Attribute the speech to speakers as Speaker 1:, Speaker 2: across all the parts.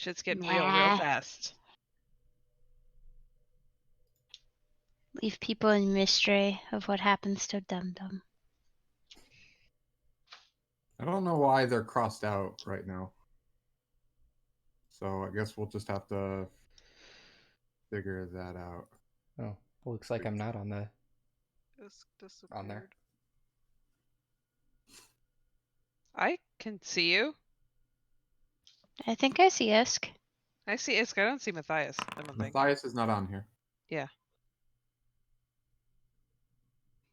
Speaker 1: Shit's getting real
Speaker 2: Nah.
Speaker 1: fast.
Speaker 2: Leave people in mystery of what happens to Dum Dum.
Speaker 3: I don't know why they're crossed out right now. So I guess we'll just have to figure that out.
Speaker 4: Oh, looks like I'm not on the
Speaker 5: It's disappeared.
Speaker 4: on there.
Speaker 1: I can see you.
Speaker 2: I think I see Isk.
Speaker 1: I see Isk. I don't see Matthias. I don't think.
Speaker 3: Matthias is not on here.
Speaker 1: Yeah.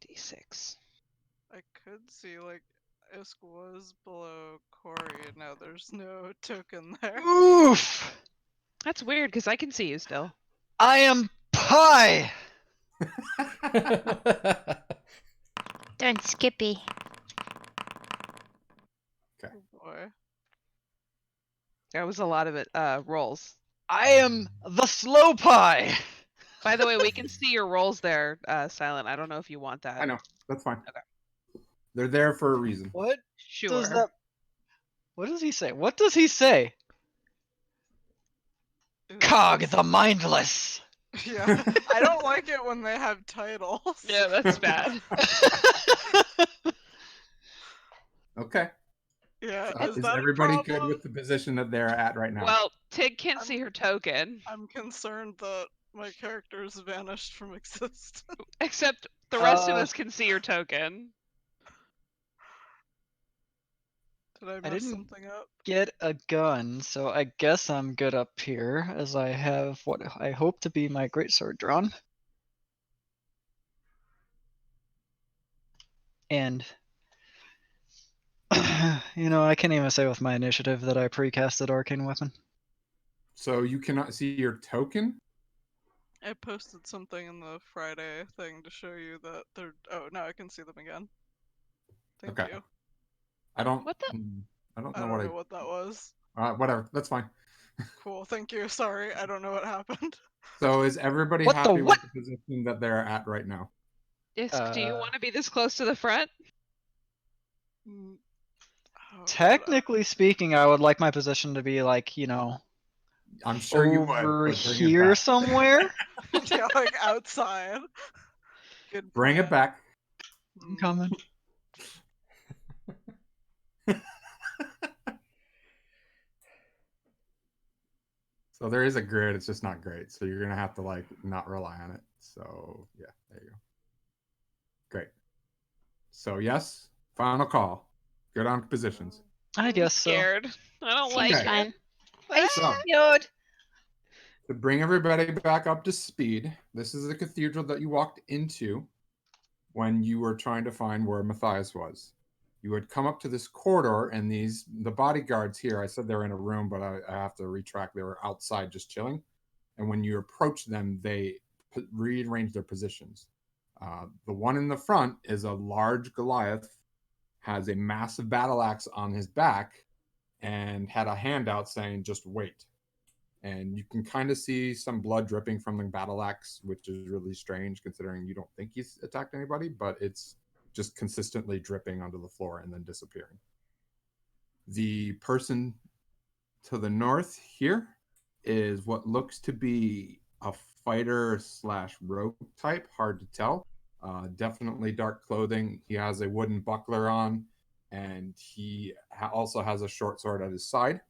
Speaker 1: D6.
Speaker 5: I could see like Isk was below Corey, and now there's no token there.
Speaker 6: Oof!
Speaker 1: That's weird because I can see you still.
Speaker 6: I am pie!
Speaker 2: Darn Skippy.
Speaker 5: Oh boy.
Speaker 1: That was a lot of it. Rolls.
Speaker 6: I am the slow pie!
Speaker 1: By the way, we can see your rolls there, Silent. I don't know if you want that.
Speaker 3: I know. That's fine.
Speaker 1: Okay.
Speaker 3: They're there for a reason.
Speaker 6: What
Speaker 1: Sure.
Speaker 6: does that... What does he say? What does he say? Cog the mindless!
Speaker 5: Yeah, I don't like it when they have titles.
Speaker 1: Yeah, that's bad.
Speaker 3: Okay.
Speaker 5: Yeah,
Speaker 3: Is
Speaker 5: that a
Speaker 3: everybody good
Speaker 5: problem?
Speaker 3: with the position that they're at right now?
Speaker 1: Well, Tig can't see her token,
Speaker 5: I'm concerned that my character's vanished from existence.
Speaker 1: except the rest of
Speaker 6: Uh,
Speaker 1: us can see your token.
Speaker 5: Did I
Speaker 6: I
Speaker 5: mess
Speaker 6: didn't-
Speaker 5: something up?
Speaker 6: Get a gun, so I guess I'm good up here, as I have what I hope to be my greatsword drawn. And I can't even say with my initiative that I precasted arcane weapon.
Speaker 3: So you cannot see your token?
Speaker 5: I posted something in the Friday thing to show you that they're. Oh, now I can see them again. Thank
Speaker 3: Okay.
Speaker 5: you.
Speaker 3: I don't.
Speaker 1: What the-
Speaker 3: I don't
Speaker 5: I
Speaker 3: know
Speaker 5: don't
Speaker 3: what
Speaker 5: know what that was.
Speaker 3: Whatever. That's fine.
Speaker 5: Cool. Thank you. Sorry, I don't know what happened.
Speaker 3: So is everybody
Speaker 6: What the
Speaker 3: happy
Speaker 6: what?
Speaker 3: with the position that they're at right now?
Speaker 1: Isk, do you
Speaker 6: Uh,
Speaker 1: want to be this close to the front?
Speaker 5: Mm, oh, God,
Speaker 6: Technically speaking, I would like my position to be like,
Speaker 3: I'm sure you would.
Speaker 6: over
Speaker 3: but bring it
Speaker 6: here
Speaker 3: back.
Speaker 6: somewhere.
Speaker 5: yeah, like outside. Good.
Speaker 3: Bring it
Speaker 5: plan.
Speaker 3: back.
Speaker 6: I'm
Speaker 5: Mm,
Speaker 6: coming.
Speaker 3: So there is a grid. It's just not great. So you're gonna have to like not rely on it. So yeah, there you go. Great. So yes, final call. Good on positions.
Speaker 6: I guess so.
Speaker 1: Scared. I don't
Speaker 2: Seems
Speaker 1: like
Speaker 3: Okay.
Speaker 2: fine.
Speaker 1: it.
Speaker 2: I
Speaker 3: So
Speaker 2: scared.
Speaker 3: to bring everybody back up to speed, this is the cathedral that you walked into when you were trying to find where Matthias was. You would come up to this corridor, and the bodyguards here, I said they were in a room, but I have to retract. They were outside just chilling. And when you approach them, they rearrange their positions. The one in the front is a large Goliath, has a massive battle axe on his back, and had a handout saying, "Just wait." And you can kind of see some blood dripping from the battle axe, which is really strange considering you don't think he's attacked anybody, but it's just consistently dripping onto the floor and then disappearing. The person to the north here is what looks to be a fighter / rogue type, hard to tell. Definitely dark clothing. He has a wooden buckler on, and he also has a short sword at his side.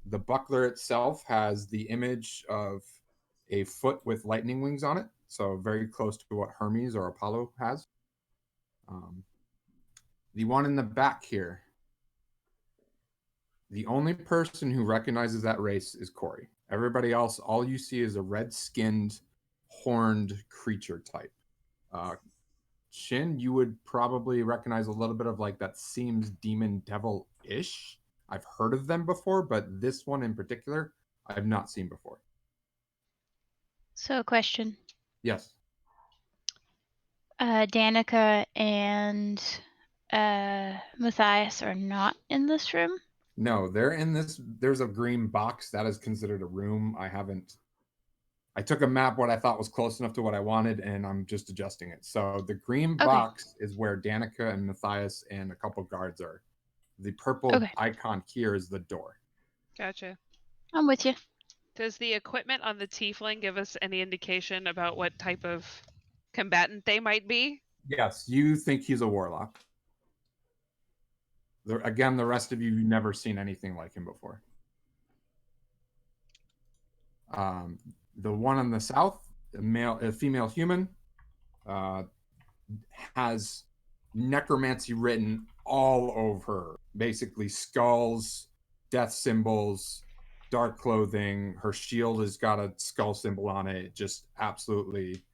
Speaker 3: The buckler itself has the image of a foot with lightning wings on it, so very close to what Hermes or Apollo has. The one in the back here, the only person who recognizes that race is Corey. Everybody else, all you see is a red-skinned, horned creature type. Shin, you would probably recognize a little bit of like that seems demon devil-ish. I've heard of them before, but this one in particular, I've not seen before.
Speaker 2: So a question.
Speaker 3: Yes.
Speaker 2: Danica and Matthias are not in this room.
Speaker 3: No, they're in this. There's a green box that is considered a room. I took a map what I thought was close enough to what I wanted, and I'm just adjusting it. So the green box is where Danica and Matthias and a couple guards are. The purple icon here is the door.
Speaker 1: Gotcha.
Speaker 2: I'm with you.
Speaker 1: Does the equipment on the tiefling give us any indication about what type of combatant they might be?
Speaker 3: Yes, you think he's a warlock. Again, the rest of you never seen anything like him before. The one on the south, a female human, has necromancy written all over her. Basically, skulls, death symbols, dark clothing. Her shield has got a skull symbol on it. It just absolutely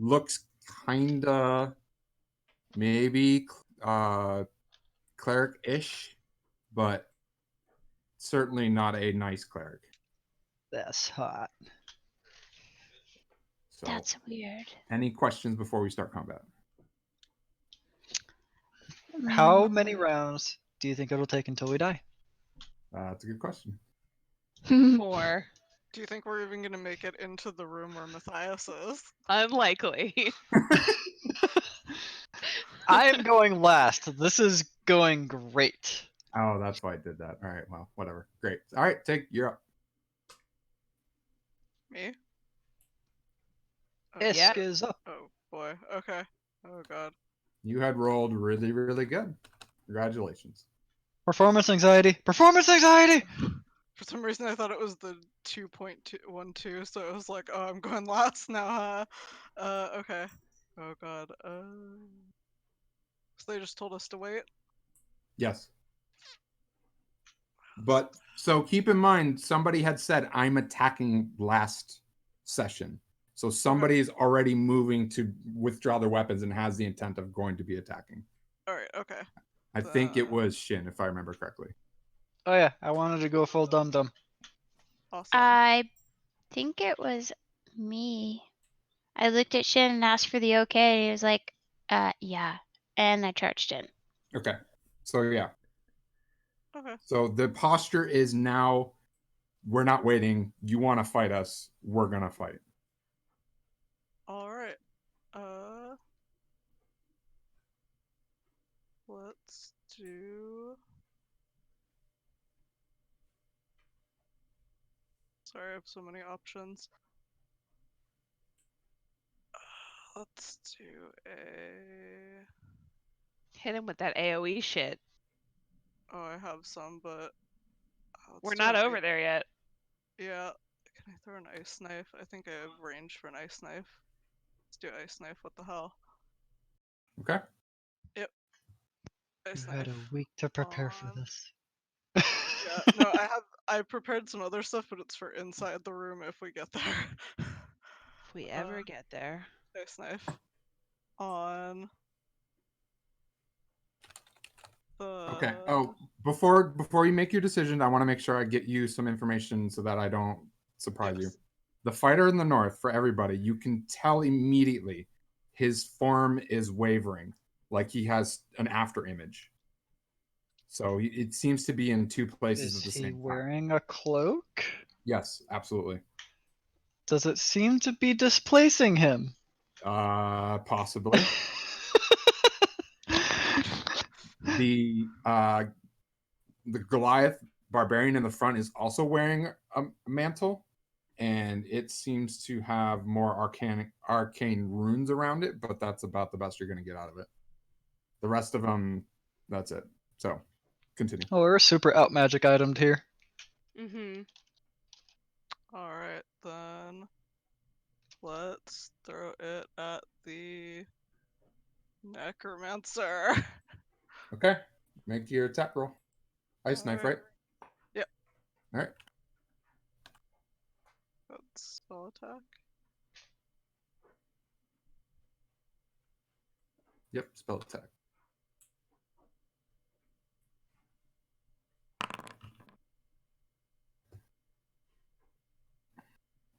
Speaker 3: looks kinda maybe cleric-ish, but certainly not a nice cleric.
Speaker 6: That's hot.
Speaker 3: So,
Speaker 2: That's weird.
Speaker 3: any questions before we start combat?
Speaker 6: How many rounds do you think it'll take until we die?
Speaker 3: That's a good question.
Speaker 1: 4.
Speaker 5: Do you think we're even gonna make it into the room where Matthias is?
Speaker 1: Unlikely.
Speaker 6: I am going last. This is going great.
Speaker 3: Oh, that's why I did that. All right, well, whatever. Great. All right, you're up.
Speaker 5: Me? Oh,
Speaker 1: Yeah.
Speaker 6: Isk is up.
Speaker 5: oh boy. Okay. Oh god.
Speaker 3: You had rolled really, really good. Congratulations.
Speaker 6: Performance anxiety. Performance anxiety.
Speaker 5: For some reason, I thought it was the 2.12, so I was like, "Oh, I'm going last now, huh?" Okay. Oh god. So they just told us to wait.
Speaker 3: Yes. But so keep in mind, somebody had said, I'm attacking last session. So somebody is already moving to withdraw their weapons and has the intent of going to be attacking.
Speaker 5: All right. Okay.
Speaker 3: I think it was Shin, if I remember correctly.
Speaker 6: Oh yeah, I wanted to go full dum dum.
Speaker 5: Awesome.
Speaker 2: I think it was me. I looked at Shin and asked for the okay. And he was like, yeah. And I charged in.
Speaker 3: Okay. So yeah.
Speaker 5: Okay.
Speaker 3: So the posture is now, we're not waiting. You want to fight us. We're going to fight.
Speaker 5: All right. Let's do. Sorry, I have so many options. Let's do a.
Speaker 1: Hit him with that AoE shit.
Speaker 5: Oh, I have some, but let's
Speaker 1: We're
Speaker 5: do
Speaker 1: not
Speaker 5: an
Speaker 1: over there yet.
Speaker 5: Yeah. Can I throw an ice knife? I think I have range for an ice knife. Let's do ice knife. What the hell?
Speaker 3: Okay.
Speaker 5: Yep. Ice
Speaker 6: You
Speaker 5: knife.
Speaker 6: had a week to prepare for
Speaker 5: on-
Speaker 6: this.
Speaker 5: Yeah. No, I prepared some other stuff, but it's for inside the room if we get there.
Speaker 1: If we ever get there.
Speaker 5: Ice knife. On.
Speaker 3: Okay. Oh, before you make your decision, I want to make sure I get you some information so that I don't surprise you.
Speaker 5: Yes.
Speaker 3: The fighter in the north, for everybody, you can tell immediately his form is wavering, like he has an after image. So it seems to be in two places
Speaker 6: Is
Speaker 3: at the
Speaker 6: he
Speaker 3: same time.
Speaker 6: wearing a cloak?
Speaker 3: Yes, absolutely.
Speaker 6: Does it seem to be displacing him?
Speaker 3: Possibly. The Goliath barbarian in the front is also wearing a mantle, and it seems to have more arcane runes around it, but that's about the best you're going to get out of it. The rest of them, that's it. So, continue.
Speaker 6: Oh, we're super out magic itemed here.
Speaker 1: Mm-hmm.
Speaker 5: All right, then. Let's throw it at the necromancer.
Speaker 3: Okay, make your attack roll. Ice knife, right?
Speaker 5: Yep.
Speaker 3: All right.
Speaker 5: That's spell attack.
Speaker 3: Yep, spell attack.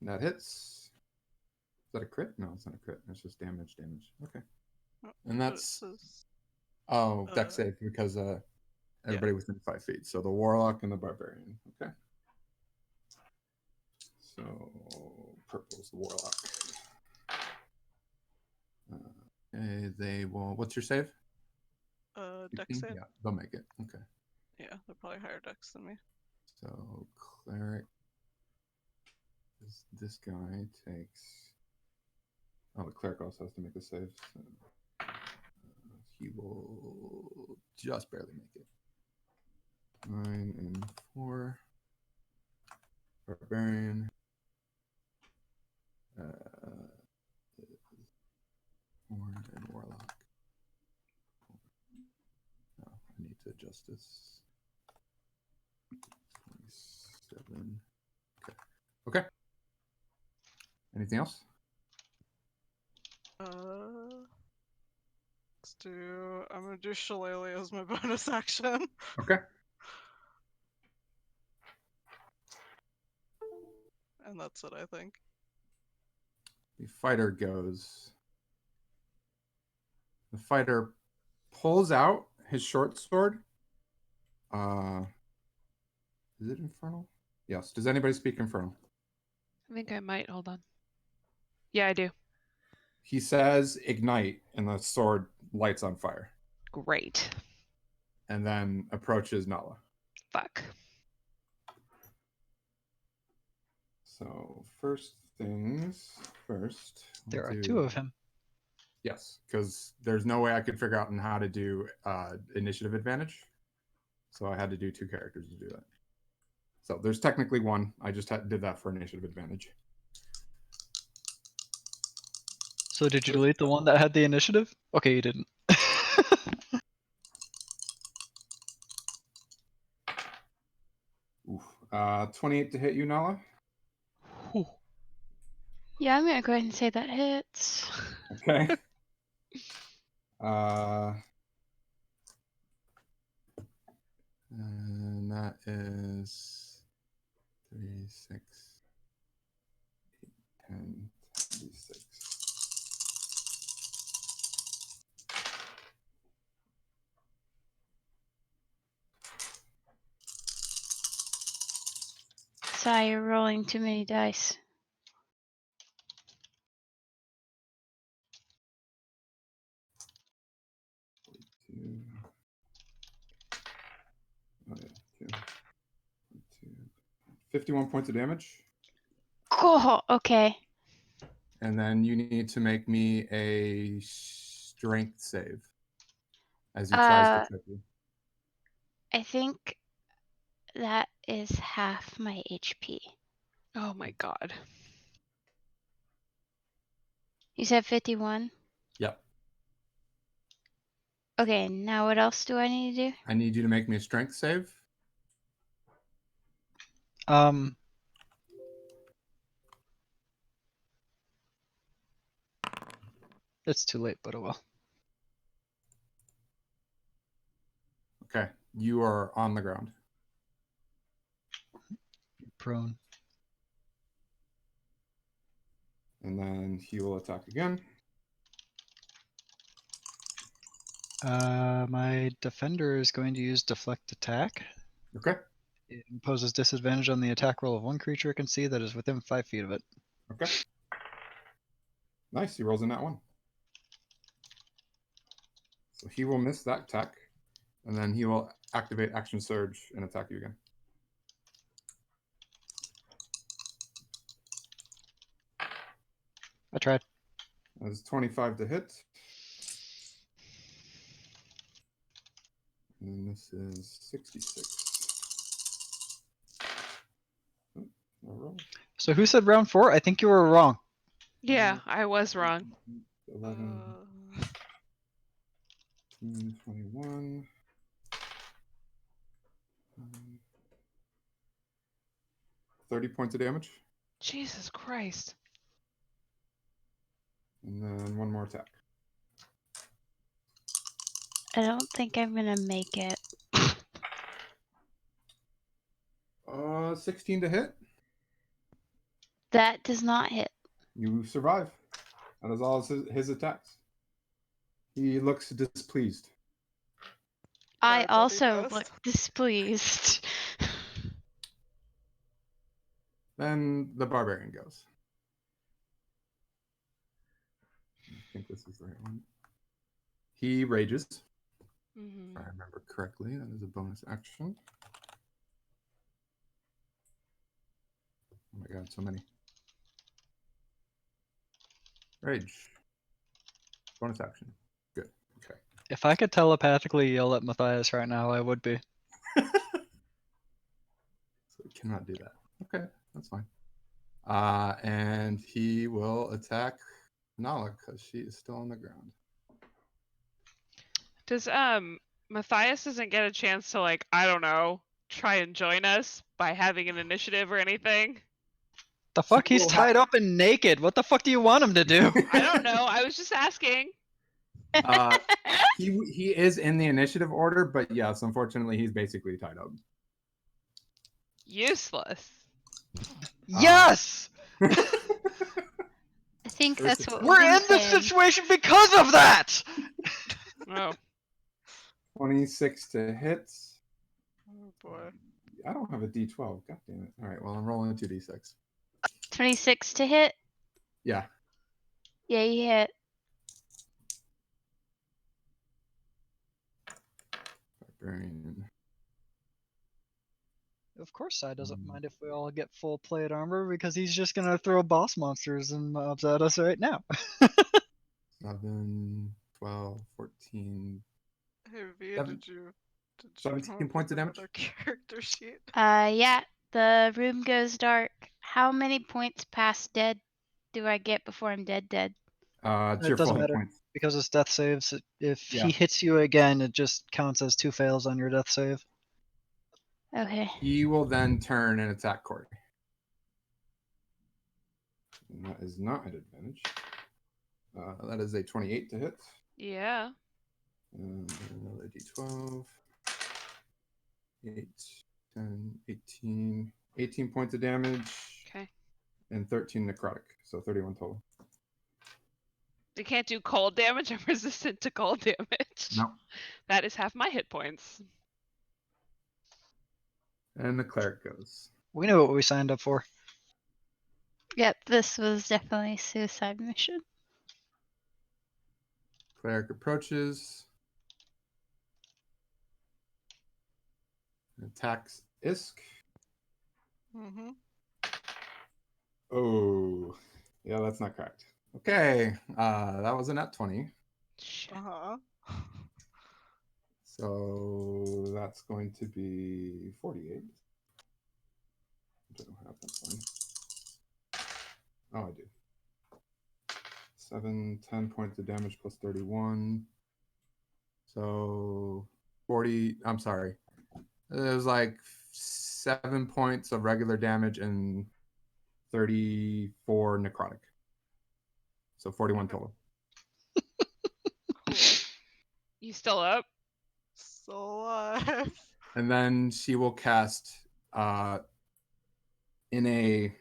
Speaker 3: That hits. Is that a crit? No, it's not a crit. It's just damage. Okay.
Speaker 5: Oh,
Speaker 3: And
Speaker 5: but it
Speaker 3: that's
Speaker 5: says-
Speaker 3: dex save because everybody within 5 feet. So the warlock and the barbarian. Okay. So purple's the warlock. Okay, they will. What's your save?
Speaker 5: dex
Speaker 3: 15?
Speaker 5: save.
Speaker 3: Yeah, they'll make it. Okay.
Speaker 5: Yeah, they're probably higher dex than me.
Speaker 3: So cleric Because this guy takes. Oh, the cleric also has to make a save. So he will just barely make it. 9 and 4. Barbarian. 4 and Warlock. Oh, I need to adjust this. 27. Okay. Okay. Anything else?
Speaker 5: Let's do. I'm gonna do Shillelagh as my bonus action.
Speaker 3: Okay.
Speaker 5: And that's it, I think.
Speaker 3: The fighter goes. The fighter pulls out his short sword. Is it Infernal? Yes. Does anybody speak Infernal?
Speaker 1: I think I might. Hold on. Yeah, I do.
Speaker 3: He says ignite, and the sword lights on fire.
Speaker 1: Great.
Speaker 3: And then approaches Nala.
Speaker 1: Fuck.
Speaker 3: So first things first.
Speaker 6: There
Speaker 3: we'll
Speaker 6: are
Speaker 3: do-
Speaker 6: 2 of him.
Speaker 3: Yes, because there's no way I could figure out how to do initiative advantage. So I had to do 2 characters to do that. So there's technically 1. I just did that for initiative advantage.
Speaker 6: So did you delete the one that had the initiative? Okay, you didn't.
Speaker 3: Oof. 28 to hit you, Nala.
Speaker 1: Whew.
Speaker 2: Yeah, I'm gonna go ahead and say that hits.
Speaker 3: Okay. And that is 3, 6, 8, 10, 26.
Speaker 2: Sorry, you're rolling too many dice.
Speaker 3: Two. Oh yeah, 2. 51 points of damage.
Speaker 2: Cool. Okay.
Speaker 3: And then you need to make me a strength save as he tries to trip you.
Speaker 2: I think that is half my HP.
Speaker 1: Oh my god.
Speaker 2: You said 51?
Speaker 3: Yep.
Speaker 2: Okay, now what else do I need to do?
Speaker 3: I need you to make me a strength save.
Speaker 6: It's too late, but oh well.
Speaker 3: Okay. You are on the ground.
Speaker 6: Prone.
Speaker 3: And then he will attack again.
Speaker 6: My defender is going to use deflect attack.
Speaker 3: Okay.
Speaker 6: It imposes disadvantage on the attack roll of one creature it can see that is within 5 feet of it.
Speaker 3: Okay. Nice. He rolls in that one. So he will miss that attack. And then he will activate Action Surge and attack you again.
Speaker 6: I tried.
Speaker 3: That's 25 to hit. And this is 66. Oh, no roll.
Speaker 6: So who said round 4? I think you were wrong.
Speaker 1: Yeah, I was wrong.
Speaker 3: 11, 21. 30 points of damage.
Speaker 1: Jesus Christ.
Speaker 3: And then one more attack.
Speaker 2: I don't think I'm gonna make it.
Speaker 3: 16 to hit.
Speaker 2: That does not hit.
Speaker 3: You survive. That is all his attacks. He looks displeased.
Speaker 2: I
Speaker 5: bet he
Speaker 2: also
Speaker 5: does.
Speaker 2: look displeased.
Speaker 3: Then the barbarian goes. I think this is the right one. He rages.
Speaker 1: Mm-hmm.
Speaker 3: If I remember correctly, that is a bonus action. Oh my god, so many. Rage. Bonus action. Good. Okay.
Speaker 6: If I could telepathically yell at Matthias right now, I would be.
Speaker 3: So we cannot do that. Okay, that's fine. And he will attack Nala because she is still on the ground.
Speaker 1: Does Matthias doesn't get a chance to, like, I don't know, try and join us by having an initiative or anything?
Speaker 6: The fuck?
Speaker 3: She
Speaker 6: He's
Speaker 3: will
Speaker 6: tied up and naked. What the fuck do you want him to do?
Speaker 1: I don't know. I was just asking.
Speaker 3: He is in the initiative order, but yes, unfortunately, he's basically tied up.
Speaker 1: Useless.
Speaker 6: Yes!
Speaker 2: I think that's what
Speaker 6: We're
Speaker 2: we've
Speaker 6: in
Speaker 2: been
Speaker 6: this
Speaker 2: saying.
Speaker 6: situation because of that!
Speaker 1: Oh.
Speaker 3: 26 to hit.
Speaker 5: Oh boy.
Speaker 3: I don't have a D12. God damn it. All right, well, I'm rolling a 2D6.
Speaker 2: 26 to hit.
Speaker 3: Yeah.
Speaker 2: Yeah, you hit.
Speaker 3: Barbarian.
Speaker 6: Of course, Sai doesn't mind if we all get full plate armor because he's just gonna throw boss monsters and mobs at us right now.
Speaker 3: 7, 12, 14.
Speaker 5: Hey Via,
Speaker 3: Seven-
Speaker 5: did you
Speaker 3: 17
Speaker 5: come up
Speaker 3: points of
Speaker 5: with
Speaker 3: damage?
Speaker 5: another character sheet?
Speaker 2: Yeah, the room goes dark. How many points past dead do I get before I'm dead?
Speaker 3: It's
Speaker 6: It
Speaker 3: your
Speaker 6: doesn't
Speaker 3: full hit
Speaker 6: matter.
Speaker 3: points.
Speaker 6: Because it's death saves, if
Speaker 3: Yeah.
Speaker 6: he hits you again, it just counts as 2 fails on your death save.
Speaker 2: Okay.
Speaker 3: He will then turn and attack Corey. And that is not an advantage. That is a 28 to hit.
Speaker 1: Yeah.
Speaker 3: Another D12. 8, 10, 18. 18 points of damage.
Speaker 1: Okay.
Speaker 3: And 13 necrotic. So 31 total.
Speaker 1: They can't do cold damage. I'm resistant to cold damage.
Speaker 3: No.
Speaker 1: That is half my hit points.
Speaker 3: And the cleric goes.
Speaker 6: We know what we signed up for.
Speaker 2: Yep, this was definitely a suicide mission.
Speaker 3: Cleric approaches. Attacks Isk.
Speaker 5: Mm-hmm.
Speaker 3: Oh. Yeah, that's not correct. Okay. That was a nat 20.
Speaker 1: Shit.
Speaker 5: Uh-huh.
Speaker 3: So that's going to be 48. I don't have that one. Oh, I do. 7, 10 points of damage plus 31. So 40. I'm sorry. It was like 7 points of regular damage and 34 necrotic. So 41 total.
Speaker 1: Cool. You still up?
Speaker 5: Still alive.
Speaker 3: And then she will cast in a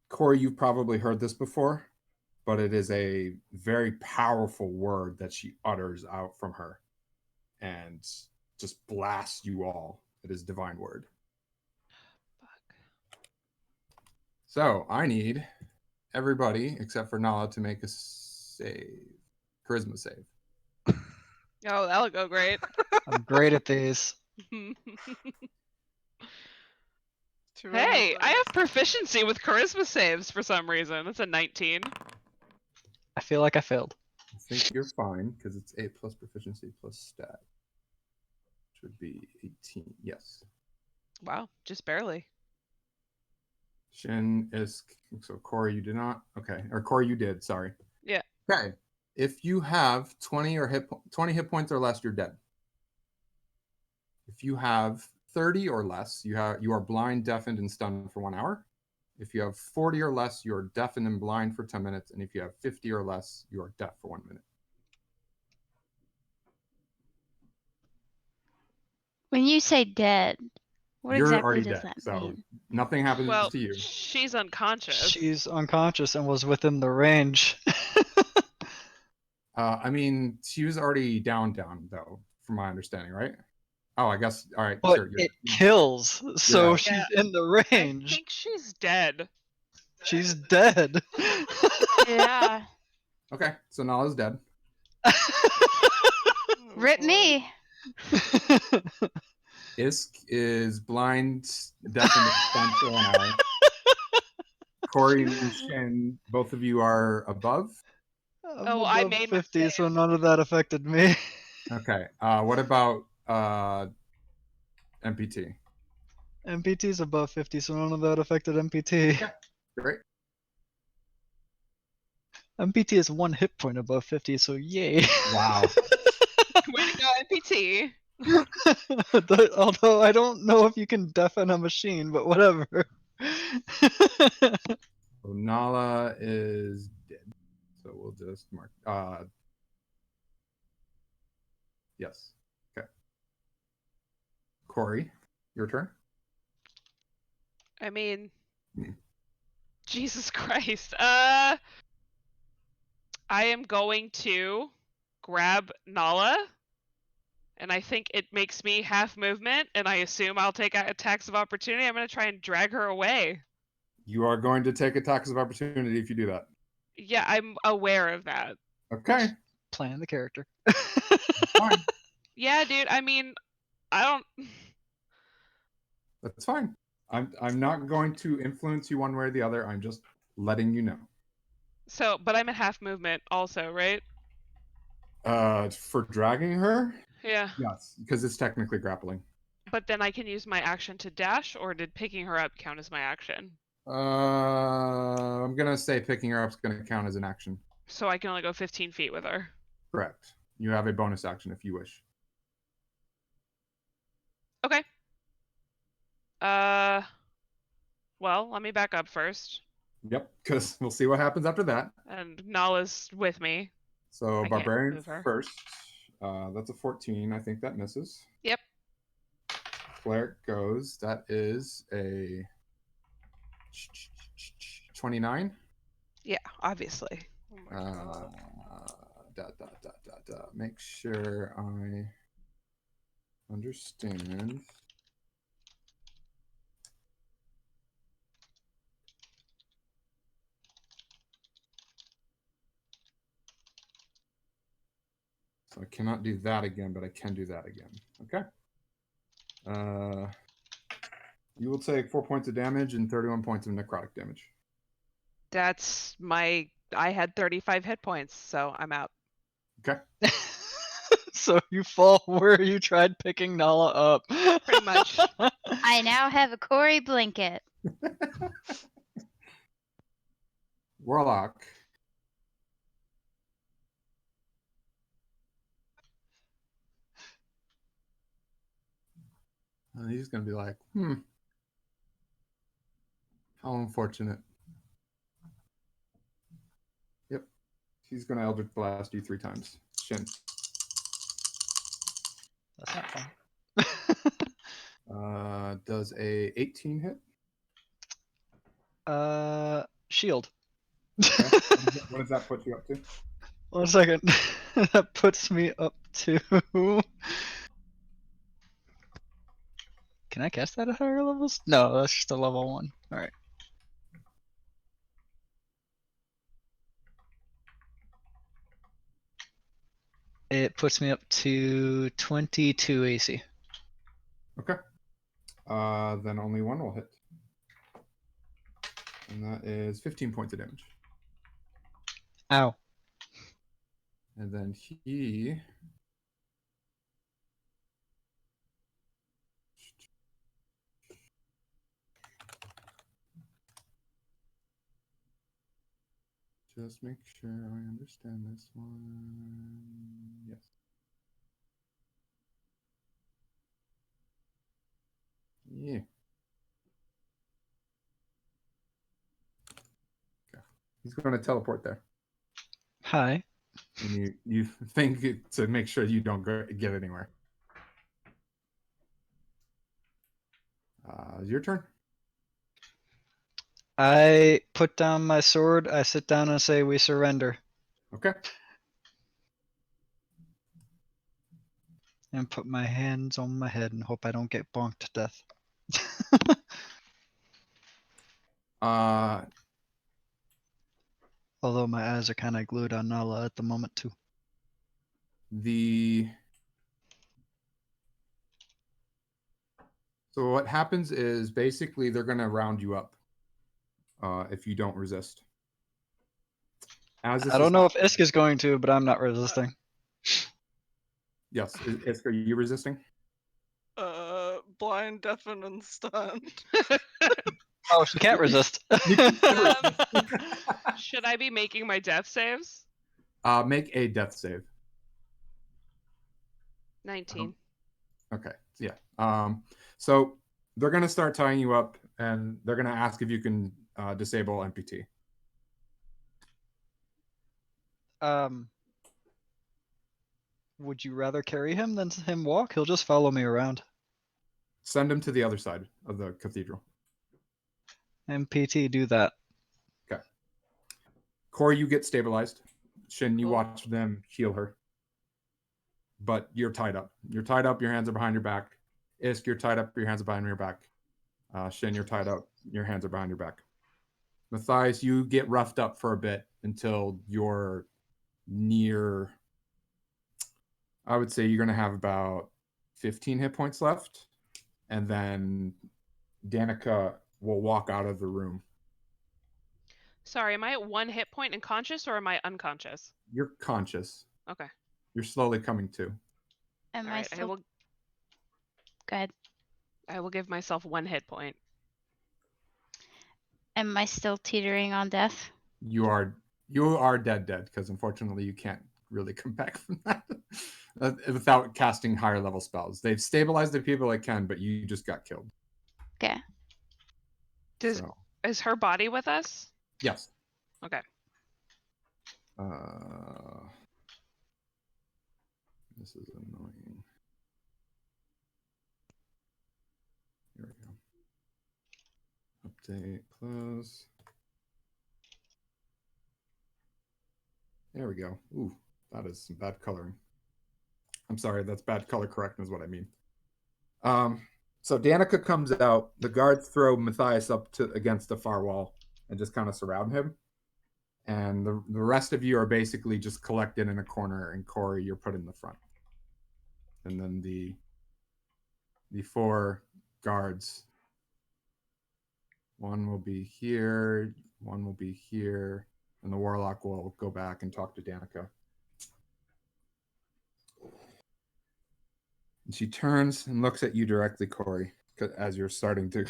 Speaker 3: Corey, you've probably heard this before, but it is a very powerful word that she utters out from her and just blasts you all. It is divine word.
Speaker 1: Fuck.
Speaker 3: So I need everybody except for Nala to make a save. Charisma save.
Speaker 1: Oh, that'll go great.
Speaker 6: I'm great at these.
Speaker 5: Too bad
Speaker 1: Hey,
Speaker 5: it's
Speaker 1: I
Speaker 5: like-
Speaker 1: have proficiency with charisma saves for some reason. That's a 19.
Speaker 6: I feel like I failed.
Speaker 3: I think you're fine because it's 8 plus proficiency plus stat. Which would be 18. Yes.
Speaker 1: Wow, just barely.
Speaker 3: Shin, Isk. So Corey, you did not. Okay. Or Corey, you did. Sorry.
Speaker 1: Yeah.
Speaker 3: Okay. If you have 20 hit points or less, you're dead. If you have 30 or less, you are blind, deafened, and stunned for 1 hour. If you have 40 or less, you are deafened and blind for 10 minutes. And if you have 50 or less, you are deaf for 1 minute.
Speaker 2: When you say dead, what
Speaker 3: You're
Speaker 2: exactly
Speaker 3: already
Speaker 2: does
Speaker 3: dead,
Speaker 2: that
Speaker 3: so
Speaker 2: mean?
Speaker 3: nothing happens
Speaker 1: Well,
Speaker 3: to you.
Speaker 1: she's unconscious.
Speaker 6: She's unconscious and was within the range.
Speaker 3: I mean, she was already down, though, from my understanding, right? Oh, I guess. All right,
Speaker 6: But
Speaker 3: sure.
Speaker 6: it kills, so
Speaker 3: Yeah.
Speaker 6: she's in the
Speaker 1: I
Speaker 6: range.
Speaker 1: think she's dead.
Speaker 6: She's dead.
Speaker 2: Yeah.
Speaker 3: Okay, so Nala's dead.
Speaker 5: Oh,
Speaker 2: Rip
Speaker 5: boy.
Speaker 2: me.
Speaker 3: Isk is blind, deaf, and stunned for 1 hour. Corey and Shin, both of you are above.
Speaker 6: I'm
Speaker 1: Oh, I
Speaker 6: above
Speaker 1: made my
Speaker 6: 50, so
Speaker 1: save.
Speaker 6: none of that affected me.
Speaker 3: Okay. What about MPT?
Speaker 6: MPT's above 50, so none of that affected MPT.
Speaker 3: Okay. Great.
Speaker 6: MPT is 1 hit point above 50, so yay.
Speaker 3: Wow.
Speaker 1: Way to go, NPT.
Speaker 6: Although I don't know if you can deafen a machine, but whatever.
Speaker 3: So Nala is dead. So we'll just mark. Yes. Okay. Corey, your turn.
Speaker 1: I mean,
Speaker 3: Hmm.
Speaker 1: Jesus Christ. I am going to grab Nala, and I think it makes me half movement, and I assume I'll take attacks of opportunity. I'm going to try and drag her away.
Speaker 3: You are going to take attacks of opportunity if you do that.
Speaker 1: Yeah, I'm aware of that.
Speaker 3: Okay.
Speaker 6: Playing the character.
Speaker 3: Fine.
Speaker 1: Yeah, dude, I mean, I don't.
Speaker 3: That's fine. I'm not going to influence you one way or the other. I'm just letting you know.
Speaker 1: So, but I'm at half movement also, right?
Speaker 3: For dragging her,
Speaker 1: Yeah.
Speaker 3: yes, because it's technically grappling.
Speaker 1: But then I can use my action to dash, or did picking her up count as my action?
Speaker 3: I'm gonna say picking her up is gonna count as an action.
Speaker 1: So I can only go 15 feet with her.
Speaker 3: Correct. You have a bonus action if you wish.
Speaker 1: Okay. Well, let me back up first.
Speaker 3: Yep, because we'll see what happens after that.
Speaker 1: And Nala's with me.
Speaker 3: So
Speaker 1: I can't
Speaker 3: barbarian
Speaker 1: move her.
Speaker 3: first. That's a 14. I think that misses.
Speaker 1: Yep.
Speaker 3: Cleric goes. That is a 29.
Speaker 1: Yeah, obviously. Oh my
Speaker 3: Uh,
Speaker 1: God.
Speaker 3: Make sure I understand. So I cannot do that again, but I can do that again. Okay. You will take 4 points of damage and 31 points of necrotic damage.
Speaker 1: That's my. I had 35 hit points, so I'm out.
Speaker 3: Okay.
Speaker 6: So you fall where you tried picking Nala up.
Speaker 1: Pretty much.
Speaker 2: I now have a Corey blanket.
Speaker 3: Warlock. And he's going to be like, how unfortunate. Yep. He's going to Eldritch Blast you 3 times. Shin.
Speaker 6: That's not fun.
Speaker 3: Does a 18 hit?
Speaker 6: Shield.
Speaker 3: Okay. What does that put you up to?
Speaker 6: 1 second. That puts me up to. Can I cast that at higher levels? No, that's just a level 1. Alright. It puts me up to 22 AC.
Speaker 3: Okay. Then only one will hit. And that is 15 points of damage.
Speaker 6: Ow.
Speaker 3: And then he. Just make sure I understand this one. Yes. Yeah. Okay. He's going to teleport there.
Speaker 6: Hi.
Speaker 3: And you think to make sure you don't get anywhere. Your turn.
Speaker 6: I put down my sword, I sit down and say, we surrender.
Speaker 3: Okay.
Speaker 6: And put my hands on my head and hope I don't get bonked to death. Although my eyes are kind of glued on Nala at the moment too.
Speaker 3: So what happens is basically they're going to round you up. if you don't resist. As this
Speaker 6: I don't
Speaker 3: is
Speaker 6: know if Isk is going to, but I'm not resisting.
Speaker 3: yes, Isk, are you resisting?
Speaker 5: Blind, deafened, and stunned.
Speaker 6: Oh, she can't resist.
Speaker 1: Should I be making my death saves?
Speaker 3: Make a death save.
Speaker 1: 19.
Speaker 3: Okay, yeah. So they're gonna start tying you up, and they're gonna ask if you can disable MPT.
Speaker 6: Would you rather carry him than him walk? He'll just follow me around.
Speaker 3: Send him to the other side of the cathedral.
Speaker 6: MPT, do that.
Speaker 3: Okay. Corey, you get stabilized. Shin, you
Speaker 1: Cool.
Speaker 3: watch them heal her. But you're tied up. You're tied up. Your hands are behind your back. Isk, you're tied up. Your hands are behind your back. Shin, you're tied up. Your hands are behind your back. Matthias, you get roughed up for a bit until you're near. I would say you're going to have about 15 hit points left. And then Danica will walk out of the room.
Speaker 1: Sorry, am I at 1 hit point and conscious, or am I unconscious?
Speaker 3: You're conscious.
Speaker 1: Okay.
Speaker 3: You're slowly coming to.
Speaker 2: Am
Speaker 1: All
Speaker 2: I
Speaker 1: right.
Speaker 2: still?
Speaker 1: Go ahead. I will give myself 1 hit point.
Speaker 2: Am I still teetering on death?
Speaker 3: You are dead because unfortunately you can't really come back from that without casting higher level spells. They've stabilized the people that can, but you just got killed.
Speaker 2: Okay.
Speaker 1: Is her body with us?
Speaker 3: Yes.
Speaker 1: Okay.
Speaker 3: This is annoying. Here we go. Update, close. There we go. Ooh, that is some bad coloring. I'm sorry, that's bad color correcting is what I mean. So Danica comes out. The guards throw Matthias up against the far wall and just kind of surround him. And the rest of you are basically just collected in a corner, and Corey, you're put in the front. And then the 4 guards, one will be here, one will be here, and the warlock will go back and talk to Danica. And she turns and looks at you directly, Corey, as you're starting to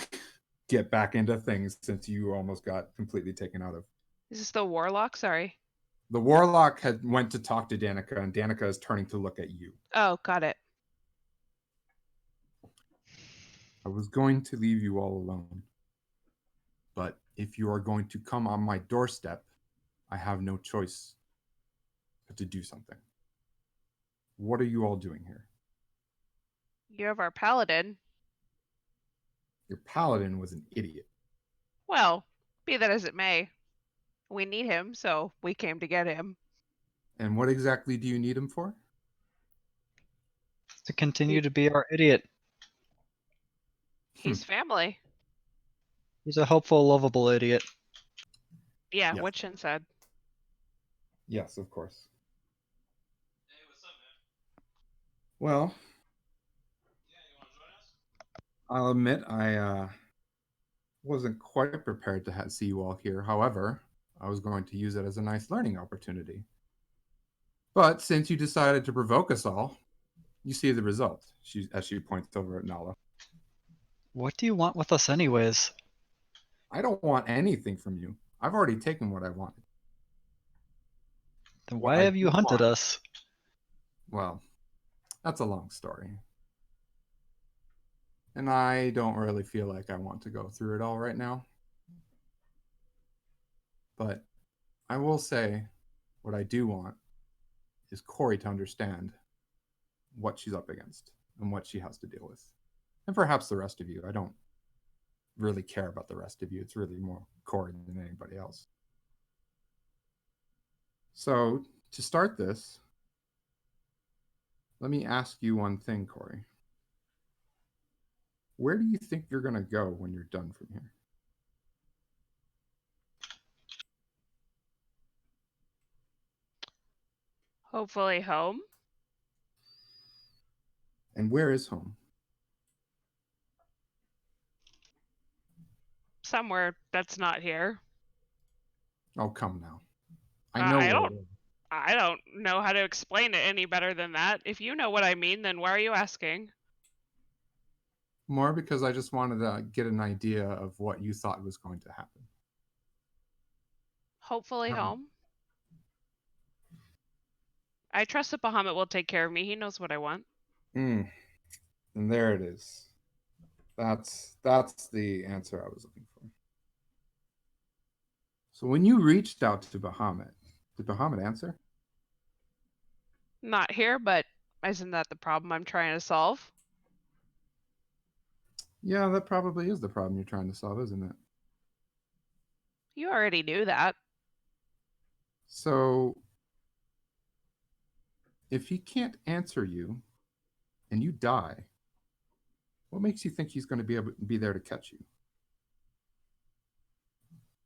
Speaker 3: get back into things since you almost got completely taken out of.
Speaker 1: Is this the warlock? Sorry.
Speaker 3: The warlock went to talk to Danica, and Danica is turning to look at you.
Speaker 1: Oh, got it.
Speaker 3: I was going to leave you all alone. But if you are going to come on my doorstep, I have no choice but to do something. What are you all doing here?
Speaker 1: You have our paladin.
Speaker 3: Your paladin was an idiot.
Speaker 1: Well, be that as it may. We need him, so we came to get him.
Speaker 3: And what exactly do you need him for?
Speaker 6: To continue to be our idiot.
Speaker 1: He's family.
Speaker 6: He's a helpful, lovable idiot.
Speaker 1: Yeah,
Speaker 3: Yes.
Speaker 1: what Shin said.
Speaker 3: Yes, of course. Hey, what's up, man? Well, yeah, you want to join us? I'll admit I wasn't quite prepared to see you all here. However, I was going to use it as a nice learning opportunity. But since you decided to provoke us all, you see the result. As she points over at Nala.
Speaker 6: What do you want with us anyways?
Speaker 3: I don't want anything from you. I've already taken what I wanted.
Speaker 6: Then
Speaker 3: What
Speaker 6: why
Speaker 3: I
Speaker 6: have you
Speaker 3: do
Speaker 6: hunted
Speaker 3: want-
Speaker 6: us?
Speaker 3: Well, that's a long story. And I don't really feel like I want to go through it all right now. But I will say what I do want is Corey to understand what she's up against and what she has to deal with. And perhaps the rest of you. I don't really care about the rest of you. It's really more Corey than anybody else. So, to start this, let me ask you one thing, Corey. Where do you think you're going to go when you're done from here?
Speaker 1: Hopefully home.
Speaker 3: And where is home?
Speaker 1: Somewhere that's not here.
Speaker 3: Oh, come now. I
Speaker 1: Uh,
Speaker 3: know
Speaker 1: I
Speaker 3: where
Speaker 1: don't-
Speaker 3: it is.
Speaker 1: I don't know how to explain it any better than that. If you know what I mean, then why are you asking?
Speaker 3: More because I just wanted to get an idea of what you thought was going to happen.
Speaker 1: Hopefully
Speaker 3: Um,
Speaker 1: home. I trust that Bahamut will take care of me. He knows what I want.
Speaker 3: And there it is. That's the answer I was looking for. So when you reached out to Bahamut, did Bahamut answer?
Speaker 1: Not here, but isn't that the problem I'm trying to solve?
Speaker 3: Yeah, that probably is the problem you're trying to solve, isn't it?
Speaker 1: You already knew that.
Speaker 3: So if he can't answer you and you die, what makes you think he's going to be there to catch you?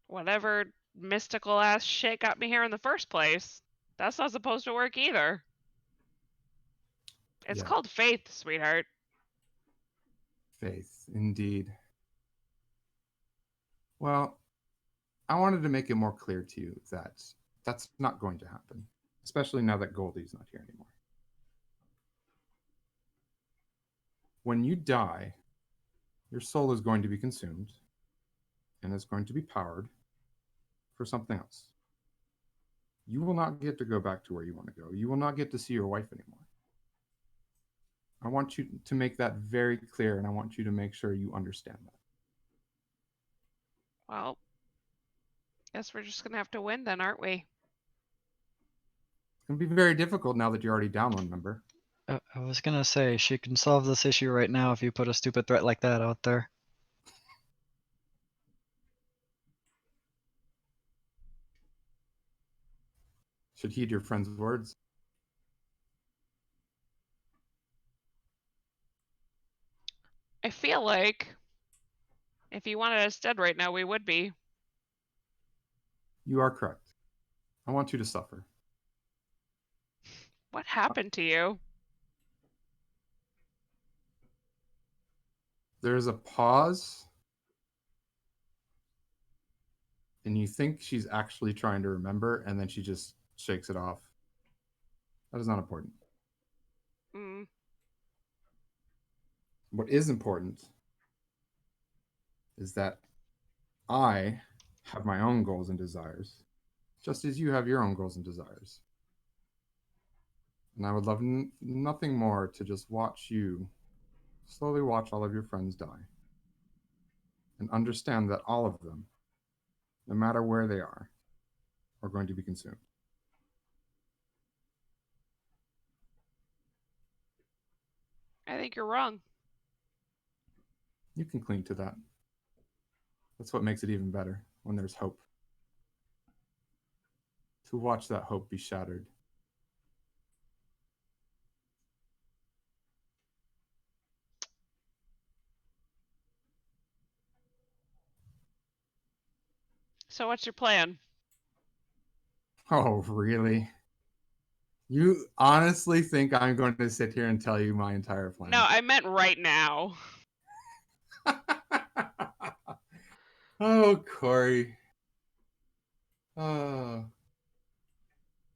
Speaker 1: Whatever mystical ass shit got me here in the first place. That's not supposed to work either. It's
Speaker 3: Yeah.
Speaker 1: called faith, sweetheart.
Speaker 3: Faith, indeed. Well, I wanted to make it more clear to you that that's not going to happen, especially now that Goldie's not here anymore. When you die, your soul is going to be consumed and is going to be powered for something else. You will not get to go back to where you want to go. You will not get to see your wife anymore. I want you to make that very clear, and I want you to make sure you understand that.
Speaker 1: Well, guess we're just gonna have to win then, aren't we?
Speaker 3: It's going to be very difficult now that you're already down one member.
Speaker 6: I was gonna say, she can solve this issue right now if you put a stupid threat like that out there.
Speaker 3: Should heed your friend's words.
Speaker 1: I feel like if you wanted us dead right now, we would be.
Speaker 3: You are correct. I want you to suffer.
Speaker 1: What happened to you?
Speaker 3: There's a pause, and you think she's actually trying to remember, and then she just shakes it off. That is not important.
Speaker 1: Mm.
Speaker 3: What is important is that I have my own goals and desires, just as you have your own goals and desires. And I would love nothing more to just watch you slowly watch all of your friends die and understand that all of them, no matter where they are going to be consumed.
Speaker 1: I think you're wrong.
Speaker 3: You can cling to that. That's what makes it even better when there's hope. To watch that hope be shattered.
Speaker 1: So what's your plan?
Speaker 3: Oh, really? You honestly think I'm going to sit here and tell you my entire plan?
Speaker 1: No, I meant right now.
Speaker 3: Oh, Corey.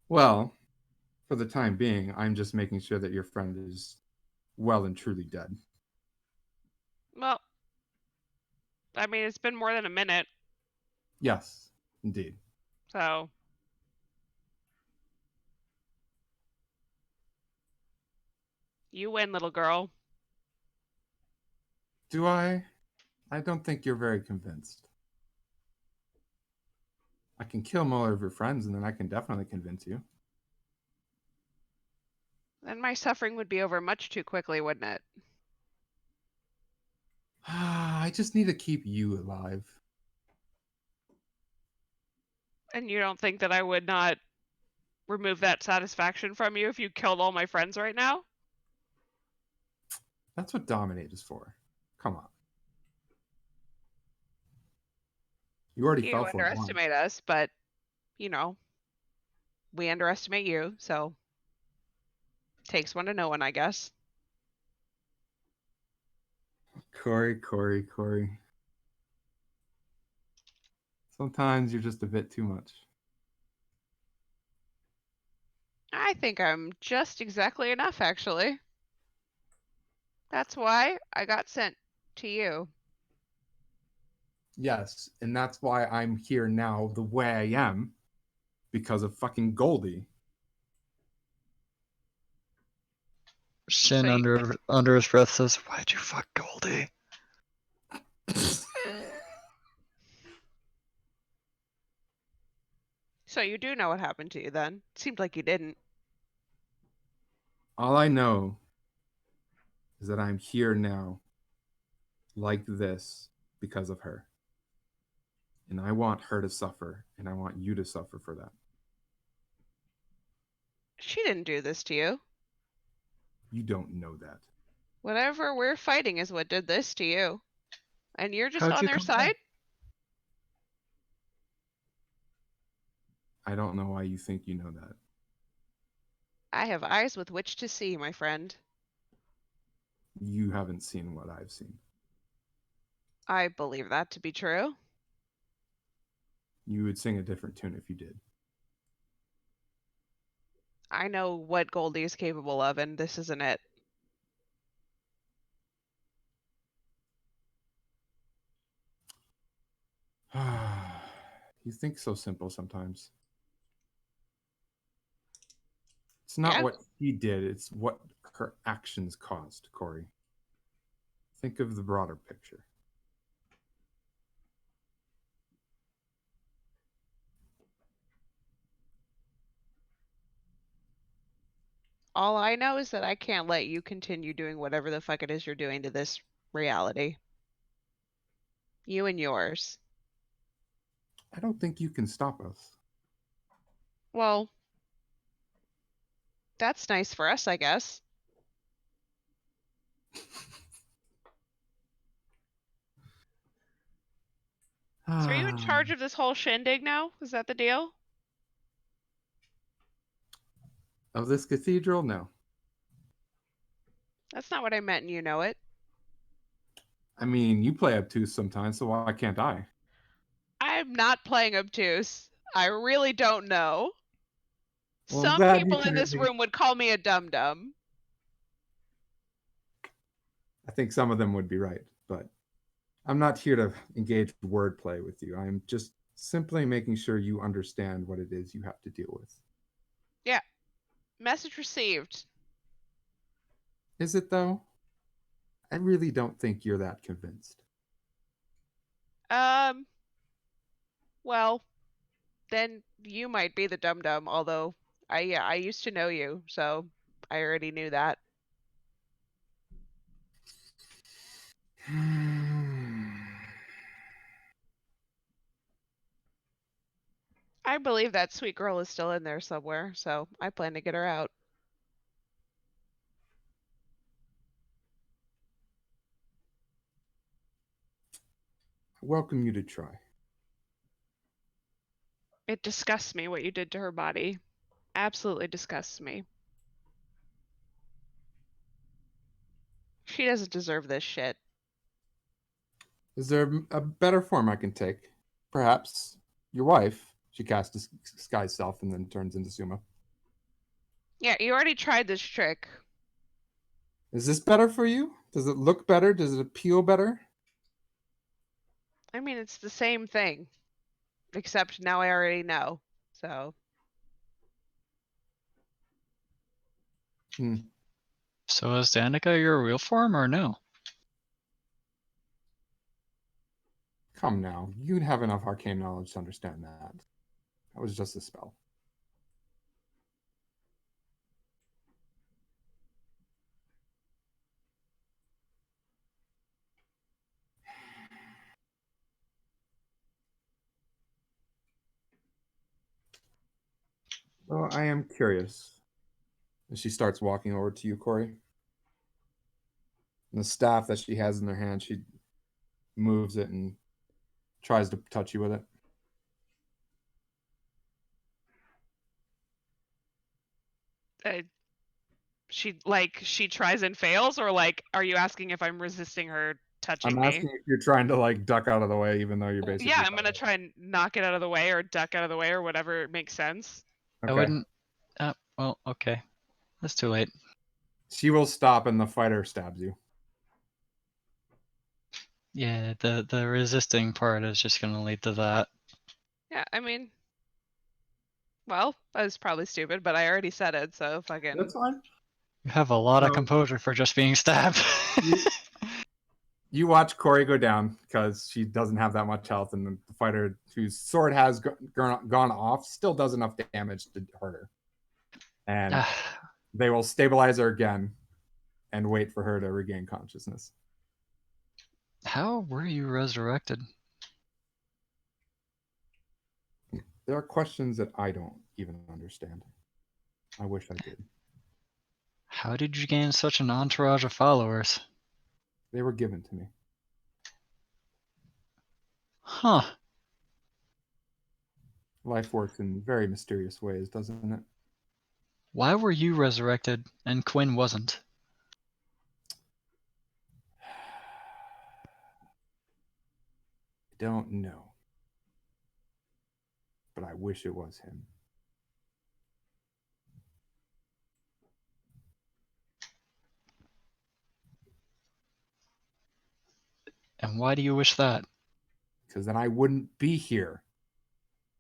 Speaker 3: Well, for the time being, I'm just making sure that your friend is well and truly dead.
Speaker 1: Well, I mean, it's been more than a minute,
Speaker 3: Yes, indeed.
Speaker 1: so you win, little girl.
Speaker 3: Do I? I don't think you're very convinced. I can kill more of your friends, and then I can definitely convince you.
Speaker 1: Then my suffering would be over much too quickly, wouldn't it?
Speaker 3: I just need to keep you alive.
Speaker 1: And you don't think that I would not remove that satisfaction from you if you killed all my friends right now?
Speaker 3: That's what dominate is for. Come on. You already
Speaker 1: You
Speaker 3: fell for it once.
Speaker 1: underestimate us, but, you know, we underestimate you, so takes one to know one, I guess.
Speaker 3: Corey. Sometimes you're just a bit too much.
Speaker 1: I think I'm just exactly enough, actually. That's why I got sent to you.
Speaker 3: Yes, and that's why I'm here now the way I am, because of fucking Goldie.
Speaker 6: Shin
Speaker 1: So
Speaker 6: under his breath says, "Why'd you fuck Goldie?"
Speaker 1: So you do know what happened to you then? Seemed like you didn't.
Speaker 3: All I know is that I'm here now, like this, because of her. And I want her to suffer, and I want you to suffer for that.
Speaker 1: She didn't do this to you.
Speaker 3: You don't know that.
Speaker 1: Whatever we're fighting is what did this to you. And you're just
Speaker 6: How'd
Speaker 1: on
Speaker 6: you
Speaker 1: their
Speaker 6: come
Speaker 1: side?
Speaker 6: back?
Speaker 3: I don't know why you think you know that.
Speaker 1: I have eyes with which to see, my friend.
Speaker 3: You haven't seen what I've seen.
Speaker 1: I believe that to be true.
Speaker 3: You would sing a different tune if you did.
Speaker 1: I know what Goldie is capable of, and this isn't it.
Speaker 3: You think so simple sometimes. It's not
Speaker 1: Yeah.
Speaker 3: what he did, it's what her actions caused, Corey. Think of the broader picture.
Speaker 1: All I know is that I can't let you continue doing whatever the fuck it is you're doing to this reality. You and yours.
Speaker 3: I don't think you can stop us.
Speaker 1: Well, that's nice for us, I guess. So are you in charge of this whole shindig now? Is that the deal?
Speaker 3: Of this cathedral? No.
Speaker 1: That's not what I meant, and you know it.
Speaker 3: I mean, you play obtuse sometimes, so why can't I?
Speaker 1: I'm not playing obtuse. I really don't know.
Speaker 3: Well, I'm
Speaker 1: Some
Speaker 3: glad you
Speaker 1: people in
Speaker 3: can
Speaker 1: this
Speaker 3: at least-
Speaker 1: room would call me a dum-dum.
Speaker 3: I think some of them would be right, but I'm not here to engage wordplay with you. I'm just simply making sure you understand what it is you have to deal with.
Speaker 1: Yeah. Message received.
Speaker 3: Is it though? I really don't think you're that convinced.
Speaker 1: Well, then you might be the dum-dum, although I used to know you, so I already knew that. I believe that sweet girl is still in there somewhere, so I plan to get her out.
Speaker 3: I welcome you to try.
Speaker 1: It disgusts me what you did to her body. Absolutely disgusts me. She doesn't deserve this shit.
Speaker 3: Is there a better form I can take? Perhaps your wife. She casts disguise self and then turns into Suma.
Speaker 1: Yeah, you already tried this trick.
Speaker 3: Is this better for you? Does it look better? Does it appeal better?
Speaker 1: I mean, it's the same thing. Except now I already know. So,
Speaker 6: So is Danica your real form or no?
Speaker 3: Come now. You'd have enough arcane knowledge to understand that. That was just a spell. Well, I am curious. And she starts walking over to you, Corey. And the staff that she has in her hand, she moves it and tries to touch you with it.
Speaker 1: she tries and fails, or like, are you asking if I'm resisting her touching
Speaker 3: I'm
Speaker 1: me?
Speaker 3: asking if you're trying to like duck out of the way, even though you're basically.
Speaker 1: Yeah, I'm gonna try and knock it out of the way, or duck out of the way, or whatever makes sense.
Speaker 3: Okay.
Speaker 6: I wouldn't. Well, okay. That's too late.
Speaker 3: She will stop and the fighter stabs you.
Speaker 6: Yeah, the resisting part is just gonna lead to that.
Speaker 1: Yeah, I mean, well, that was probably stupid, but I already said it, so fucking.
Speaker 3: That's fine.
Speaker 6: You have a lot of
Speaker 3: No.
Speaker 6: composure for just being stabbed.
Speaker 3: You watch Corey go down because she doesn't have that much health, and the fighter whose sword has gone off still does enough damage to hurt her. And
Speaker 6: Ah,
Speaker 3: they will stabilize her again and wait for her to regain consciousness.
Speaker 6: How were you resurrected?
Speaker 3: There are questions that I don't even understand. I wish I did.
Speaker 6: How did you gain such an entourage of followers?
Speaker 3: They were given to me.
Speaker 6: Huh.
Speaker 3: Life works in very mysterious ways, doesn't it?
Speaker 6: Why were you resurrected and Quinn wasn't?
Speaker 3: I don't know. But I wish it was him.
Speaker 6: And why do you wish that?
Speaker 3: Because then I wouldn't be here.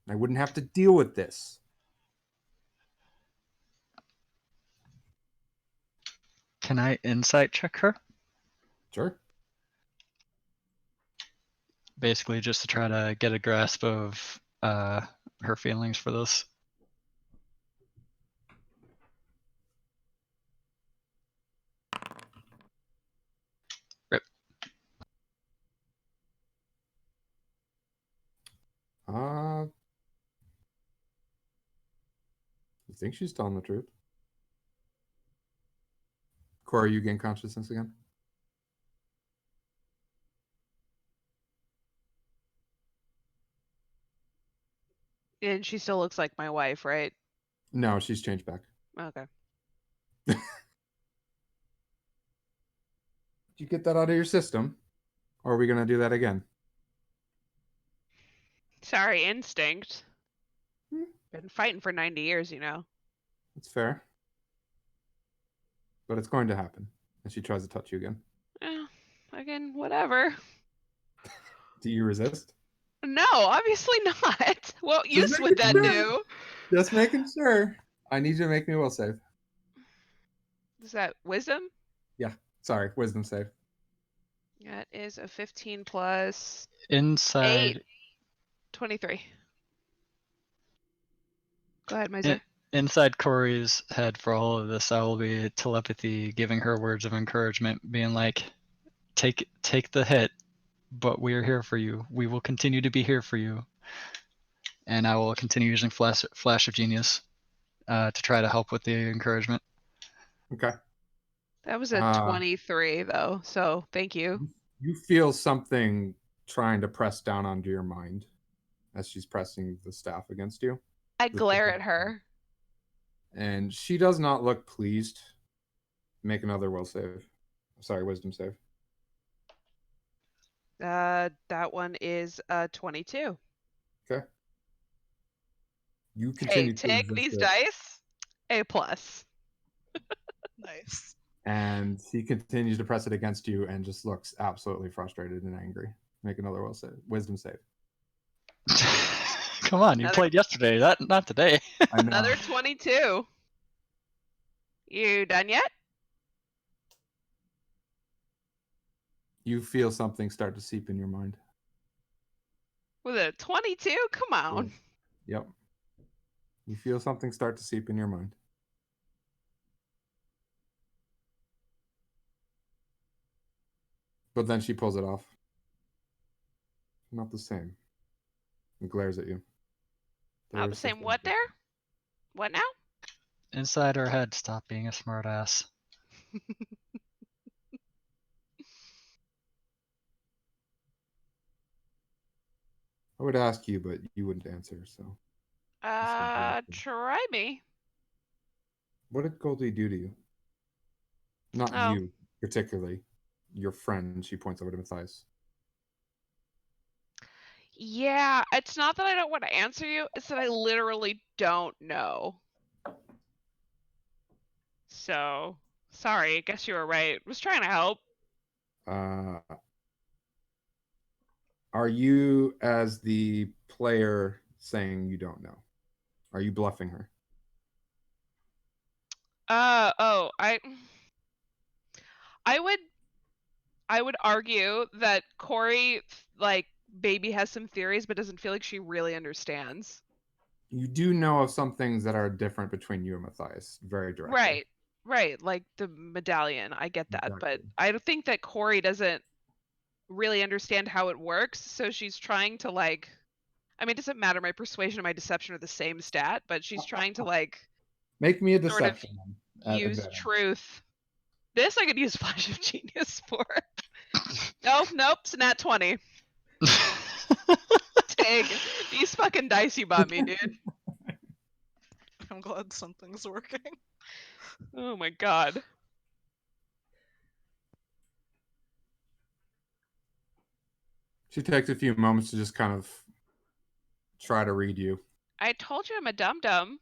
Speaker 3: I wouldn't have to deal with this.
Speaker 6: Can I insight check her?
Speaker 3: Sure.
Speaker 6: Basically, just to try to get a grasp of her feelings for this. Rip.
Speaker 3: I think she's telling the truth. Corey, you gain consciousness again?
Speaker 1: And she still looks like my wife, right?
Speaker 3: No, she's changed back.
Speaker 1: Okay.
Speaker 3: Did you get that out of your system? Or are we going to do that again?
Speaker 1: Sorry, instinct.
Speaker 3: Hmm.
Speaker 1: Been fighting for 90 years, you know.
Speaker 3: That's fair. But it's going to happen. And she tries to touch you again.
Speaker 1: Eh, again, whatever.
Speaker 3: Do you resist?
Speaker 1: No, obviously not. What
Speaker 3: Just
Speaker 1: use would that
Speaker 3: making sure.
Speaker 1: do?
Speaker 3: Just making sure. I need you to make me a will save.
Speaker 1: Is that wisdom?
Speaker 3: Sorry, wisdom save.
Speaker 1: That is a 15 plus
Speaker 6: Inside
Speaker 1: 23. Go ahead, Miser.
Speaker 6: inside Corey's head for all of this, I will be telepathy giving her words of encouragement, being like, take the hit, but we are here for you. We will continue to be here for you. And I will continue using Flash of Genius to try to help with the encouragement.
Speaker 3: Okay.
Speaker 1: That was a 23, though, so thank you.
Speaker 3: You feel something trying to press down onto your mind as she's pressing the staff against you.
Speaker 1: I glare at her.
Speaker 3: And she does not look pleased. Make another will save. Sorry, wisdom save.
Speaker 1: That one is 22.
Speaker 3: Okay. You
Speaker 1: Hey,
Speaker 3: continue to
Speaker 1: take
Speaker 3: resist
Speaker 1: these
Speaker 3: it,
Speaker 1: dice. A plus.
Speaker 5: Nice.
Speaker 3: and she continues to press it against you and just looks absolutely frustrated and angry. Make another will save. Wisdom save.
Speaker 6: Come on, you played yesterday, not today.
Speaker 3: I know.
Speaker 1: Another 22. You done yet?
Speaker 3: You feel something start to seep in your mind.
Speaker 1: With a 22? Come on.
Speaker 3: Yep. You feel something start to seep in your mind. But then she pulls it off. Not the same. And glares at you.
Speaker 1: Not the same what there? What now?
Speaker 6: Inside her head, stop being a smartass.
Speaker 3: I would ask you, but you wouldn't answer, so.
Speaker 1: Try me.
Speaker 3: What did Goldie do to you? Not
Speaker 1: Oh.
Speaker 3: you, particularly. Your friend, she points over to Matthias.
Speaker 1: Yeah, it's not that I don't want to answer you, it's that I literally don't know. So, sorry, guess you were right. Was trying to help.
Speaker 3: Are you, as the player, saying you don't know? Are you bluffing her?
Speaker 1: Oh, I would argue that Corey, like, maybe has some theories, but doesn't feel like she really understands.
Speaker 3: You do know of some things that are different between you and Matthias, very directly.
Speaker 1: Right, like the medallion. I get that, but
Speaker 3: Exactly.
Speaker 1: I don't think that Corey doesn't really understand how it works, so she's trying to, like, I mean, it doesn't matter. My persuasion and my deception are the same stat, but she's trying to, like,
Speaker 3: Make me a
Speaker 1: sort of
Speaker 3: deception then, at
Speaker 1: use
Speaker 3: advantage.
Speaker 1: truth. This I could use Flash of Genius for. Nope, it's nat 20. Dang, these fucking dice you bought me, dude.
Speaker 5: I'm glad something's working.
Speaker 1: Oh my god.
Speaker 3: She takes a few moments to just kind of try to read you.
Speaker 1: I told you I'm a dum-dum.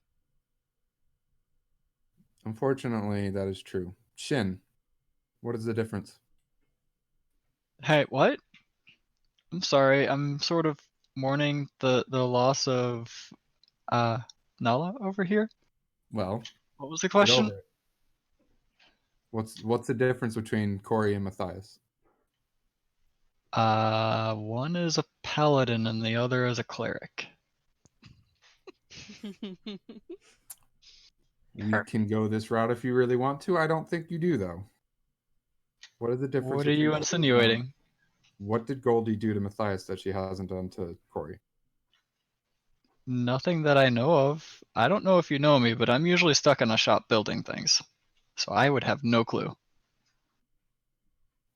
Speaker 3: Unfortunately, that is true. Shin, what is the difference?
Speaker 6: Hey, what? I'm sorry. I'm sort of mourning the loss of Nala over here.
Speaker 3: Well,
Speaker 6: What was the
Speaker 3: get
Speaker 6: question?
Speaker 3: over it. What's the difference between Corey and Matthias?
Speaker 6: One is a paladin and the other is a cleric.
Speaker 3: We can go this route if you really want to. I don't think you do, though. What is the difference?
Speaker 6: What are you
Speaker 3: between
Speaker 6: insinuating?
Speaker 3: What did Goldie do to Matthias that she hasn't done to Corey?
Speaker 6: Nothing that I know of. I don't know if you know me, but I'm usually stuck in a shop building things. So I would have no clue.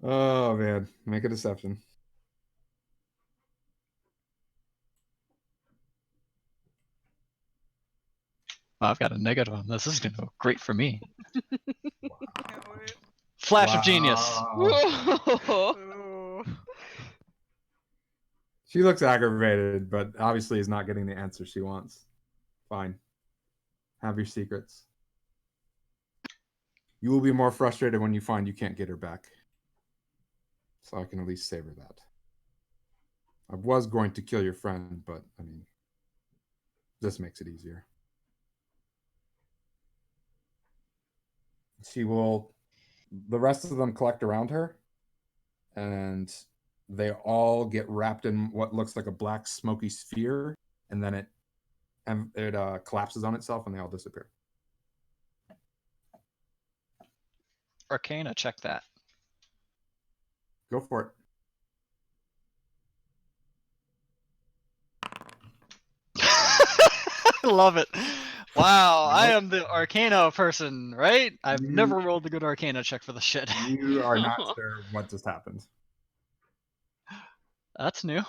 Speaker 3: Oh man, make a deception.
Speaker 6: I've got a negative on this. This is gonna go great for me.
Speaker 5: Can't wait.
Speaker 6: Flash of genius.
Speaker 1: Whoa.
Speaker 5: Ooh.
Speaker 3: She looks aggravated, but obviously is not getting the answer she wants. Fine. Have your secrets. You will be more frustrated when you find you can't get her back. So I can at least savor that. I was going to kill your friend, but I mean, this makes it easier. She will, the rest of them collect around her, and they all get wrapped in what looks like a black smoky sphere, and then it collapses on itself, and they all disappear.
Speaker 6: Arcana, check that.
Speaker 3: Go for it.
Speaker 6: I love it. Wow, I
Speaker 3: Nope.
Speaker 6: am the Arcana person, right? I've
Speaker 3: You-
Speaker 6: never rolled a good Arcana check for the shit.
Speaker 3: You are not sure what just happened.
Speaker 6: That's new.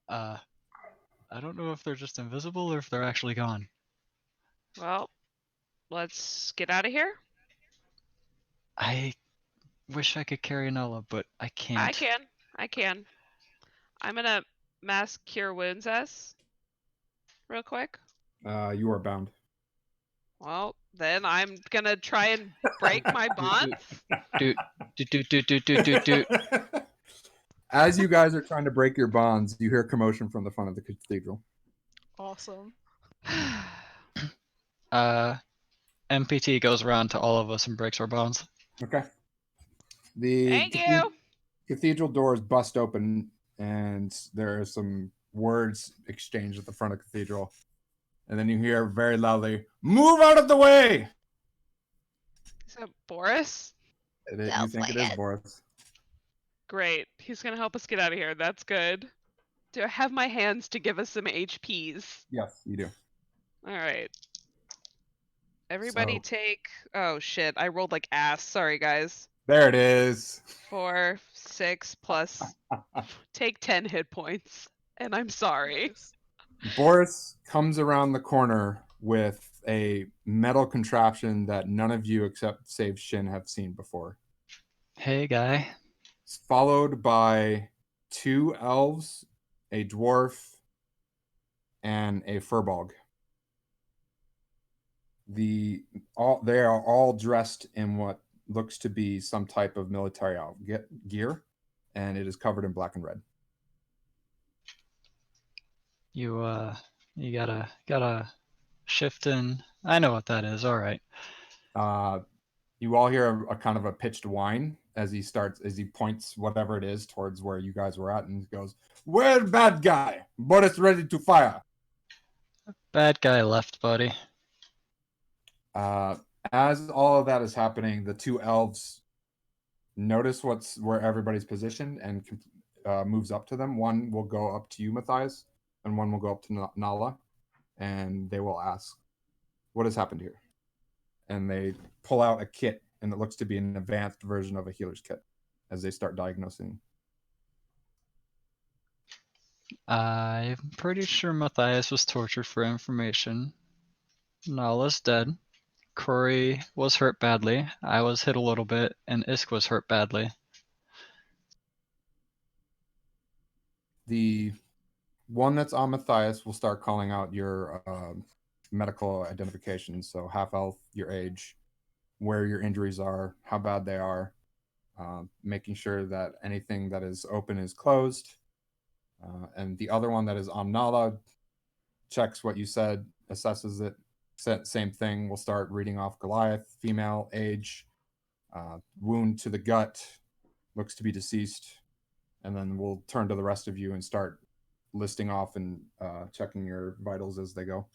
Speaker 6: I don't know if they're just invisible or if they're actually gone.
Speaker 1: Well, let's get out of here.
Speaker 6: I wish I could carry Nala, but I can't.
Speaker 1: I can. I'm gonna mass cure wounds us real quick.
Speaker 3: You are bound.
Speaker 1: Well, then I'm gonna try and break my bonds.
Speaker 6: Doot, doot, doot, doot, doot, doot, doot, doot.
Speaker 3: As you guys are trying to break your bonds, you hear commotion from the front of the cathedral.
Speaker 5: Awesome.
Speaker 6: MPT goes around to all of us and breaks our bonds.
Speaker 3: Okay. The
Speaker 1: Thank you.
Speaker 3: cathedral doors bust open, and there are some words exchanged at the front of the cathedral. And then you hear very loudly, "Move out of the way!"
Speaker 1: Is that Boris?
Speaker 3: You
Speaker 2: Sounds
Speaker 3: think
Speaker 2: like
Speaker 3: it is
Speaker 2: it.
Speaker 3: Boris.
Speaker 1: Great. He's gonna help us get out of here. That's good. Do I have my hands to give us some HPs?
Speaker 3: Yes, you do.
Speaker 1: All right. Everybody
Speaker 3: So-
Speaker 1: take. Oh shit! I rolled like ass. Sorry, guys.
Speaker 3: There it is.
Speaker 1: 4, 6 plus. Take 10 hit points. And I'm sorry.
Speaker 5: Nice.
Speaker 3: Boris comes around the corner with a metal contraption that none of you except save Shin have seen before.
Speaker 6: Hey, guy.
Speaker 3: It's followed by 2 elves, a dwarf, and a furbolg. They are all dressed in what looks to be some type of military gear, and it is covered in black and red.
Speaker 6: You gotta shift in. I know what that is. All right.
Speaker 3: You all hear a kind of a pitched whine as he points whatever it is towards where you guys were at, and goes, "Where bad guy? Boris ready to fire."
Speaker 6: Bad guy left, buddy.
Speaker 3: As all of that is happening, the two elves notice where everybody's positioned and moves up to them. One will go up to you, Matthias, and one will go up to Nala, and they will ask, "What has happened here?" And they pull out a kit, and it looks to be an advanced version of a healer's kit as they start diagnosing.
Speaker 6: I'm pretty sure Matthias was tortured for information. Nala's dead. Corey was hurt badly. I was hit a little bit, and Isk was hurt badly.
Speaker 3: The one that's on Matthias will start calling out your medical identifications. So half health, your age, where your injuries are, how bad they are, making sure that anything that is open is closed. And the other one that is on Nala checks what you said, assesses it. Same thing. We'll start reading off Goliath, female, age, wound to the gut, looks to be deceased. And then we'll turn to the rest of you and start listing off and checking your vitals as they go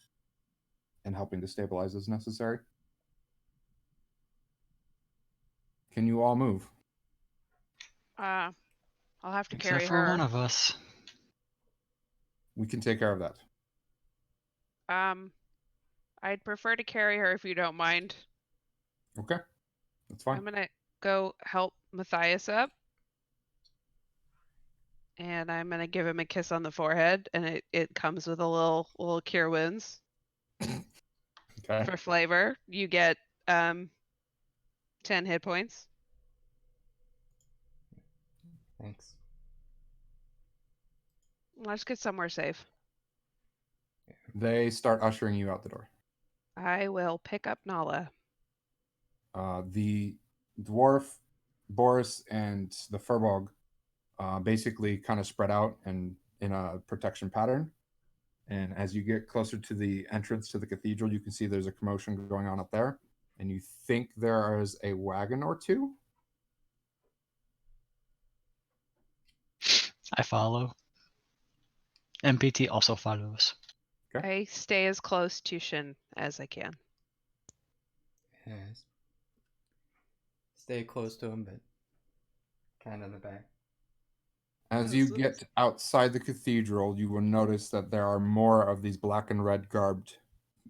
Speaker 3: and helping to stabilize as necessary. Can you all move?
Speaker 1: I'll have to
Speaker 6: Except
Speaker 1: carry
Speaker 6: for
Speaker 1: her.
Speaker 6: one of us.
Speaker 3: We can take care of that.
Speaker 1: I'd prefer to carry her if you don't mind.
Speaker 3: Okay, that's fine.
Speaker 1: I'm gonna go help Matthias up. And I'm gonna give him a kiss on the forehead, and it comes with a little cure wounds.
Speaker 3: Okay.
Speaker 1: For flavor. You get 10 hit points.
Speaker 4: Thanks.
Speaker 1: Let's get somewhere safe.
Speaker 3: They start ushering you out the door.
Speaker 1: I will pick up Nala.
Speaker 3: The dwarf, Boris, and the Furbog basically kind of spread out and in a protection pattern. And as you get closer to the entrance to the cathedral, you can see there's a commotion going on up there. And you think there is a wagon or two.
Speaker 6: I follow. MPT also follows.
Speaker 3: Okay.
Speaker 1: I stay as close to Shin as I can.
Speaker 4: Yes. Stay close to him, but kind of in the back.
Speaker 3: As you get outside the cathedral, you will notice that there are more of these black and red garbed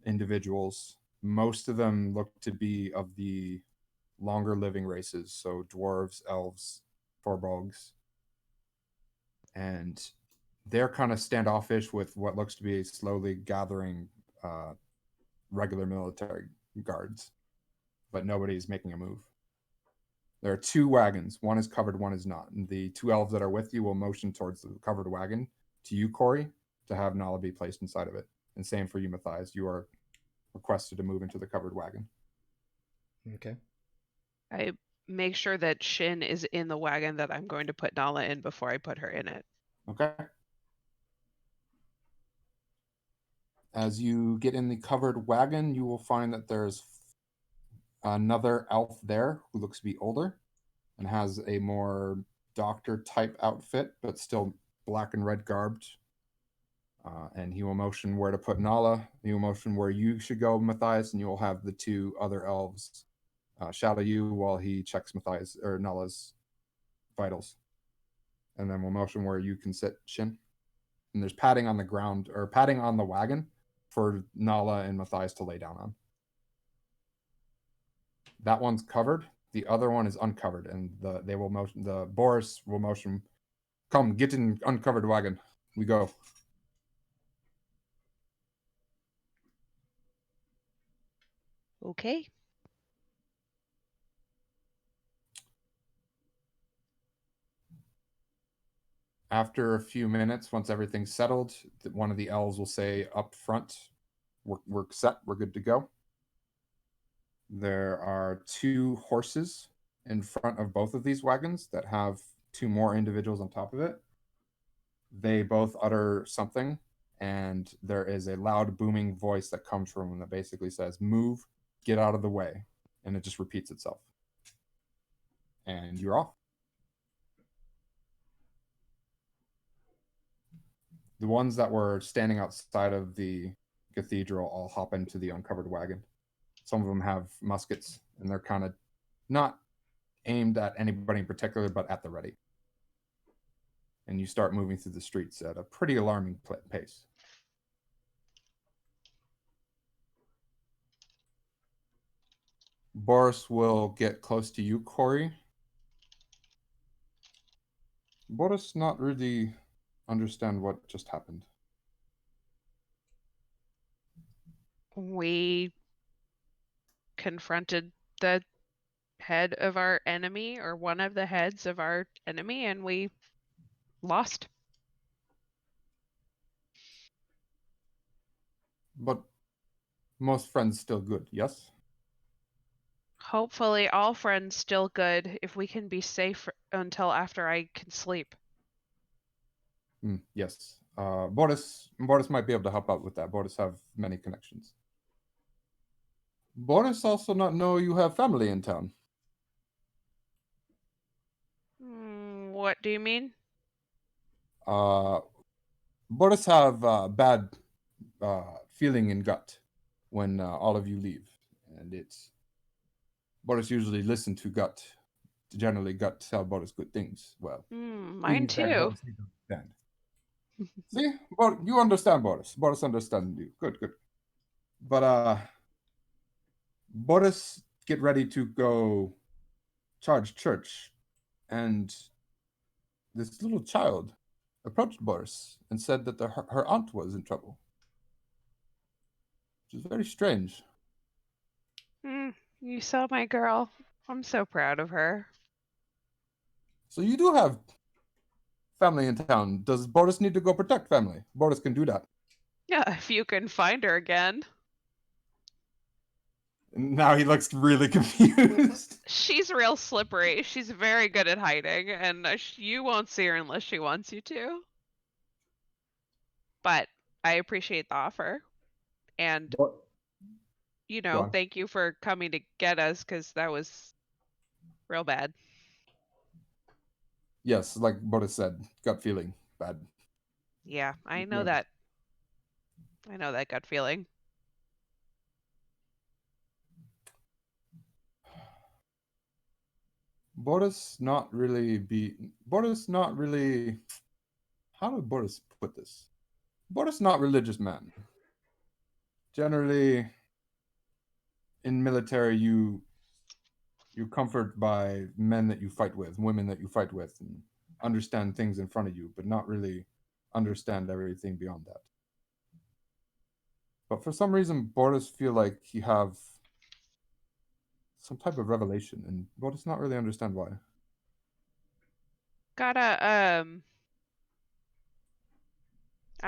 Speaker 3: individuals. Most of them look to be of the longer living races, so dwarves, elves, forbogs. And they're kind of standoffish with what looks to be slowly gathering regular military guards, but nobody's making a move. There are two wagons. One is covered, one is not. And the two elves that are with you will motion towards the covered wagon to you, Corey, to have Nala be placed inside of it. And same for you, Matthias. You are requested to move into the covered wagon.
Speaker 4: Okay.
Speaker 1: I make sure that Shin is in the wagon that I'm going to put Nala in before I put her in it.
Speaker 3: Okay. As you get in the covered wagon, you will find that there's another elf there who looks to be older and has a more doctor type outfit, but still black and red garbed. And he will motion where to put Nala. He will motion where you should go, Matthias, and you will have the two other elves shadow you while he checks Matthias or Nala's vitals. And then we'll motion where you can sit, Shin. And there's padding on the ground or padding on the wagon for Nala and Matthias to lay down on. That one's covered. The other one is uncovered, and the Boris will motion, "Come, get in uncovered wagon. We go."
Speaker 1: Okay.
Speaker 3: After a few minutes, once everything's settled, one of the elves will say up front, we're set, we're good to go. There are 2 horses in front of both of these wagons that have 2 more individuals on top of it. They both utter something, and there is a loud booming voice that comes from them that basically says, "Move, get out of the way," and it just repeats itself. And you're off. The ones that were standing outside of the cathedral all hop into the uncovered wagon. Some of them have muskets, and they're kind of not aimed at anybody in particular, but at the ready. And you start moving through the streets at a pretty alarming pace. Boris will get close to you, Corey. Boris not really understand what just happened.
Speaker 1: We confronted the head of our enemy, or one of the heads of our enemy, and we lost.
Speaker 3: But most friends still good, yes?
Speaker 1: Hopefully all friends still good if we can be safe until after I can sleep.
Speaker 3: Yes. Boris might be able to help out with that. Boris have many connections. Boris also not know you have family in town.
Speaker 1: What do you mean?
Speaker 3: Boris have bad feeling in gut when all of you leave, and it's Boris usually listen to gut. Generally, gut tell Boris good things. Well,
Speaker 1: Mine
Speaker 3: things that
Speaker 1: too.
Speaker 3: Boris need to understand. See, well, you understand Boris. Boris understand you. Good, good. But Boris get ready to go charge church, and this little child approached Boris and said that her aunt was in trouble, which is very strange.
Speaker 1: You saw my girl. I'm so proud of her.
Speaker 3: So you do have family in town. Does Boris need to go protect family? Boris can do that.
Speaker 1: Yeah, if you can find her again.
Speaker 3: And now he looks really confused.
Speaker 1: She's real slippery. She's very good at hiding, and you won't see her unless she wants you to. But I appreciate the offer. And, you
Speaker 3: Go
Speaker 1: know,
Speaker 3: on.
Speaker 1: thank you for coming to get us, because that was real bad.
Speaker 3: Yes, like Boris said, gut feeling bad.
Speaker 1: Yeah, I know
Speaker 3: Yeah.
Speaker 1: that. I know that gut feeling.
Speaker 3: Boris not really. How did Boris put this? Boris not religious man. Generally, in military, you comfort by men that you fight with, women that you fight with, and understand things in front of you, but not really understand everything beyond that. But for some reason, Boris feel like he have some type of revelation, and Boris not really understand why.
Speaker 1: Got I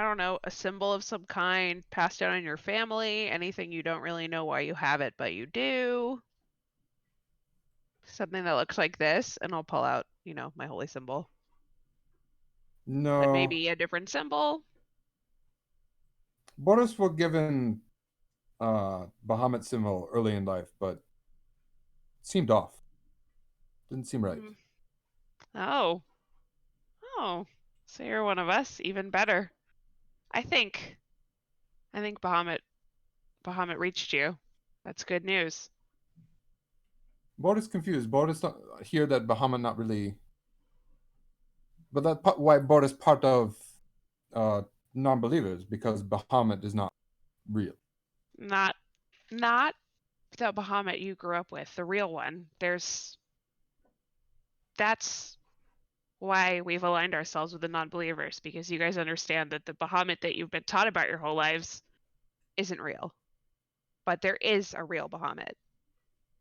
Speaker 1: don't know, a symbol of some kind passed down in your family, anything you don't really know why you have it, but you do. Something that looks like this, and I'll pull out, you know, my holy symbol.
Speaker 3: No,
Speaker 1: But maybe a different symbol.
Speaker 3: Boris was given Bahamut symbol early in life, but it seemed off. Didn't seem right.
Speaker 1: Oh. Oh. So you're one of us, even better. I think Bahamut reached you. That's good news.
Speaker 3: Boris confused. Boris hear that Bahamut not really, but that why Boris part of non-believers, because Bahamut is not real.
Speaker 1: Not the Bahamut you grew up with, the real one. That's why we've aligned ourselves with the non-believers, because you guys understand that the Bahamut that you've been taught about your whole lives isn't real. But there is a real Bahamut,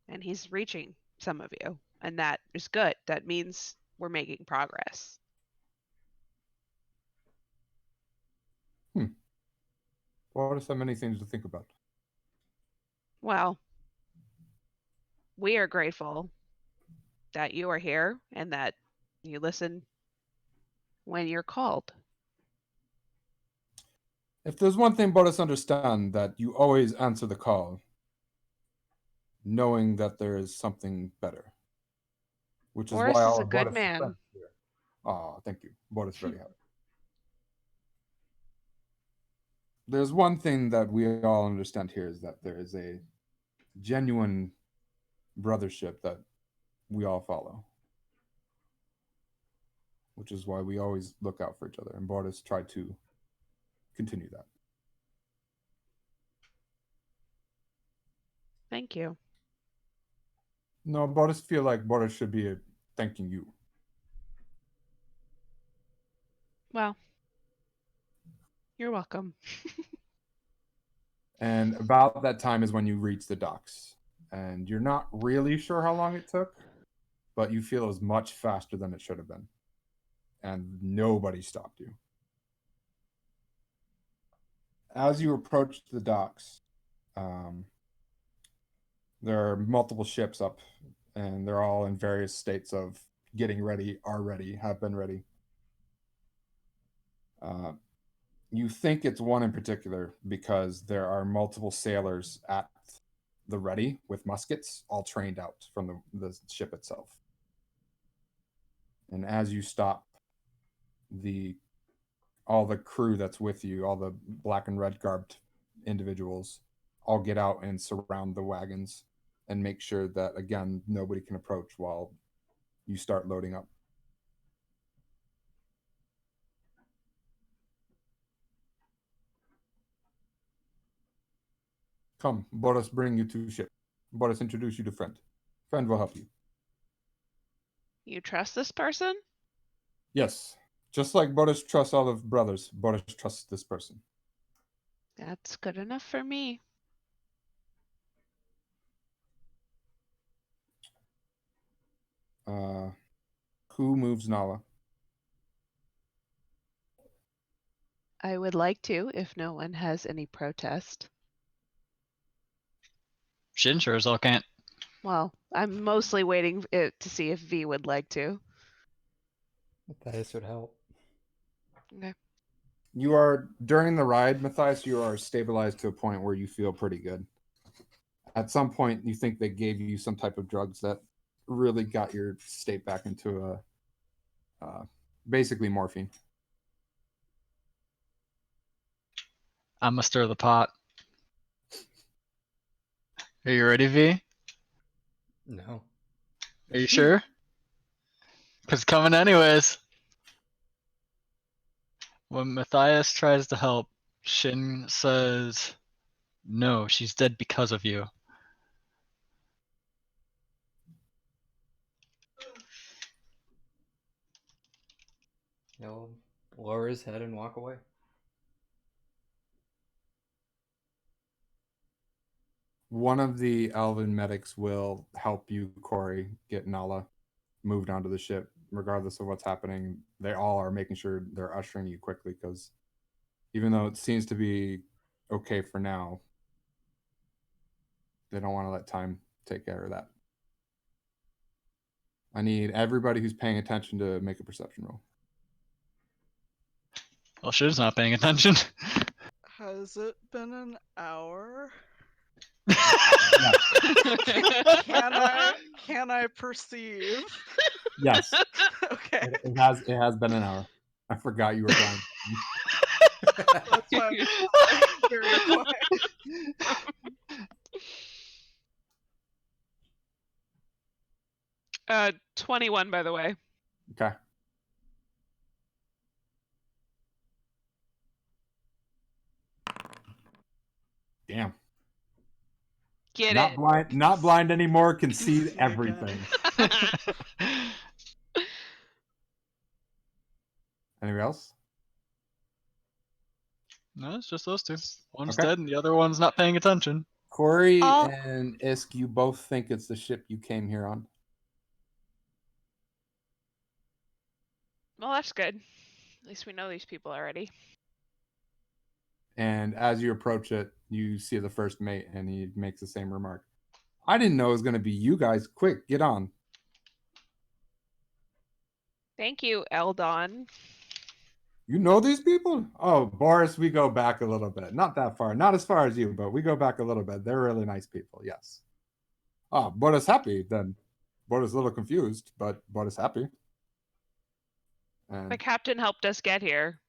Speaker 1: and he's reaching some of you, and that is good. That means we're making progress.
Speaker 3: Boris have many things to think about.
Speaker 1: Well, we are grateful that you are here and that you listen when you're called.
Speaker 3: If there's one thing Boris understand, that you always answer the call, knowing that there is something better. Which is
Speaker 1: Boris
Speaker 3: why
Speaker 1: is
Speaker 3: all
Speaker 1: a
Speaker 3: of
Speaker 1: good
Speaker 3: Boris'
Speaker 1: man.
Speaker 3: friends are here. Oh, thank you. Boris very happy. There's one thing that we all understand here is that there is a genuine brothership that we all follow. Which is why we always look out for each other. And Boris tried to continue that.
Speaker 1: Thank you.
Speaker 3: No, Boris feel like Boris should be thanking you.
Speaker 1: Well, you're welcome.
Speaker 3: And about that time is when you reach the docks. And you're not really sure how long it took, but you feel it was much faster than it should have been. And nobody stopped you. As you approach the docks, there are multiple ships up, and they're all in various states of getting ready, are ready, have been ready. You think it's one in particular because there are multiple sailors at the ready with muskets, all trained out from the ship itself. And as you stop, all the crew that's with you, all the black and red garbed individuals, all get out and surround the wagons and make sure that, again, nobody can approach while you start loading up. Come, Boris bring you to ship. Boris introduce you to friend. Friend will help you.
Speaker 1: You trust this person?
Speaker 3: Yes. Just like Boris trusts all of brothers, Boris trusts this person.
Speaker 1: That's good enough for me.
Speaker 3: Who moves Nala?
Speaker 1: I would like to, if no one has any protest.
Speaker 6: Shin sure as hell can't.
Speaker 1: Well, I'm mostly waiting to see if V would like to.
Speaker 4: Matthias would help.
Speaker 1: Okay.
Speaker 3: You are, during the ride, Matthias, you are stabilized to a point where you feel pretty good. At some point, you think they gave you some type of drugs that really got your state back into basically morphine.
Speaker 6: I'ma stir the pot. Are you ready, V?
Speaker 4: No.
Speaker 6: Are you sure? Cause coming anyways. When Matthias tries to help, Shin says, "No, she's dead because of you."
Speaker 4: He'll lower his head and walk away.
Speaker 3: One of the elven medics will help you, Corey, get Nala moved onto the ship, regardless of what's happening. They all are making sure they're ushering you quickly because even though it seems to be okay for now, they don't want to let time take care of that. I need everybody who's paying attention to make a perception roll.
Speaker 6: Well, Shin's not paying attention.
Speaker 5: Has it been an hour?
Speaker 3: Yes.
Speaker 5: Can I perceive?
Speaker 3: Yes.
Speaker 5: Okay.
Speaker 3: It has been an hour. I forgot you were blind.
Speaker 5: That's why I'm very quiet.
Speaker 1: 21, by the way.
Speaker 3: Okay. Damn.
Speaker 1: Get
Speaker 3: Not
Speaker 1: it.
Speaker 3: blind. Not blind anymore. Can see
Speaker 5: See again.
Speaker 3: everything. Anybody else?
Speaker 6: No, it's just those two. One's
Speaker 3: Okay.
Speaker 6: dead and the other one's not paying attention.
Speaker 3: Corey
Speaker 2: All-
Speaker 3: and Isk, you both think it's the ship you came here on.
Speaker 1: Well, that's good. At least we know these people already.
Speaker 3: And as you approach it, you see the first mate, and he makes the same remark. I didn't know it was going to be you guys. Quick, get on.
Speaker 1: Thank you, Eldon.
Speaker 3: You know these people? Oh, Boris, we go back a little bit. Not that far. Not as far as you, but we go back a little bit. They're really nice people, yes. Oh, Boris happy then. Boris a little confused, but Boris happy. And
Speaker 1: The captain helped us get here,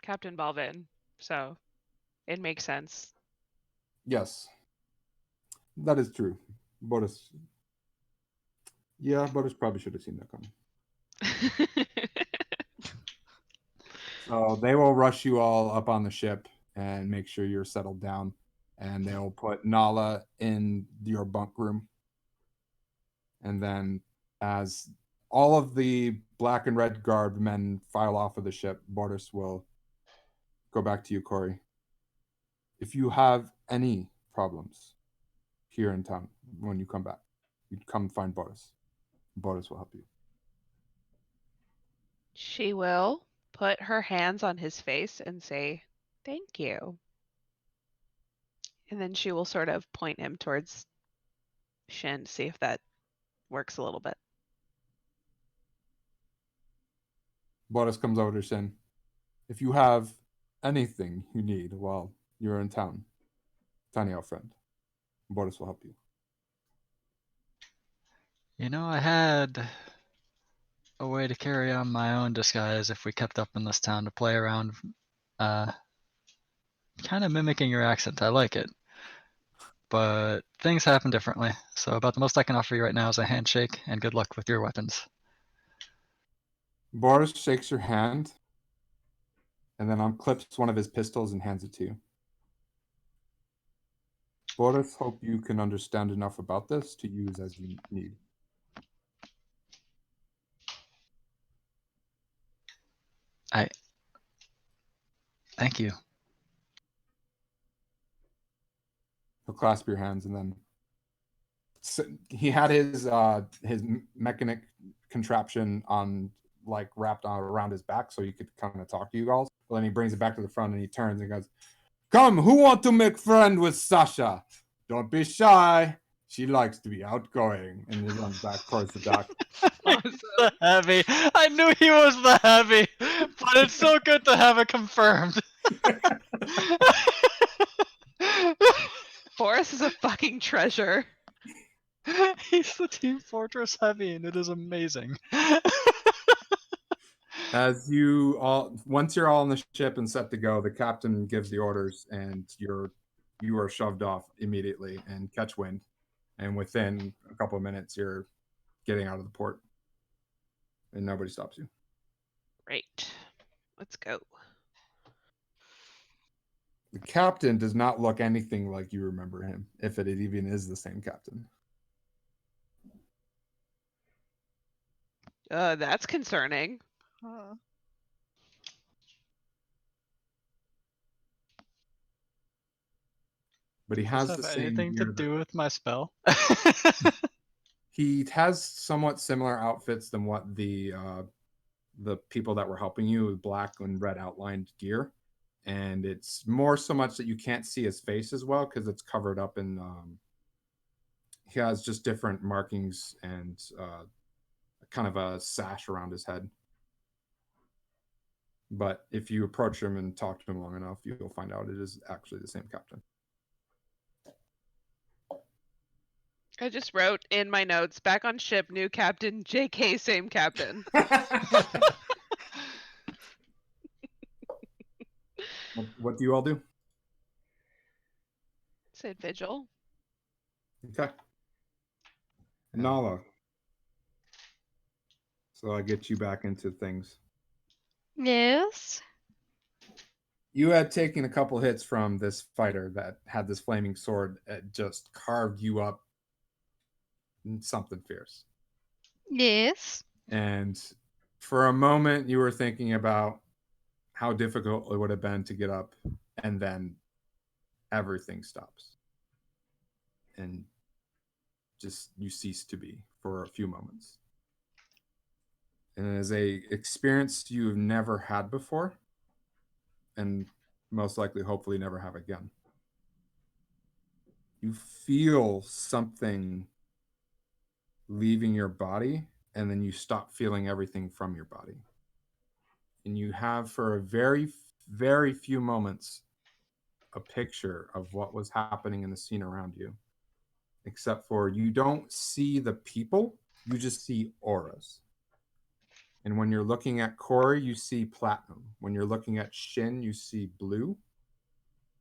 Speaker 1: Captain Balvin. So it makes sense.
Speaker 3: yes, that is true. Boris. Yeah, Boris probably should have seen that coming. So they will rush you all up on the ship and make sure you're settled down. And they'll put Nala in your bunk room. And then, as all of the black and red garbed men file off of the ship, Boris will go back to you, Corey. If you have any problems here in town when you come back, you come find Boris. Boris will help you.
Speaker 1: She will put her hands on his face and say, "Thank you." And then she will sort of point him towards Shin to see if that works a little bit.
Speaker 3: Boris comes over to Shin. If you have anything you need while you're in town, tiny old friend, Boris will help you.
Speaker 6: You know, I had a way to carry on my own disguise if we kept up in this town to play around, kind of mimicking your accent. I like it. But things happen differently. So about the most I can offer you right now is a handshake and good luck with your weapons.
Speaker 3: Boris shakes your hand and then unclips one of his pistols and hands it to you. Boris, hope you can understand enough about this to use as you need.
Speaker 6: Thank you.
Speaker 3: He'll clasp your hands and then he had his mechanic contraption on like wrapped on around his back so he could kind of talk to you guys. But then he brings it back to the front and he turns and goes, "Come, who want to make friend with Sasha? Don't be shy. She likes to be outgoing." And he runs back towards the dock.
Speaker 6: The heavy. I knew he was the heavy, but it's so good to have it confirmed.
Speaker 1: Boris is a fucking treasure.
Speaker 6: He's the Team Fortress heavy, and it is amazing.
Speaker 3: As you all, once you're all on the ship and set to go, the captain gives the orders, and you are shoved off immediately and catch wind. And within a couple of minutes, you're getting out of the port, and nobody stops you.
Speaker 1: Great. Let's go.
Speaker 3: The captain does not look anything like you remember him, if it even is the same captain.
Speaker 1: That's concerning.
Speaker 5: Huh.
Speaker 3: But he
Speaker 6: Does
Speaker 3: has
Speaker 6: this
Speaker 3: the
Speaker 6: have
Speaker 3: same
Speaker 6: anything to
Speaker 3: gear
Speaker 6: do with my spell?
Speaker 3: he has somewhat similar outfits than what the people that were helping you with black and red outlined gear, and it's more so much that you can't see his face as well because it's covered up in he has just different markings and kind of a sash around his head. But if you approach him and talk to him long enough, you'll find out it is actually the same captain.
Speaker 1: I just wrote in my notes, back on ship, new captain, JK, same captain.
Speaker 3: What do you all do?
Speaker 1: Said Vigil.
Speaker 3: Okay. Nala. So I get you back into things.
Speaker 2: Yes.
Speaker 3: You had taken a couple hits from this fighter that had this flaming sword that just carved you up something fierce.
Speaker 2: Yes.
Speaker 3: And for a moment, you were thinking about how difficult it would have been to get up, and then everything stops. And just you cease to be for a few moments. And it is a experience you've never had before, and most likely, hopefully, never have again. you feel something leaving your body, and then you stop feeling everything from your body. And you have, for a very, very few moments, a picture of what was happening in the scene around you. Except for you don't see the people, you just see auras. And when you're looking at Corey, you see platinum. When you're looking at Shin, you see blue.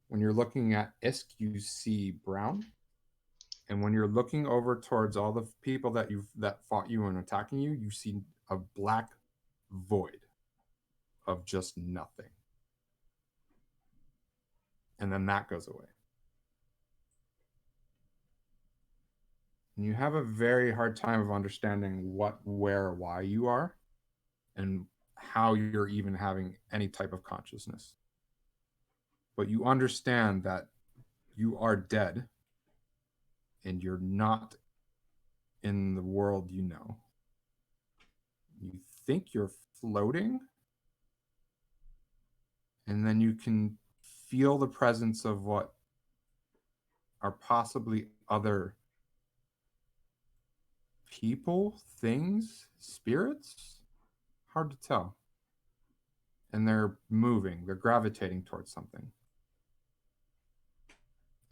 Speaker 3: When you're looking at Isk, you see brown. And when you're looking over towards all the people that fought you and attacking you, you see a black void of just nothing. And then that goes away. And you have a very hard time of understanding what, where, why you are, and how you're even having any type of consciousness. But you understand that you are dead and you're not in the world you know. You think you're floating, and then you can feel the presence of what are possibly other people, things, spirits. Hard to tell. And they're moving, they're gravitating towards something.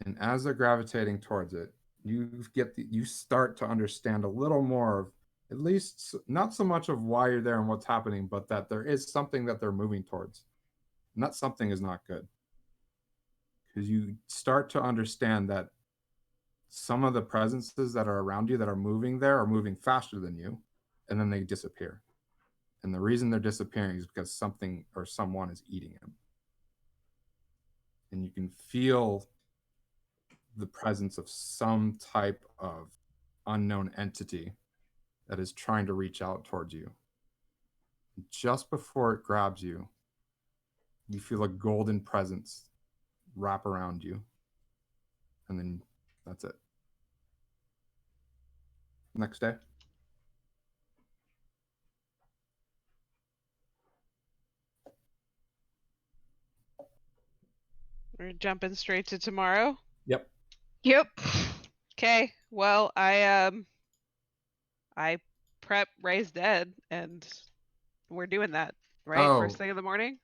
Speaker 3: And as they're gravitating towards it, you start to understand a little more of, at least not so much of why you're there and what's happening, but that there is something that they're moving towards. And that something is not good. Because you start to understand that some of the presences that are around you that are moving there are moving faster than you, and then they disappear. And the reason they're disappearing is because something or someone is eating them. And you can feel the presence of some type of unknown entity that is trying to reach out towards you. Just before it grabs you, you feel a golden presence wrap around you. And then that's it. Next day.
Speaker 1: We're jumping straight to tomorrow.
Speaker 3: Yep.
Speaker 2: Yep.
Speaker 1: Okay. Well, I prep Ray's dead, and we're doing that right
Speaker 3: Oh.
Speaker 1: first thing in the morning.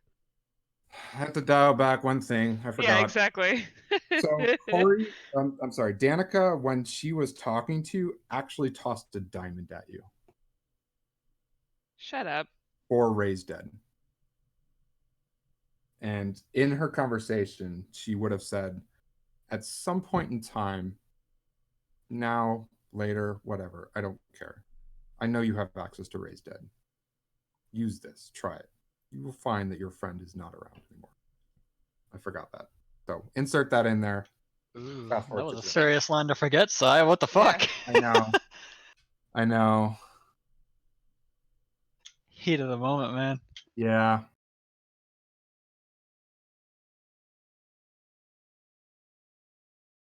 Speaker 3: I have to dial back one thing. I forgot.
Speaker 1: Yeah, exactly.
Speaker 3: So Corey, I'm sorry, Danica, when she was talking to you, actually tossed a diamond at you.
Speaker 1: Shut up.
Speaker 3: Or Ray's dead. And in her conversation, she would have said, at some point in time, now, later, whatever, I don't care. I know you have access to Ray's dead. Use this. Try it. You will find that your friend is not around anymore. I forgot that. So insert that in there.
Speaker 6: Ooh,
Speaker 3: Fast
Speaker 6: that
Speaker 3: forward
Speaker 6: was
Speaker 3: to
Speaker 6: a
Speaker 3: today.
Speaker 6: serious line to forget, Si. What the fuck?
Speaker 3: I know. I know.
Speaker 6: Heat of the moment, man.
Speaker 3: Yeah.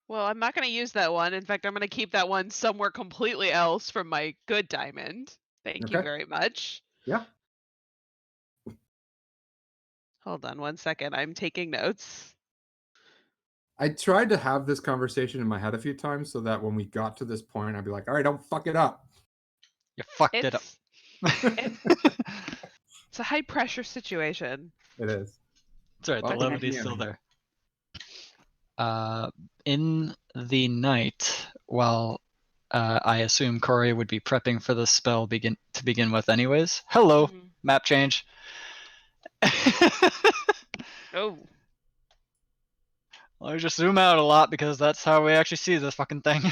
Speaker 1: Well, I'm not going to use that one. In fact, I'm going to keep that one somewhere completely else from my good diamond. Thank you
Speaker 3: Okay.
Speaker 1: very much.
Speaker 3: Yeah.
Speaker 1: Hold on one second. I'm taking notes.
Speaker 3: I tried to have this conversation in my head a few times so that when we got to this point, I'd be like, all right, don't fuck it up.
Speaker 6: You fucked it up.
Speaker 1: It's a high pressure situation.
Speaker 3: It is.
Speaker 6: It's alright, the
Speaker 3: Welcome to
Speaker 6: levity's still
Speaker 3: Miami.
Speaker 6: there. In the night, while I assume Corey would be prepping for the spell to begin with anyways. Hello,
Speaker 1: Mhm.
Speaker 6: map change.
Speaker 1: Oh.
Speaker 6: Let me just zoom out a lot because that's how we actually see this fucking thing.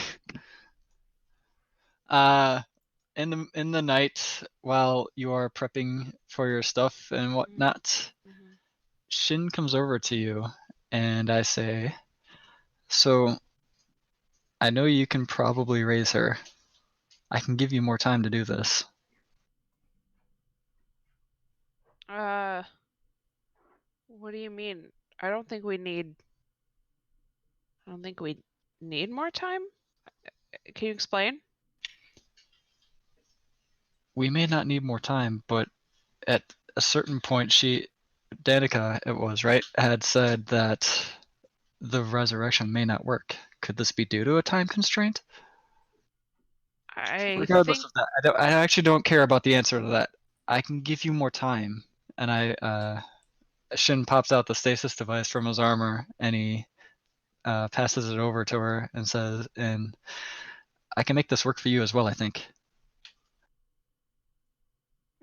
Speaker 6: In the night, while you are prepping for your stuff and whatnot, Shin comes over to you, and I say, "So, I know you can probably raise her. I can give you more time to do this."
Speaker 1: What do you mean? I don't think we need more time. Can you explain?
Speaker 6: We may not need more time, but at a certain point, Danica, it was, right, had said that the resurrection may not work, Could this be due to a time constraint?
Speaker 1: I
Speaker 6: Regardless
Speaker 1: think
Speaker 6: of that, I actually don't care about the answer to that. I can give you more time. And Shin pops out the stasis device from his armor and he passes it over to her and says, and I can make this work for you as well, I think.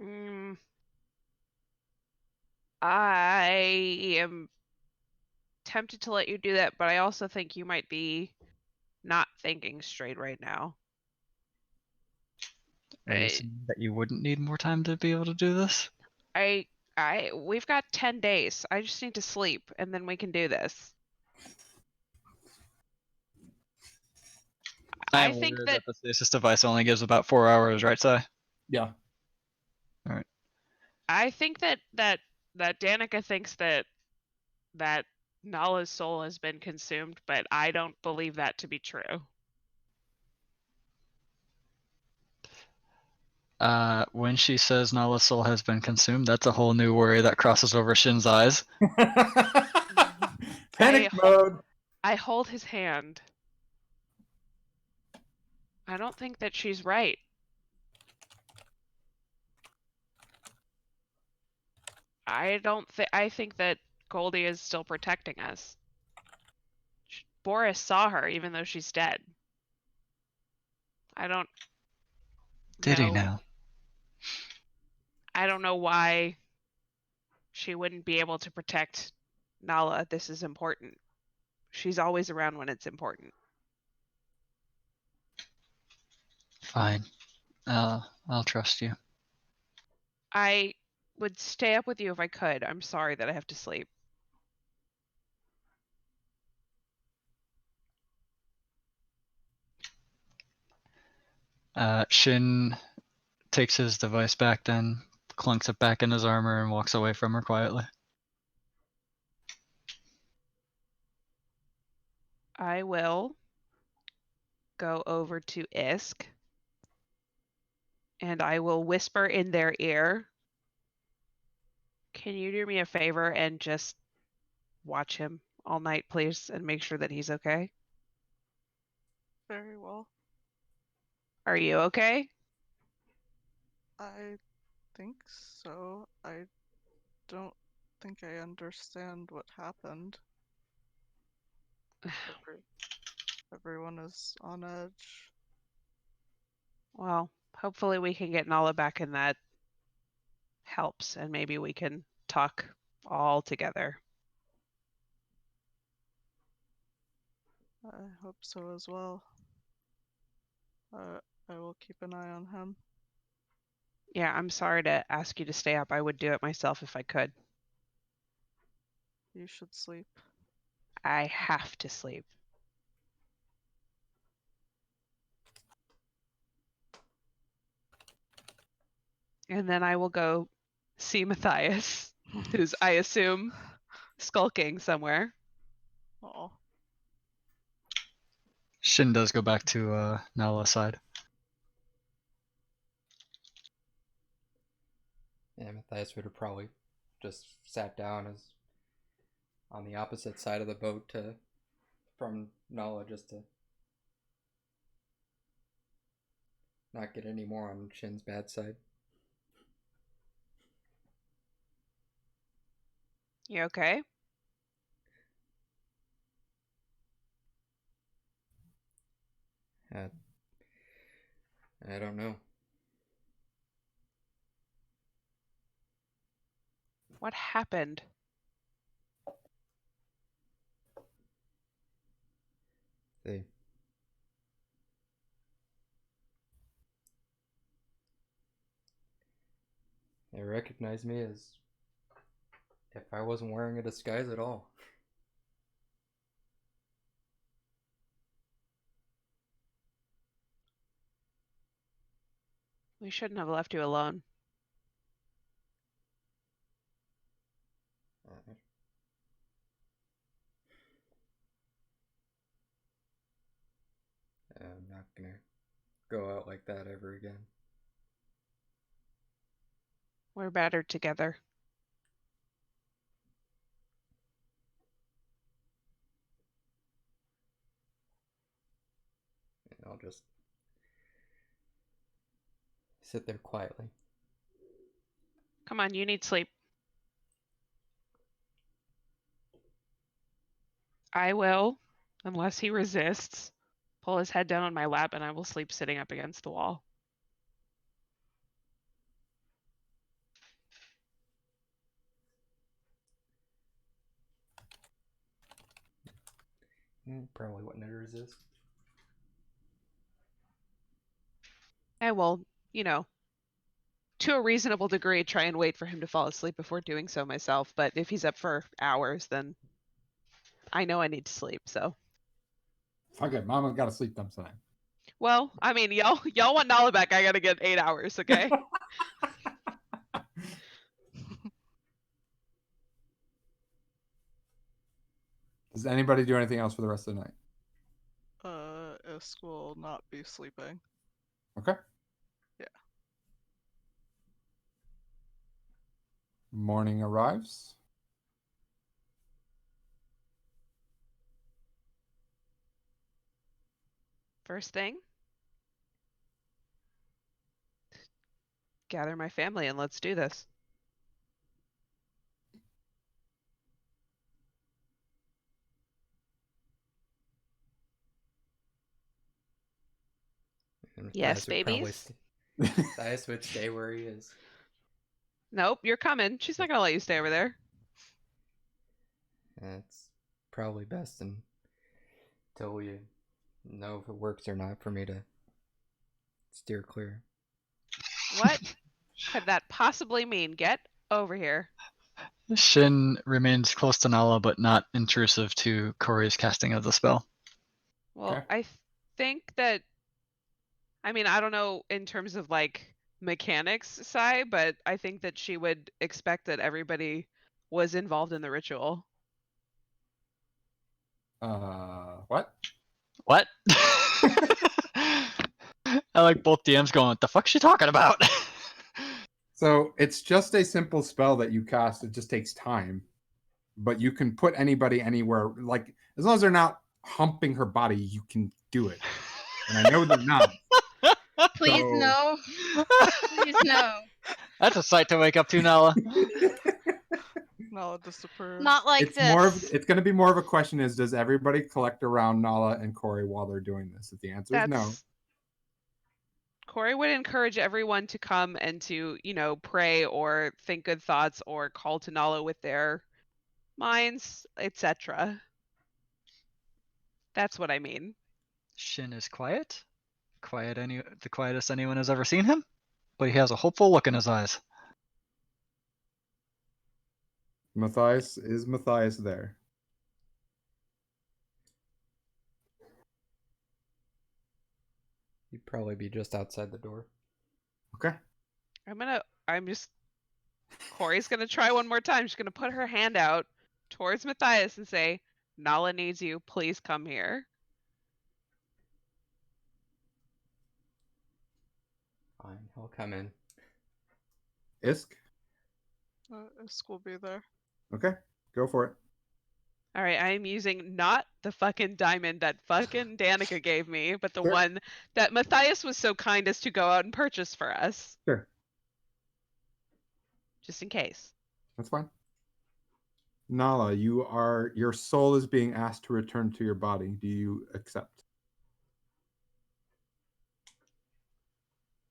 Speaker 1: mm, I am tempted to let you do that, but I also think you might be not thinking straight right now.
Speaker 6: Are you
Speaker 1: I,
Speaker 6: saying that you wouldn't need more time to be able to do this?
Speaker 1: we've got 10 days. I just need to sleep and then we can do this. I
Speaker 6: I'm
Speaker 1: think
Speaker 6: aware
Speaker 1: that
Speaker 6: that the stasis device only gives about 4 hours, right, Si?
Speaker 3: Yeah.
Speaker 1: I think that Danica thinks that Nala's soul has been consumed, but I don't believe that to be true.
Speaker 6: When she says Nala's soul has been consumed, that's a whole new worry that crosses over Shin's eyes.
Speaker 3: Panic mode.
Speaker 1: I hold his hand. I don't think that she's right. I think that Goldie is still protecting us. Boris saw her even though she's dead. I don't
Speaker 6: Did he
Speaker 1: know.
Speaker 6: now?
Speaker 1: I don't know why she wouldn't be able to protect Nala. This is important. She's always around when it's important.
Speaker 6: Fine. I'll trust you.
Speaker 1: I would stay up with you if I could. I'm sorry that I have to sleep.
Speaker 6: Shin takes his device back then, clunks it back in his armor, and walks away from her quietly.
Speaker 1: I will go over to Isk and I will whisper in their ear. Can you do me a favor and just watch him all night, please, and make sure that he's okay?
Speaker 5: Very well.
Speaker 1: Are you okay?
Speaker 5: I think so. I don't think I understand what happened. Everyone is on edge.
Speaker 1: Well, hopefully we can get Nala back and that helps, and maybe we can talk all together.
Speaker 5: I hope so as well. I will keep an eye on him.
Speaker 1: Yeah, I'm sorry to ask you to stay up. I would do it myself if I could.
Speaker 5: You should sleep.
Speaker 1: I have to sleep. And then I will go see Matthias, who's, I assume, skulking somewhere.
Speaker 5: Oh,
Speaker 6: Shin does go back to Nala's side.
Speaker 4: Yeah, Matthias would have probably just sat down as on the opposite side of the boat from Nala, just to not get any more on Shin's bad side.
Speaker 1: You okay?
Speaker 4: I don't know.
Speaker 1: What happened?
Speaker 4: They recognized me as if I wasn't wearing a disguise at all.
Speaker 1: We shouldn't have left you alone.
Speaker 4: I'm not gonna go out like that ever again.
Speaker 1: We're better together.
Speaker 4: just sit there quietly.
Speaker 1: Come on, you need sleep. I will, unless he resists, pull his head down on my lap and I will sleep sitting up against the wall.
Speaker 4: Probably wouldn't resist.
Speaker 1: I will, you know, to a reasonable degree, try and wait for him to fall asleep before doing so myself. But if he's up for hours, then I know I need to sleep. So,
Speaker 3: Fuck it, Mama got to sleep them tonight.
Speaker 1: well, I mean, y'all want Nala back. I gotta get 8 hours, okay?
Speaker 3: Does anybody do anything else for the rest of the night?
Speaker 5: Isk will not be sleeping.
Speaker 3: Okay.
Speaker 5: Yeah.
Speaker 3: Morning arrives.
Speaker 1: First thing, gather my family and let's do this.
Speaker 4: And
Speaker 1: Yes,
Speaker 4: Matthias would probably
Speaker 1: babies?
Speaker 4: Matthias would stay where he is.
Speaker 1: Nope, you're coming. She's not gonna let you stay over there.
Speaker 4: That's probably best until we know if it works or not for me to steer clear.
Speaker 1: What could that possibly mean? Get over here.
Speaker 6: Shin remains close to Nala, but not intrusive to Corey's casting of the spell.
Speaker 1: Well,
Speaker 3: Okay.
Speaker 1: I think that, I mean, I don't know in terms of like mechanics side, but I think that she would expect that everybody was involved in the ritual.
Speaker 3: What?
Speaker 6: What? I like both DMs going, what the fuck's she talking about?
Speaker 3: So it's just a simple spell that you cast. It just takes time, but you can put anybody anywhere. Like as long as they're not humping her body, you can do it. And I know they're not.
Speaker 2: Please
Speaker 3: So-
Speaker 2: no. Please no.
Speaker 6: That's a sight to wake up to, Nala.
Speaker 5: Nala disapproves.
Speaker 2: Not like
Speaker 3: it's
Speaker 2: this.
Speaker 3: more of it's going to be more of a question: is does everybody collect around Nala and Corey while they're doing this? If the answer is no,
Speaker 1: Corey would encourage everyone to come and to, you know, pray or think good thoughts or call to Nala with their minds, etc. That's what I mean.
Speaker 6: Shin is quiet. The quietest anyone has ever seen him. But he has a hopeful look in his eyes.
Speaker 3: Matthias is Matthias there.
Speaker 4: He'd probably be just outside the door.
Speaker 3: Okay.
Speaker 1: Corey's gonna try one more time. She's gonna put her hand out towards Matthias and say, Nala needs you. Please come here.
Speaker 4: Fine, he'll come in.
Speaker 3: Isk.
Speaker 5: Isk will be there.
Speaker 3: Okay. Go for it.
Speaker 1: All right, I am using not the fucking diamond that fucking Danica gave me, but the
Speaker 3: Sure.
Speaker 1: one that Matthias was so kind as to go out and purchase for us.
Speaker 3: Sure.
Speaker 1: Just in case.
Speaker 3: That's fine. Nala, your soul is being asked to return to your body. Do you accept?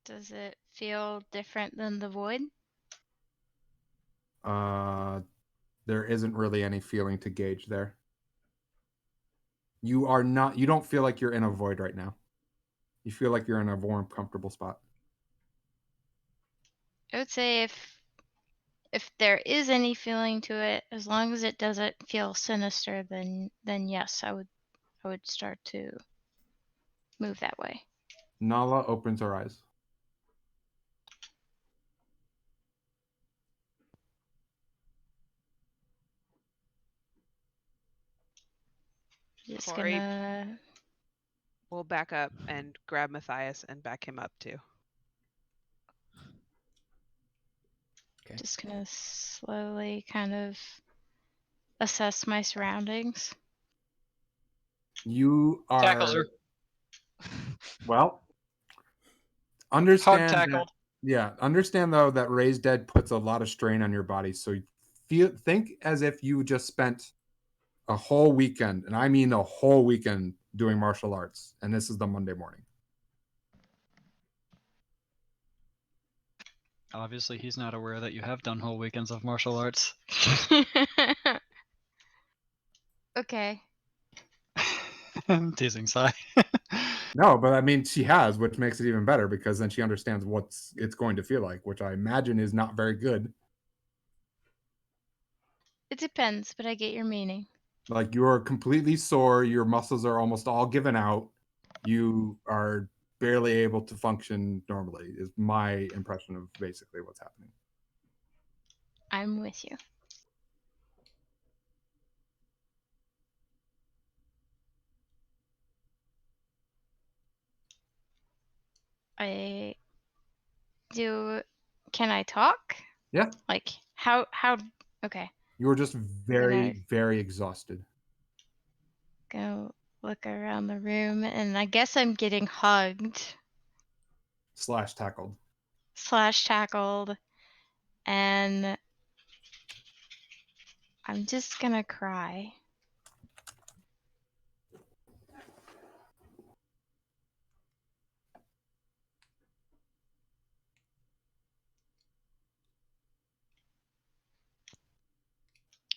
Speaker 2: Does it feel different than the void?
Speaker 3: There isn't really any feeling to gauge there. You don't feel like you're in a void right now. You feel like you're in a warm, comfortable spot.
Speaker 2: I would say if there is any feeling to it, as long as it doesn't feel sinister, then yes, I would start to move that way.
Speaker 3: Nala opens her eyes.
Speaker 2: Just
Speaker 1: Corey.
Speaker 2: gonna
Speaker 1: We'll back up and grab Matthias and back him up too.
Speaker 4: Okay.
Speaker 2: just gonna slowly kind of assess my surroundings.
Speaker 3: You
Speaker 6: Tackles
Speaker 3: are
Speaker 6: her.
Speaker 3: Well,
Speaker 6: Hug
Speaker 3: understand that,
Speaker 6: tackled.
Speaker 3: understand though that raised dead puts a lot of strain on your body. So think as if you just spent a whole weekend, and I mean a whole weekend doing martial arts, and this is the Monday morning.
Speaker 6: Obviously, he's not aware that you have done whole weekends of martial arts.
Speaker 2: Okay.
Speaker 6: Teasing sigh.
Speaker 3: No, but I mean she has, which makes it even better because then she understands what it's going to feel like, which I imagine is not very good.
Speaker 2: It depends, but I get your meaning.
Speaker 3: Like you are completely sore, your muscles are almost all given out, you are barely able to function normally, is my impression of basically what's happening.
Speaker 2: I'm with you. I do. Can I talk?
Speaker 3: Yeah.
Speaker 2: Like how? Okay.
Speaker 3: You were just very,
Speaker 2: gonna-
Speaker 3: very exhausted.
Speaker 2: Go look around the room, and I guess I'm getting hugged
Speaker 3: / tackled.
Speaker 2: / tackled, and I'm just gonna cry.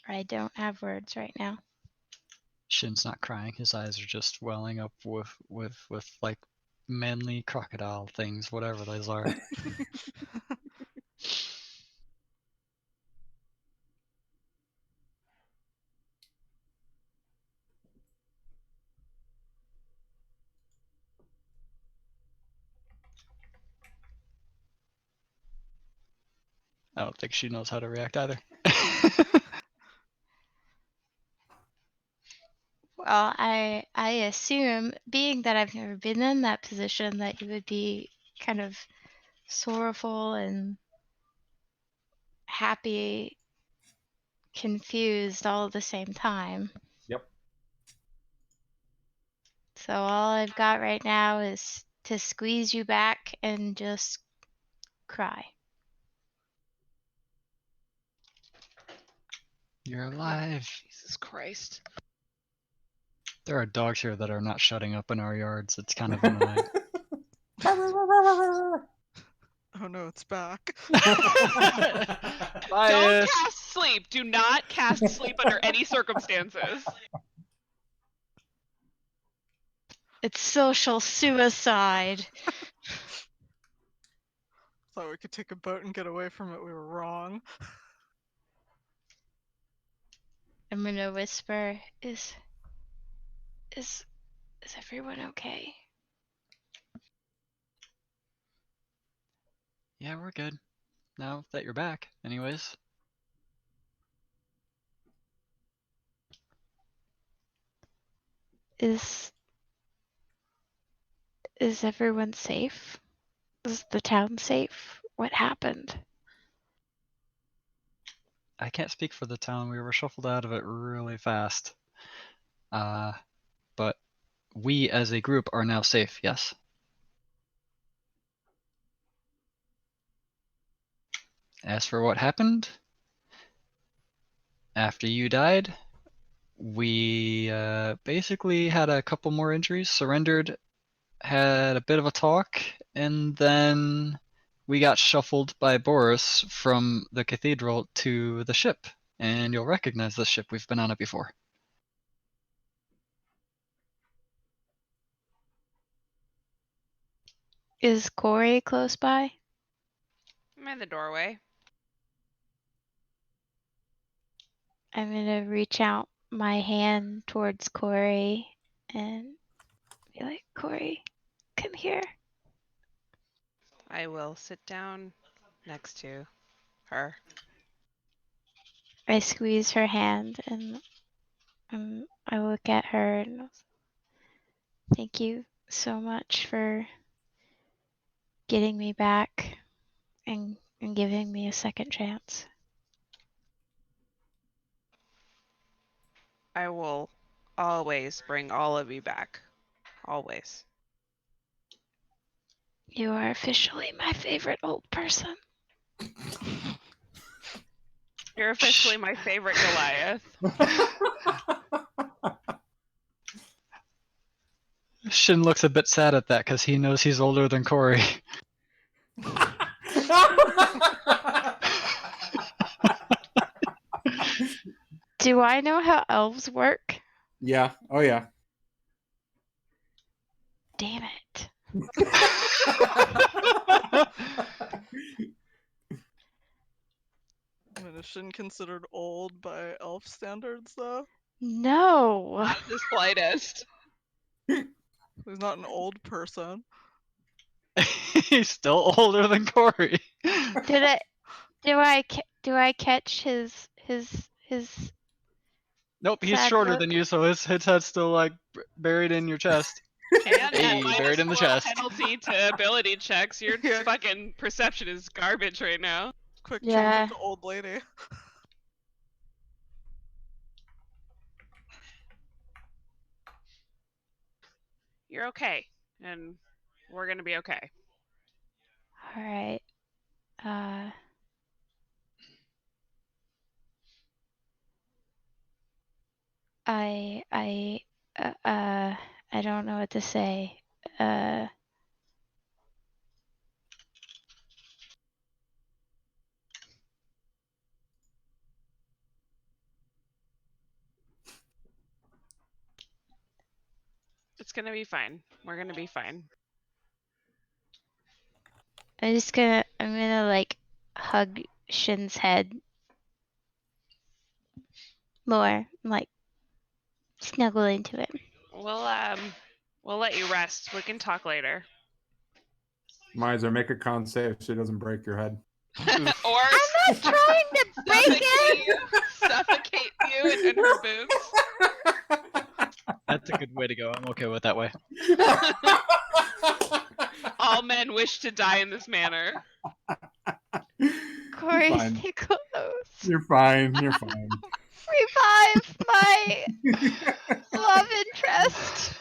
Speaker 2: I don't have words right now.
Speaker 6: Shin's not crying. His eyes are just welling up with like manly crocodile things, whatever those are. I don't think she knows how to react either.
Speaker 2: Well, I assume, being that I've never been in that position, that you would be kind of sorrowful and happy, confused all at the same time.
Speaker 3: Yep.
Speaker 2: So all I've got right now is to squeeze you back and just cry.
Speaker 6: You're alive.
Speaker 1: Jesus Christ.
Speaker 6: There are dogs here that are not shutting up in our yards. It's kind of annoying.
Speaker 5: Oh no, it's back.
Speaker 1: Don't
Speaker 6: Bias.
Speaker 1: cast sleep. Do not cast sleep under any circumstances.
Speaker 2: It's social suicide.
Speaker 5: Thought we could take a boat and get away from it. We were wrong.
Speaker 2: I'm gonna whisper, is everyone okay?
Speaker 6: Yeah, we're good. Now that you're back, anyways.
Speaker 2: Is everyone safe? Is the town safe? What happened?
Speaker 6: I can't speak for the town. We were shuffled out of it really fast. But we as a group are now safe, yes? As for what happened, after you died, we basically had a couple more injuries, surrendered, had a bit of a talk, and then we got shuffled by Boris from the cathedral to the ship. And you'll recognize this ship, we've been on it before.
Speaker 2: Is Corey close by?
Speaker 1: I'm in the doorway.
Speaker 2: I'm gonna reach out my hand towards Corey and be like, Corey, come here.
Speaker 1: I will sit down next to her.
Speaker 2: I squeeze her hand and I look at her and thank you so much for getting me back and giving me a second chance.
Speaker 1: I will always bring all of you back. Always.
Speaker 2: You are officially my favorite old person.
Speaker 1: You're officially my favorite Goliath.
Speaker 6: Shin looks a bit sad at that because he knows he's older than Corey.
Speaker 2: Do I know how elves work?
Speaker 3: Yeah. Oh yeah.
Speaker 2: Damn it.
Speaker 5: I mean, is Shin considered old by elf standards, though?
Speaker 2: No.
Speaker 1: Not the slightest.
Speaker 5: He's not an old person.
Speaker 6: He's still older than Corey.
Speaker 2: Do I catch his
Speaker 6: Nope, he's
Speaker 2: sad
Speaker 6: shorter
Speaker 2: look?
Speaker 6: than you, so his head's still like buried in your chest.
Speaker 1: And
Speaker 6: Hey,
Speaker 1: at
Speaker 6: buried in the
Speaker 1: -4
Speaker 6: chest.
Speaker 1: penalty to ability checks, your
Speaker 5: Yeah.
Speaker 1: fucking perception is garbage right now.
Speaker 5: Quick,
Speaker 2: Yeah.
Speaker 5: change it to old lady.
Speaker 1: You're okay, and we're gonna be okay.
Speaker 2: All right. I don't know what to say.
Speaker 1: It's gonna be fine. We're gonna be fine.
Speaker 2: I'm gonna like hug Shin's head more, like snuggle into it.
Speaker 1: We'll let you rest. We can talk later.
Speaker 3: Miser, make a con save so it doesn't break your head.
Speaker 1: Or
Speaker 2: I'm not trying to break it.
Speaker 1: suffocate you in her boobs.
Speaker 6: That's a good way to go. I'm okay with that way.
Speaker 1: All men wish to die in this manner.
Speaker 2: Corey,
Speaker 3: fine.
Speaker 2: stay close.
Speaker 3: You're fine. You're fine.
Speaker 2: Revive my love interest.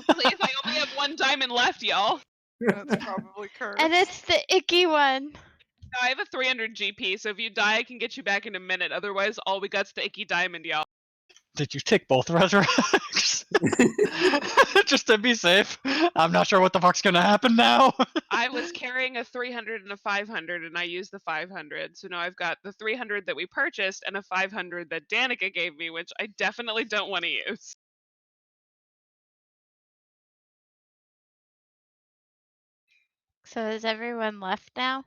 Speaker 1: Please, I only have one diamond left, y'all.
Speaker 5: That's probably cursed.
Speaker 2: And it's the icky one.
Speaker 1: No, I have a 300 GP, so if you die, I can get you back in a minute. Otherwise, all we got's the icky diamond, y'all.
Speaker 6: Did you take both resurrects? Just to be safe. I'm not sure what the fuck's gonna happen now.
Speaker 1: I was carrying a 300 and a 500, and I used the 500. So now I've got the 300 that we purchased and a 500 that Danica gave me, which I definitely don't want to use.
Speaker 2: So is everyone left now?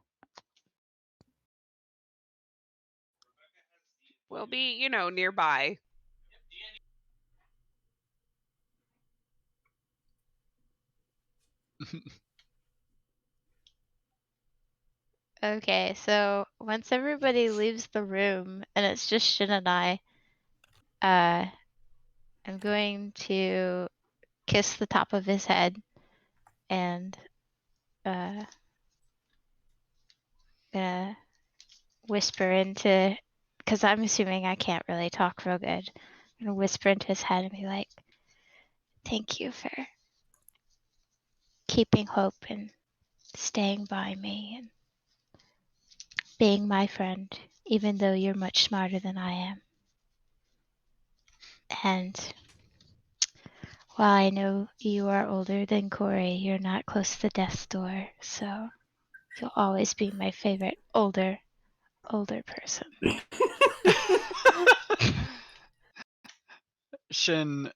Speaker 1: We'll be, nearby.
Speaker 2: Okay, so once everybody leaves the room and it's just Shin and I, I'm going to kiss the top of his head and gonna whisper into, because I'm assuming I can't really talk real good. I'm gonna whisper into his head and be like, "Thank you for keeping hope and staying by me and being my friend, even though you're much smarter than I am. And while I know you are older than Corey, you're not close to death's door, so you'll always be my favorite older person."
Speaker 6: Shin,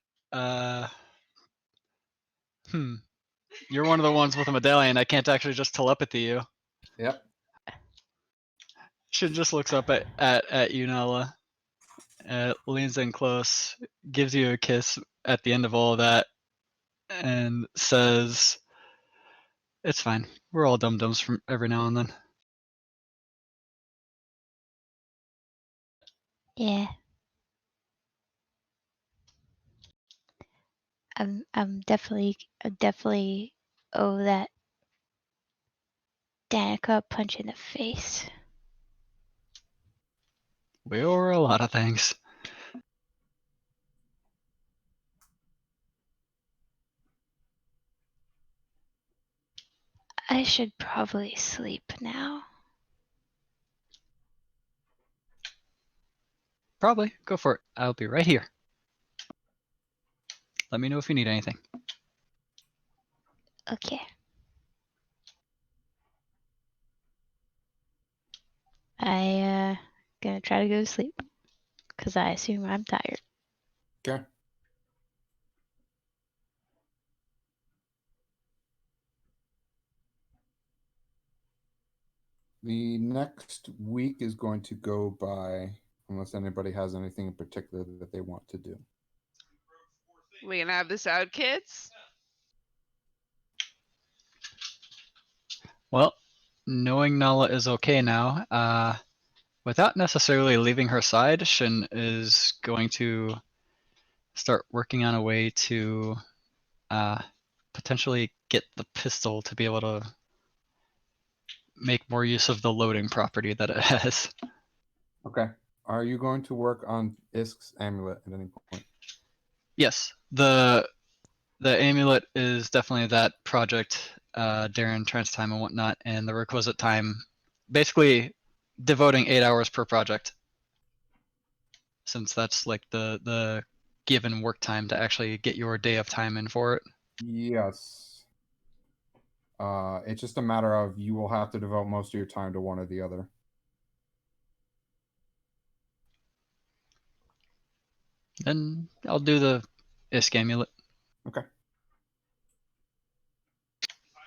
Speaker 6: you're one of the ones with a medallion. I can't actually just telepathy you.
Speaker 3: Yep.
Speaker 6: Shin just looks up at you, Nala, leans in close, gives you a kiss at the end of all of that, and says, "It's fine. We're all dum-dums from every now and then."
Speaker 2: Yeah. I'm definitely owe that Danica a punch in the face.
Speaker 6: We owe her a lot of things.
Speaker 2: I should probably sleep now.
Speaker 6: Probably. Go for it. I'll be right here. Let me know if you need anything.
Speaker 2: Okay. I gonna try to go to sleep because I assume I'm tired.
Speaker 3: Okay. The next week is going to go by unless anybody has anything in particular that they want to do.
Speaker 1: We gonna have this out, kids?
Speaker 6: Well, knowing Nala is okay now, without necessarily leaving her side, Shin is going to start working on a way to potentially get the pistol to be able to make more use of the loading property that it has.
Speaker 3: Okay. Are you going to work on Isk's amulet at any point?
Speaker 6: Yes, the amulet is definitely that project during trance time and whatnot, and the requisite time, basically devoting 8 hours per project, since that's like the given work time to actually get your day of time in for it.
Speaker 3: Yes. It's just a matter of you will have to devote most of your time to one or the other.
Speaker 6: Then I'll do the Isk amulet.
Speaker 3: Okay.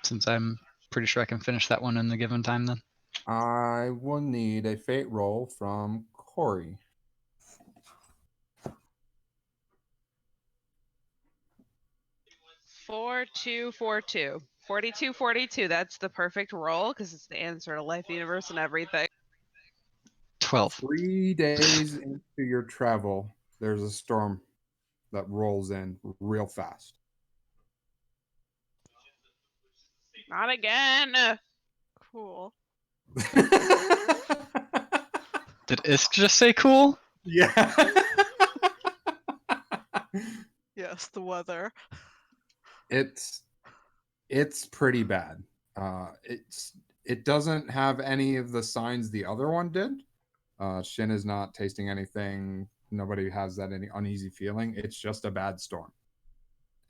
Speaker 6: Since I'm pretty sure I can finish that one in the given time then.
Speaker 3: I will need a fate roll from Corey.
Speaker 1: Four, 2, 4, 2. 42, 42. That's the perfect roll because it's the answer to life, universe, and everything.
Speaker 6: 12.
Speaker 3: 3 days into your travel, there's a storm that rolls in real fast.
Speaker 1: Not again.
Speaker 5: Cool.
Speaker 6: Did Isk just say cool?
Speaker 3: Yeah.
Speaker 5: Yes, the weather.
Speaker 3: it's pretty bad. It doesn't have any of the signs the other one did. Shin is not tasting anything. Nobody has that any uneasy feeling. It's just a bad storm.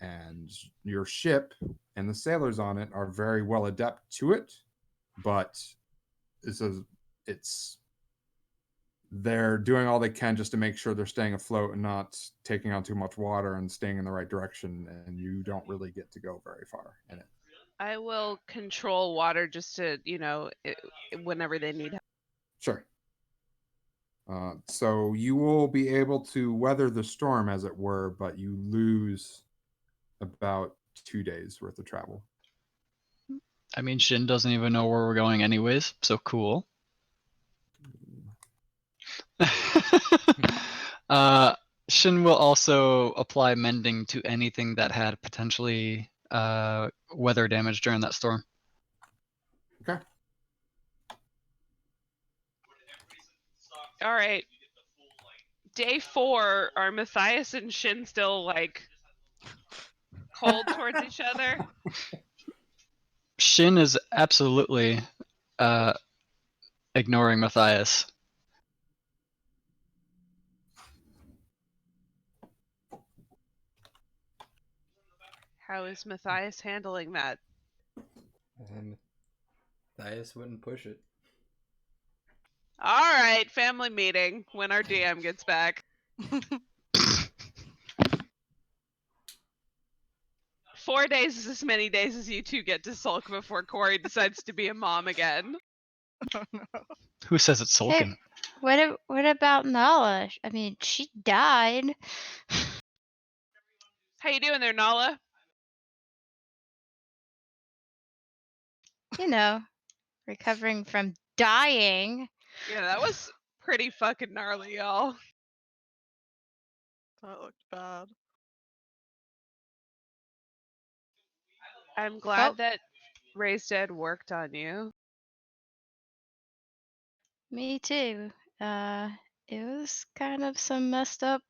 Speaker 3: And your ship and the sailors on it are very well adept to it, but they're doing all they can just to make sure they're staying afloat and not taking on too much water and staying in the right direction, and you don't really get to go very far in it.
Speaker 1: I will control water just to, whenever they need help.
Speaker 3: Sure. So you will be able to weather the storm, as it were, but you lose about 2 days worth of travel.
Speaker 6: I mean, Shin doesn't even know where we're going anyways, so cool. Shin will also apply mending to anything that had potentially weather damage during that storm.
Speaker 3: Okay.
Speaker 1: All right. Day 4, are Matthias and Shin still cold towards each other?
Speaker 6: Shin is absolutely ignoring Matthias.
Speaker 1: How is Matthias handling that?
Speaker 4: Matthias wouldn't push it.
Speaker 1: All right, family meeting when our DM gets back. 4 days is as many days as you two get to sulk before Corey decides to be a mom again.
Speaker 5: Oh no.
Speaker 6: Who says it's sulking?
Speaker 2: Hey, what about Nala? I mean, she died.
Speaker 1: How you doing there, Nala?
Speaker 2: You know, recovering from dying.
Speaker 1: Yeah, that was pretty fucking gnarly, y'all.
Speaker 5: That looked bad.
Speaker 1: I'm glad
Speaker 2: Oh.
Speaker 1: that Raised Dead worked on you.
Speaker 2: Me too. It was kind of some messed up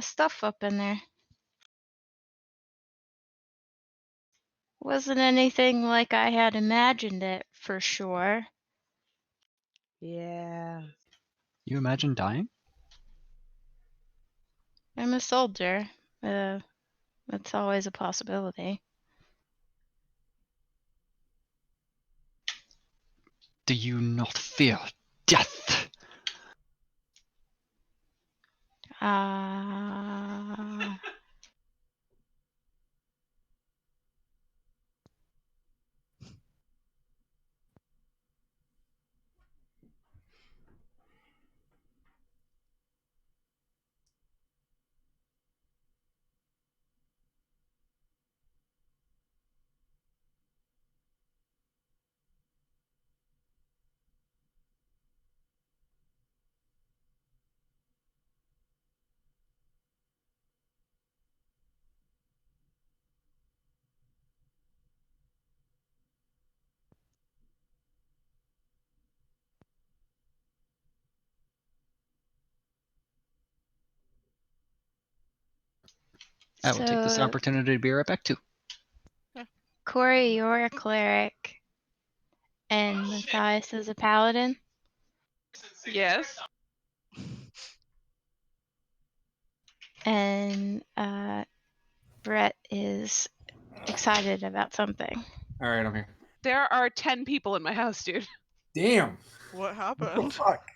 Speaker 2: stuff up in there. wasn't anything like I had imagined it, for sure.
Speaker 1: Yeah.
Speaker 6: You imagine dying?
Speaker 2: I'm a soldier. That's always a possibility.
Speaker 6: Do you not fear death? I will take this
Speaker 2: So,
Speaker 6: opportunity to be right back too.
Speaker 2: Corey, you're a cleric, and Matthias is a paladin.
Speaker 1: Yes.
Speaker 2: And Brett is excited about something.
Speaker 3: All right, I'm here.
Speaker 1: There are 10 people in my house, dude.
Speaker 3: Damn.
Speaker 5: What
Speaker 3: What the
Speaker 5: happened?
Speaker 3: fuck?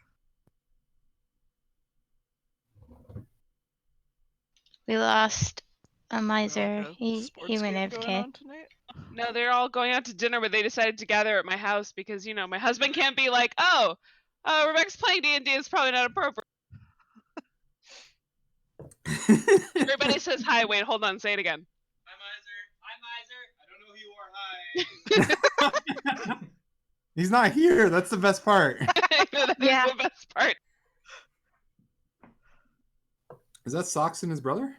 Speaker 2: We lost a
Speaker 5: Is there,
Speaker 2: miser.
Speaker 5: like, a
Speaker 2: He
Speaker 5: sports
Speaker 2: went
Speaker 5: game going
Speaker 2: AFK.
Speaker 5: on tonight?
Speaker 1: No, they're all going out to dinner, but they decided to gather at my house because, you know, my husband can't be like, oh, Rebecca's playing D&D, it's probably not appropriate. Everybody says hi. Wait, hold on. Say it again. Hi, Miser. I don't know who you are. Hi.
Speaker 3: He's not here. That's the best part.
Speaker 1: That
Speaker 2: Yeah.
Speaker 1: is the best part.
Speaker 3: Is that Socks and his brother?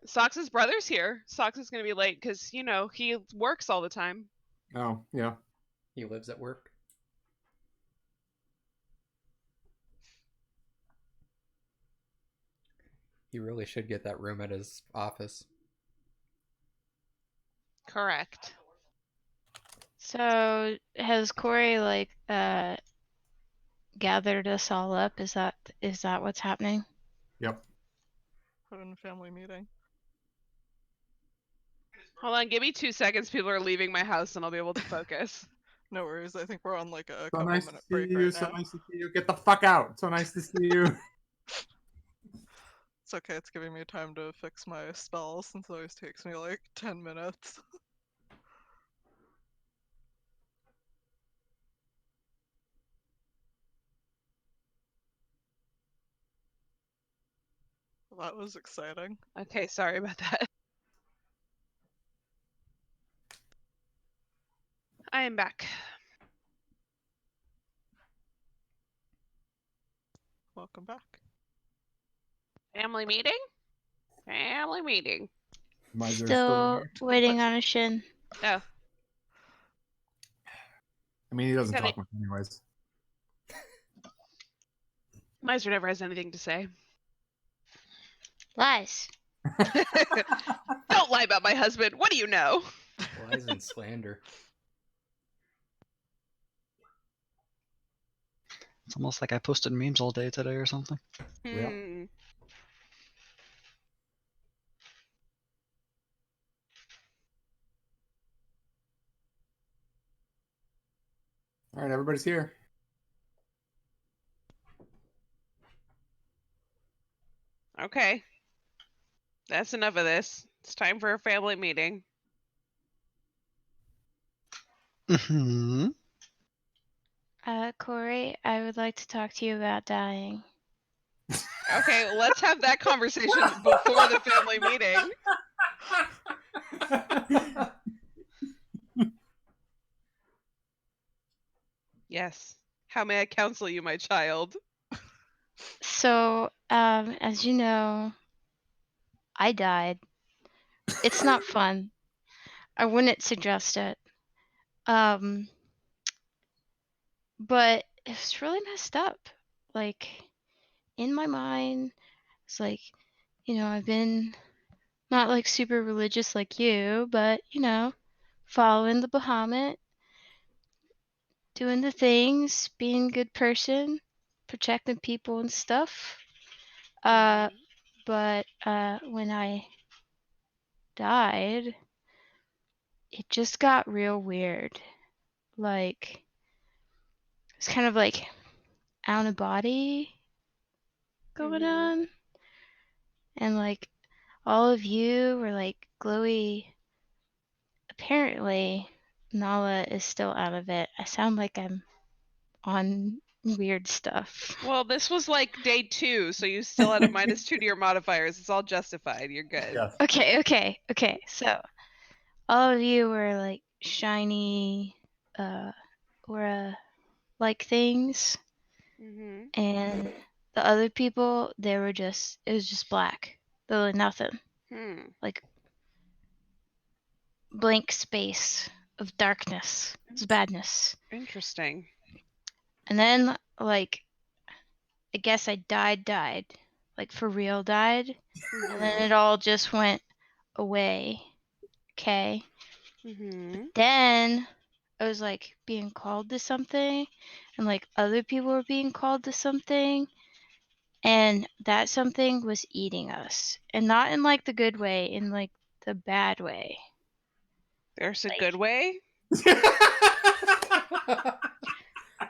Speaker 1: Sox's brother's here. Sox is going to be late because, you know, he works all the time.
Speaker 3: Oh, yeah.
Speaker 4: He lives at work. He really should get that room at his office.
Speaker 1: Correct.
Speaker 2: So has Corey gathered us all up? Is that what's happening?
Speaker 3: Yep.
Speaker 5: Having a family meeting.
Speaker 1: Hold on. Give me 2 seconds. People are leaving my house and I'll be able to focus.
Speaker 5: No worries. I think we're on like a
Speaker 3: So
Speaker 5: couple
Speaker 3: nice to
Speaker 5: minute
Speaker 3: see
Speaker 5: break
Speaker 3: you.
Speaker 5: right
Speaker 3: So
Speaker 5: now.
Speaker 3: nice to see you. Get the fuck out. So nice to see you.
Speaker 5: It's okay. It's giving me time to fix my spells since it always takes me like 10 minutes. Well, that was exciting.
Speaker 1: Okay, sorry about that. I am back.
Speaker 5: Welcome back.
Speaker 1: Family meeting? Family meeting.
Speaker 3: Miser
Speaker 2: Still
Speaker 3: here.
Speaker 2: waiting on a shin.
Speaker 1: Oh,
Speaker 3: I mean, he doesn't
Speaker 1: Kenny.
Speaker 3: talk much anyways.
Speaker 1: Miser never has anything to say.
Speaker 2: Lies.
Speaker 1: Don't lie about my husband. What do you know?
Speaker 4: Lies and slander.
Speaker 6: It's almost like I posted memes all day today or something.
Speaker 3: Yeah.
Speaker 1: Hmm.
Speaker 3: All right, everybody's here.
Speaker 1: Okay. That's enough of this. It's time for a family meeting.
Speaker 6: Mm-hmm.
Speaker 2: Corey, I would like to talk to you about dying.
Speaker 1: Okay, let's have that conversation before the family meeting. Yes. How may I counsel you, my child?
Speaker 2: So, as you know, I died. It's not fun. I wouldn't suggest it. But it's really messed up. Like, in my mind, it's like, you know, I've been not like super religious like you, but, you know, following the Bahamut, doing the things, being a good person, protecting people and stuff. But when I died, it just got real weird. Like, it's kind of like out of body going on. And like, all of you were like glowy. Apparently, Nala is still out of it. I sound like I'm on weird stuff.
Speaker 1: Well, this was like day 2, so you still had a -2 to your modifiers. It's all justified. You're good.
Speaker 3: Yes.
Speaker 2: Okay. So, all of you were like shiny, aura like things, and the other people, it was just black. Literally nothing. Like blank space of darkness. It's badness.
Speaker 1: Interesting.
Speaker 2: And then, like, I guess I died, like for real died, and then it all just went away. Okay. Then I was like being called to something, and like other people were being called to something, and that something was eating us, and not in like the good way, in like the bad way.
Speaker 1: There's a
Speaker 2: Like-
Speaker 1: good way?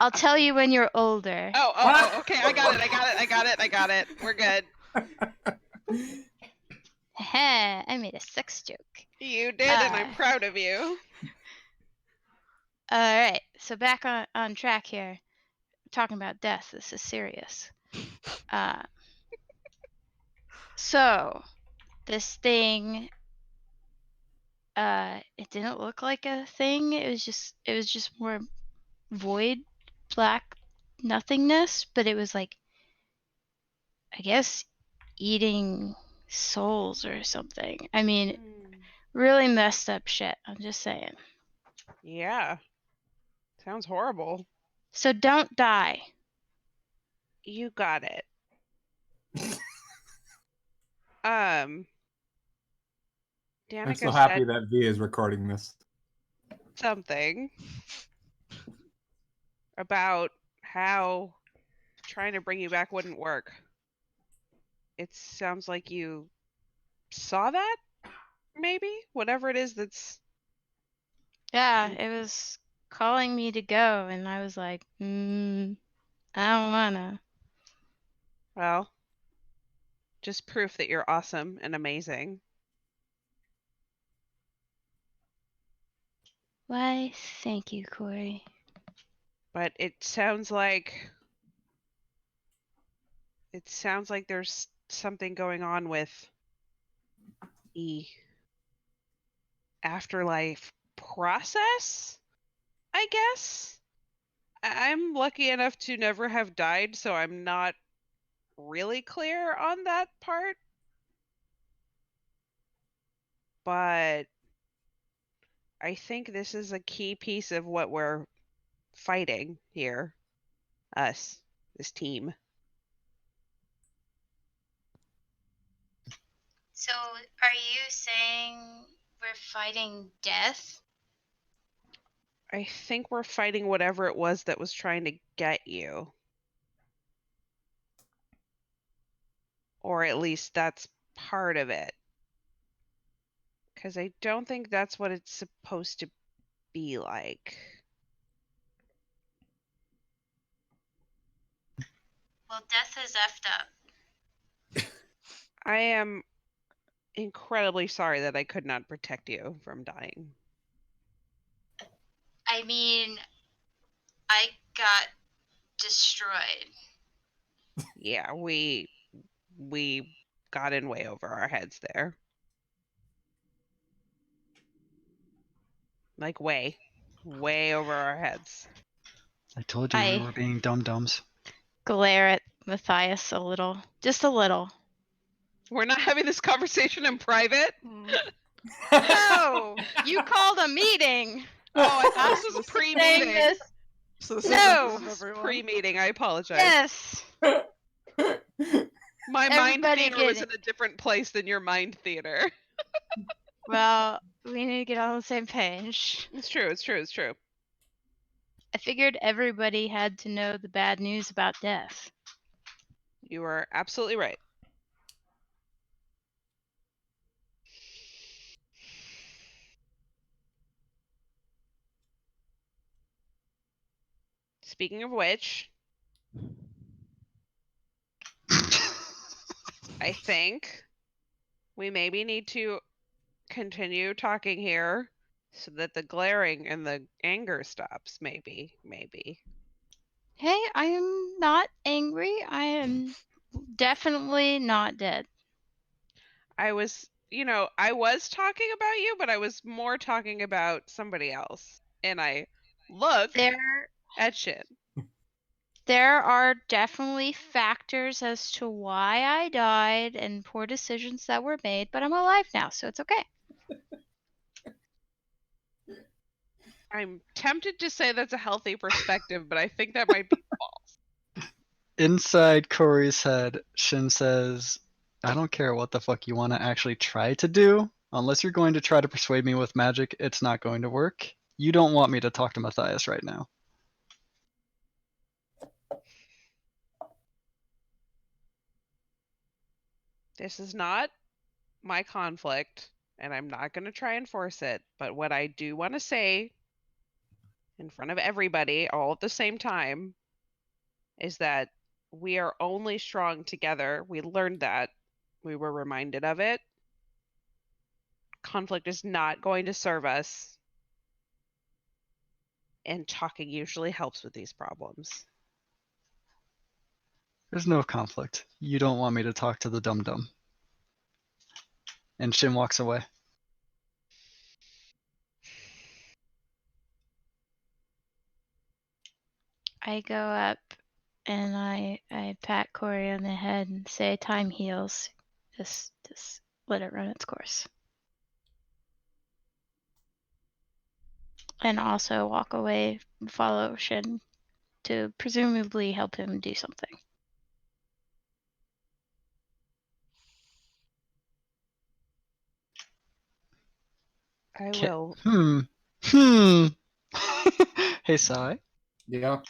Speaker 2: I'll tell you when you're older.
Speaker 1: Oh, okay. I got it. We're good.
Speaker 2: I made a sex joke.
Speaker 1: You did, and I'm proud of you.
Speaker 2: All right, so back on track here. Talking about death. This is serious. So this thing, it didn't look like a thing. It was just more void, black nothingness. But it was like, I guess, eating souls or something. I mean, really messed up shit. I'm just saying.
Speaker 1: Yeah. Sounds horrible.
Speaker 2: So don't die.
Speaker 1: You got it. Danica
Speaker 3: I'm so happy
Speaker 1: said
Speaker 3: that V is recording this.
Speaker 1: something about how trying to bring you back wouldn't work. It sounds like you saw that, maybe? Whatever it is that's...
Speaker 2: Yeah, it was calling me to go, and I was like, I don't wanna.
Speaker 1: Well, just proof that you're awesome and amazing.
Speaker 2: Why, thank you, Corey.
Speaker 1: But it sounds like there's something going on with the afterlife process, I guess. I'm lucky enough to never have died, so I'm not really clear on that part. But I think this is a key piece of what we're fighting here. Us, this team.
Speaker 2: So, are you saying we're fighting death?
Speaker 1: I think we're fighting whatever it was that was trying to get you. Or at least that's part of it. Because I don't think that's what it's supposed to be like.
Speaker 2: Well, death is effed up.
Speaker 1: I am incredibly sorry that I could not protect you from dying.
Speaker 2: I mean, I got destroyed.
Speaker 1: Yeah, we got in way over our heads there. Like way over our heads.
Speaker 6: I told you we were being dum-dums.
Speaker 2: Glare at Matthias a little. Just a little.
Speaker 1: We're not having this conversation in private?
Speaker 2: No! You called a meeting!
Speaker 1: Oh, I thought this was pre-meeting.
Speaker 2: This.
Speaker 5: So this
Speaker 2: No!
Speaker 5: is
Speaker 1: This is
Speaker 5: everyone.
Speaker 1: pre-meeting, I apologize.
Speaker 2: Yes!
Speaker 1: My mind
Speaker 2: Everybody
Speaker 1: theater
Speaker 2: get
Speaker 1: was
Speaker 2: it.
Speaker 1: in a different place than your mind theater.
Speaker 2: Well, we need to get on the same page.
Speaker 1: It's true. It's true. It's true.
Speaker 2: I figured everybody had to know the bad news about death.
Speaker 1: You are absolutely right. Speaking of which, I think we maybe need to continue talking here so that the glaring and the anger stops. Maybe.
Speaker 2: Hey, I am not angry. I am definitely not dead.
Speaker 1: I was talking about you, but I was more talking about somebody else. And I look at Shin.
Speaker 2: There are definitely factors as to why I died and poor decisions that were made, but I'm alive now, so it's okay.
Speaker 1: I'm tempted to say that's a healthy perspective, but I think that might be false.
Speaker 6: Inside Corey's head, Shin says, I don't care what the fuck you want to actually try to do. Unless you're going to try to persuade me with magic, it's not going to work. You don't want me to talk to Matthias right now.
Speaker 1: This is not my conflict, and I'm not going to try and force it. But what I do want to say in front of everybody all at the same time is that we are only strong together. We learned that. We were reminded of it. Conflict is not going to serve us. And talking usually helps with these problems.
Speaker 6: There's no conflict. You don't want me to talk to the dum-dum. And Shin walks away.
Speaker 2: I go up and I pat Corey on the head and say, time heals. Just let it run its course. And also walk away and follow Shin to presumably help him do something.
Speaker 1: I will.
Speaker 6: Hey, Sai,
Speaker 3: Yeah.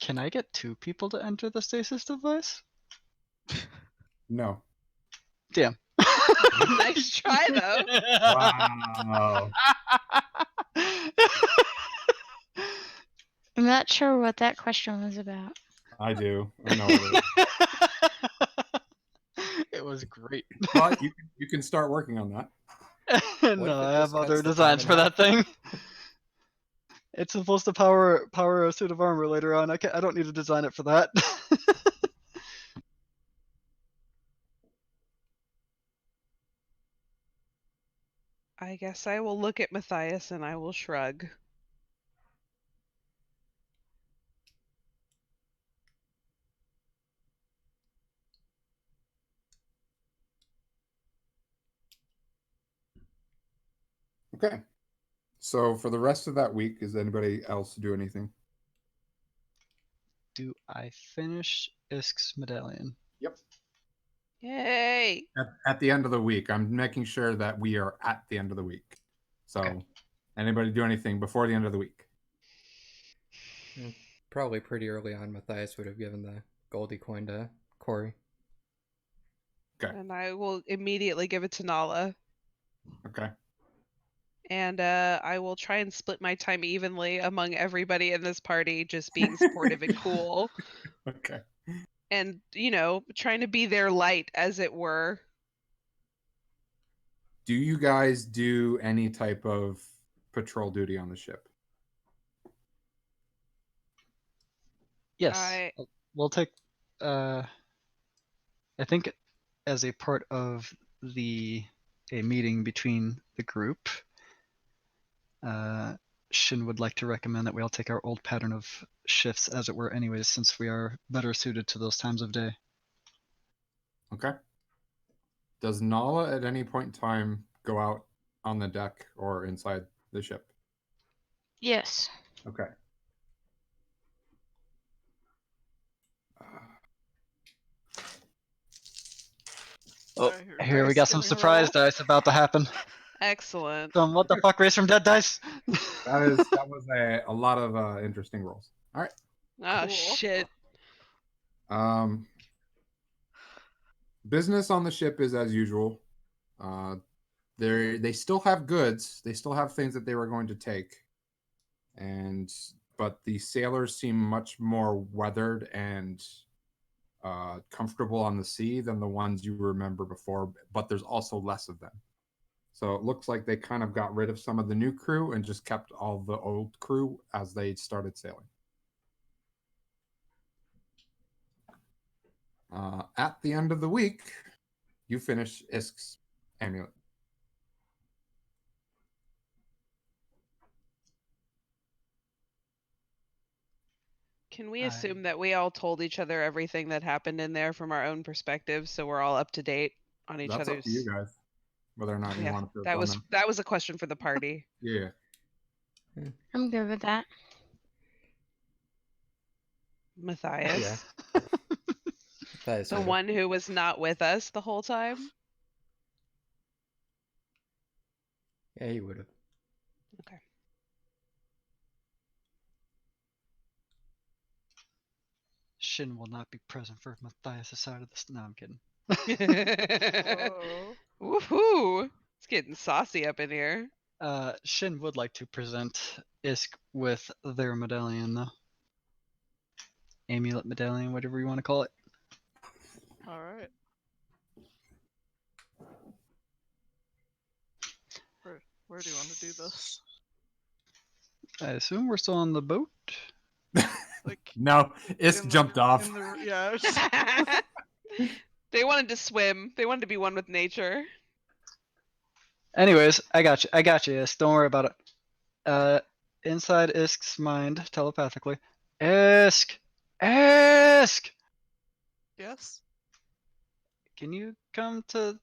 Speaker 6: can I get 2 people to enter the stasis device?
Speaker 3: No.
Speaker 6: Damn.
Speaker 1: Nice try, though.
Speaker 3: Wow.
Speaker 2: I'm not sure what that question was about.
Speaker 3: I do. I know it is.
Speaker 6: It was great.
Speaker 3: But you can start working on that.
Speaker 4: What
Speaker 6: No,
Speaker 4: if it
Speaker 6: I
Speaker 4: just
Speaker 6: have other
Speaker 4: cuts the time
Speaker 6: designs
Speaker 4: in
Speaker 6: for that
Speaker 4: half?
Speaker 6: thing. It's supposed to power a suit of armor later on. I don't need to design it for that.
Speaker 1: I guess I will look at Matthias and I will shrug.
Speaker 3: Okay. So for the rest of that week, does anybody else do anything?
Speaker 6: Do I finish Isk's medallion?
Speaker 3: Yep.
Speaker 1: Yay!
Speaker 3: At the end of the week. I'm making sure that we are at the end of the week. So
Speaker 6: Okay.
Speaker 3: anybody do anything before the end of the week?
Speaker 4: Probably pretty early on, Matthias would have given the Goldie coin to Corey.
Speaker 3: Okay.
Speaker 1: And I will immediately give it to Nala.
Speaker 3: Okay.
Speaker 1: And I will try and split my time evenly among everybody in this party, just being supportive and cool.
Speaker 3: Okay.
Speaker 1: And, trying to be their light, as it were.
Speaker 3: Do you guys do any type of patrol duty on the ship?
Speaker 6: Yes. We'll take I think as a part of a meeting between the group, Shin would like to recommend that we all take our old pattern of shifts, as it were, anyways, since we are better suited to those times of day.
Speaker 3: Okay. Does Nala at any point in time go out on the deck or inside the ship?
Speaker 2: Yes.
Speaker 3: Okay.
Speaker 6: Oh,
Speaker 5: I hear
Speaker 6: here we
Speaker 5: dice
Speaker 6: got some
Speaker 5: getting
Speaker 6: surprise
Speaker 5: rolled.
Speaker 6: dice about to happen.
Speaker 1: Excellent.
Speaker 6: What the fuck, race from dead dice?
Speaker 3: That was a lot of interesting rolls. All right.
Speaker 1: Oh,
Speaker 5: Cool.
Speaker 1: shit.
Speaker 3: Business on the ship is as usual. They still have goods. They still have things that they were going to take, but the sailors seem much more weathered and comfortable on the sea than the ones you remember before. But there's also less of them. So it looks like they kind of got rid of some of the new crew and just kept all the old crew as they started sailing. At the end of the week, you finish Isk's amulet.
Speaker 1: Can we assume that we all told each other everything that happened in there from our own perspectives, so we're all up to date on each
Speaker 3: That's up
Speaker 1: other's?
Speaker 3: to you guys, whether or not you
Speaker 1: Yeah,
Speaker 3: want to.
Speaker 1: that was a question for the party.
Speaker 3: Yeah.
Speaker 2: I'm good with that.
Speaker 1: Matthias,
Speaker 4: Matthias
Speaker 1: the
Speaker 4: would've.
Speaker 1: one who was not with us the whole time.
Speaker 4: Yeah, he would have.
Speaker 1: Okay.
Speaker 6: Shin will not be present for Matthias' side of this. No, I'm kidding.
Speaker 5: Oh.
Speaker 1: Woohoo! It's getting saucy up in here.
Speaker 6: Shin would like to present Isk with their medallion, though. Amulet medallion, whatever you want to call it.
Speaker 5: All right. Where do you want to do this?
Speaker 6: I assume we're still on the boat.
Speaker 5: Like
Speaker 3: No, Isk
Speaker 5: in the-
Speaker 3: jumped off.
Speaker 5: in the yeah. Just,
Speaker 1: They wanted to swim. They wanted to be one with nature.
Speaker 6: Anyways, I got you. I got you, Isk. Don't worry about it. Inside Isk's mind, telepathically, Isk, Isk,
Speaker 5: yes.
Speaker 6: can you come to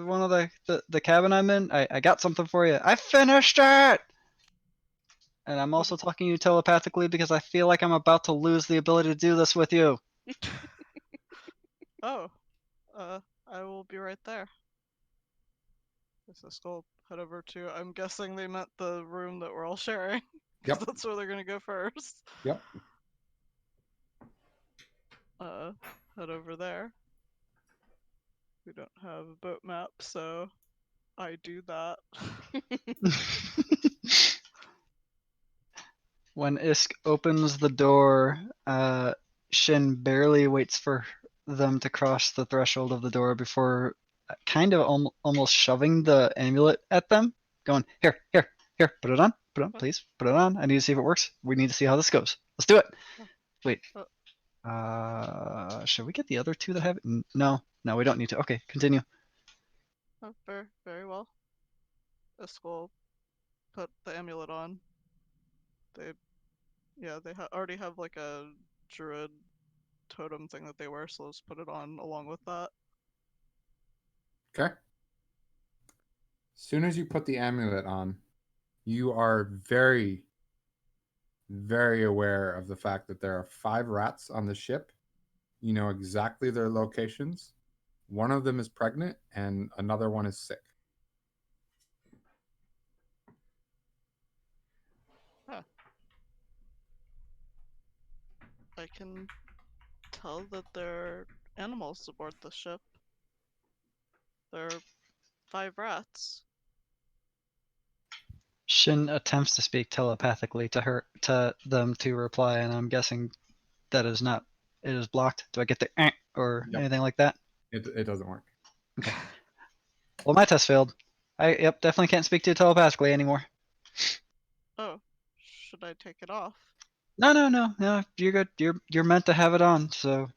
Speaker 6: one of the cabin I'm in? I got something for you. I finished it. And I'm also talking to you telepathically because I feel like I'm about to lose the ability to do this with you.
Speaker 5: Oh. I will be right there. Guess I'll go head over to. I'm guessing they meant the room that we're all sharing. 'Cause
Speaker 3: Yep.
Speaker 5: that's where they're gonna go first.
Speaker 3: Yep.
Speaker 5: Head over there. We don't have a boat map, so I do that.
Speaker 6: When Isk opens the door, Shin barely waits for them to cross the threshold of the door before kind of almost shoving the amulet at them, going, here, put it on, please, put it on. I need to see if it works. We need to see how this goes. Let's do it. Wait. Should we get the other two that have it? No, we don't need to. Okay, continue.
Speaker 5: Oh, very well. This will put the amulet on. They already have like a druid totem thing that they wear, so let's put it on along with that.
Speaker 3: Okay. As soon as you put the amulet on, you are very, very aware of the fact that there are 5 rats on the ship. You know exactly their locations. One of them is pregnant, and another one is sick.
Speaker 5: Huh. I can tell that there are animals aboard the ship. There are 5 rats.
Speaker 6: Shin attempts to speak telepathically to them to reply, and I'm guessing that is not. It is blocked. Do I get the or
Speaker 3: Yep.
Speaker 6: anything like that?
Speaker 3: It doesn't work.
Speaker 6: Okay. Well, my test failed. I definitely can't speak to you telepathically anymore.
Speaker 5: Oh, should I take it off?
Speaker 6: No. You're good. You're meant to have it on. So,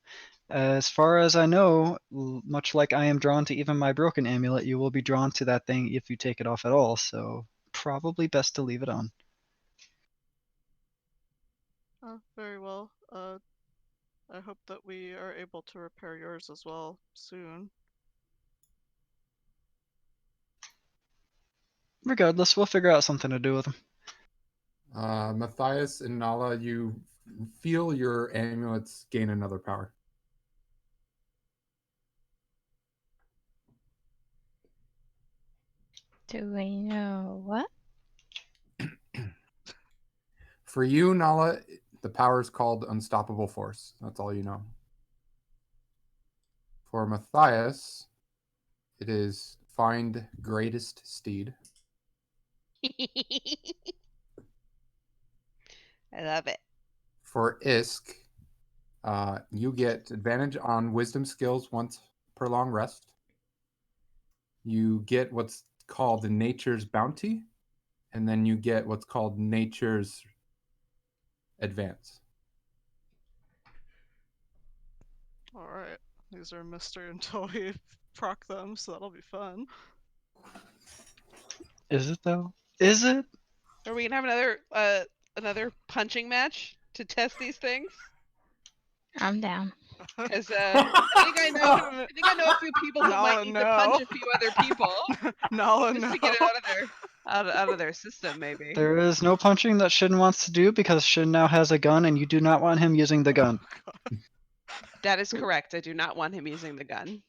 Speaker 6: as far as I know, much like I am drawn to even my broken amulet, you will be drawn to that thing if you take it off at all. So, probably best to leave it on.
Speaker 5: Oh, very well. I hope that we are able to repair yours as well soon.
Speaker 6: Regardless, we'll figure out something to do with them.
Speaker 3: Matthias and Nala, you feel your amulets gain another power.
Speaker 2: Do we know what?
Speaker 3: For you, Nala, the power is called Unstoppable Force. That's all you know. For Matthias, it is Find Greatest Steed.
Speaker 1: I love it.
Speaker 3: For Isk, you get advantage on wisdom skills once per long rest. You get what's called the Nature's Bounty, and then you get what's called Nature's Advance.
Speaker 5: Alright. These are a mystery until we proc them, so that'll be fun.
Speaker 6: Is it though? Is it?
Speaker 1: Are we gonna have another punching match to test these things?
Speaker 2: I'm down.
Speaker 1: Because I think I know a few people who might
Speaker 5: Nala,
Speaker 1: need to punch
Speaker 5: no.
Speaker 1: a few other people
Speaker 5: Nala,
Speaker 1: just
Speaker 5: no.
Speaker 1: to get it out of their system, maybe.
Speaker 6: There is no punching that Shin wants to do because Shin now has a gun and you do not want him using the gun.
Speaker 1: That is correct. I do not want him using the gun.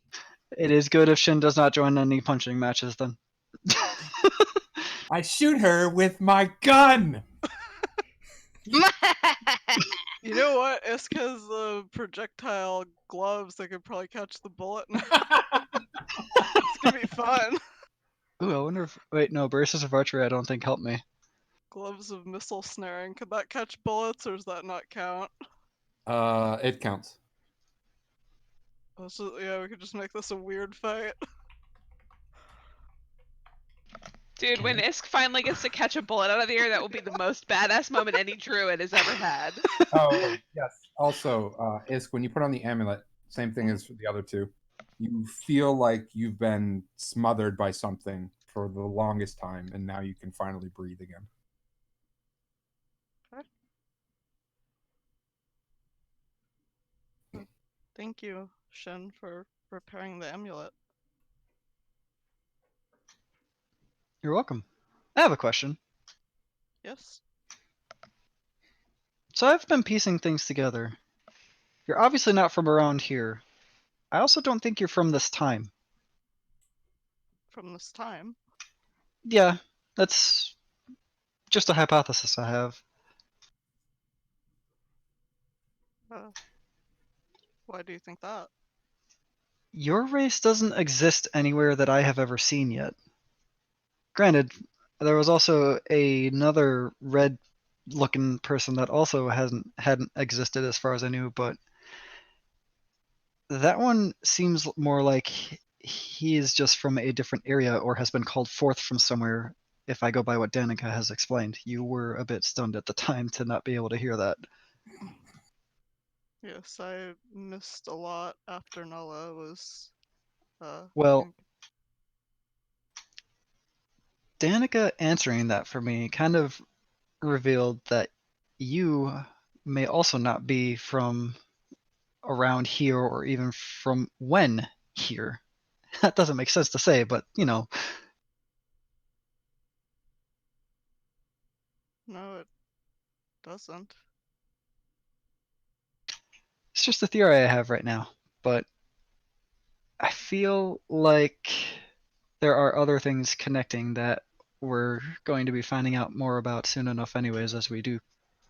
Speaker 6: It is good if Shin does not join any punching matches then.
Speaker 3: I shoot her with my gun.
Speaker 5: You know what? Isk has the projectile gloves that could probably catch the bullet. It's gonna be fun.
Speaker 6: Ooh, I wonder if. Wait, no, Braces of Archery I don't think helped me.
Speaker 5: Gloves of missile snaring. Could that catch bullets or does that not count?
Speaker 3: It counts.
Speaker 5: So, yeah, we could just make this a weird fight.
Speaker 1: Dude, when Isk finally gets to catch a bullet out of the air, that will be the most badass moment any druid has ever had.
Speaker 3: Oh, yes. Also, Isk, when you put on the amulet, same thing as the other two, you feel like you've been smothered by something for the longest time, and now you can finally breathe again.
Speaker 5: Thank you, Shin, for repairing the amulet.
Speaker 6: You're welcome. I have a question.
Speaker 5: Yes?
Speaker 6: So I've been piecing things together. You're obviously not from around here. I also don't think you're from this time.
Speaker 5: From this time?
Speaker 6: Yeah, that's just a hypothesis I have.
Speaker 5: Why do you think that?
Speaker 6: Your race doesn't exist anywhere that I have ever seen yet. Granted, there was also another red-looking person that also hadn't existed as far as I knew, but that one seems more like he is just from a different area or has been called forth from somewhere. If I go by what Danica has explained, you were a bit stunned at the time to not be able to hear that.
Speaker 5: Yes, I missed a lot after Nala was,
Speaker 6: Well, Danica answering that for me kind of revealed that you may also not be from around here or even from when here. That doesn't make sense to say, but you know.
Speaker 5: No, it doesn't.
Speaker 6: It's just a theory I have right now, but I feel like there are other things connecting that we're going to be finding out more about soon enough anyways as we do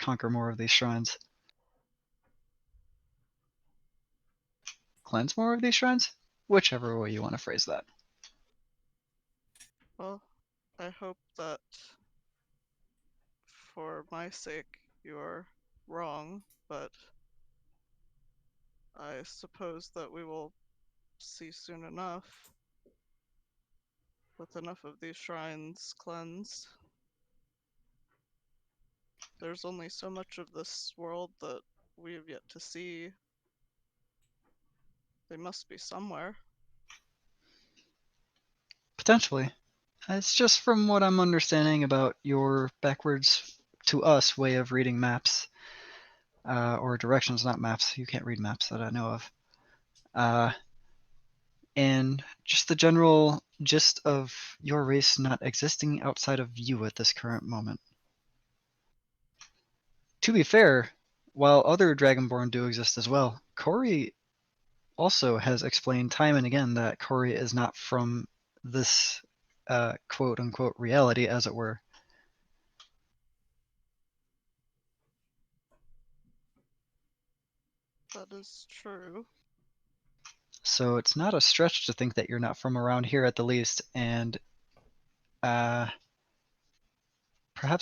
Speaker 6: conquer more of these shrines. Cleanse more of these shrines? Whichever way you want to phrase that.
Speaker 5: Well, I hope that for my sake you're wrong, but I suppose that we will see soon enough. With enough of these shrines cleansed. There's only so much of this world that we have yet to see. They must be somewhere.
Speaker 6: Potentially. It's just from what I'm understanding about your backwards to us way of reading maps. Or directions, not maps. You can't read maps that I know of. And just the general gist of your race not existing outside of you at this current moment. To be fair, while other Dragonborn do exist as well, Corey also has explained time and again that Corey is not from this quote unquote reality, as it were.
Speaker 5: That is true.
Speaker 6: So it's not a stretch to think that you're not from around here at the least, and perhaps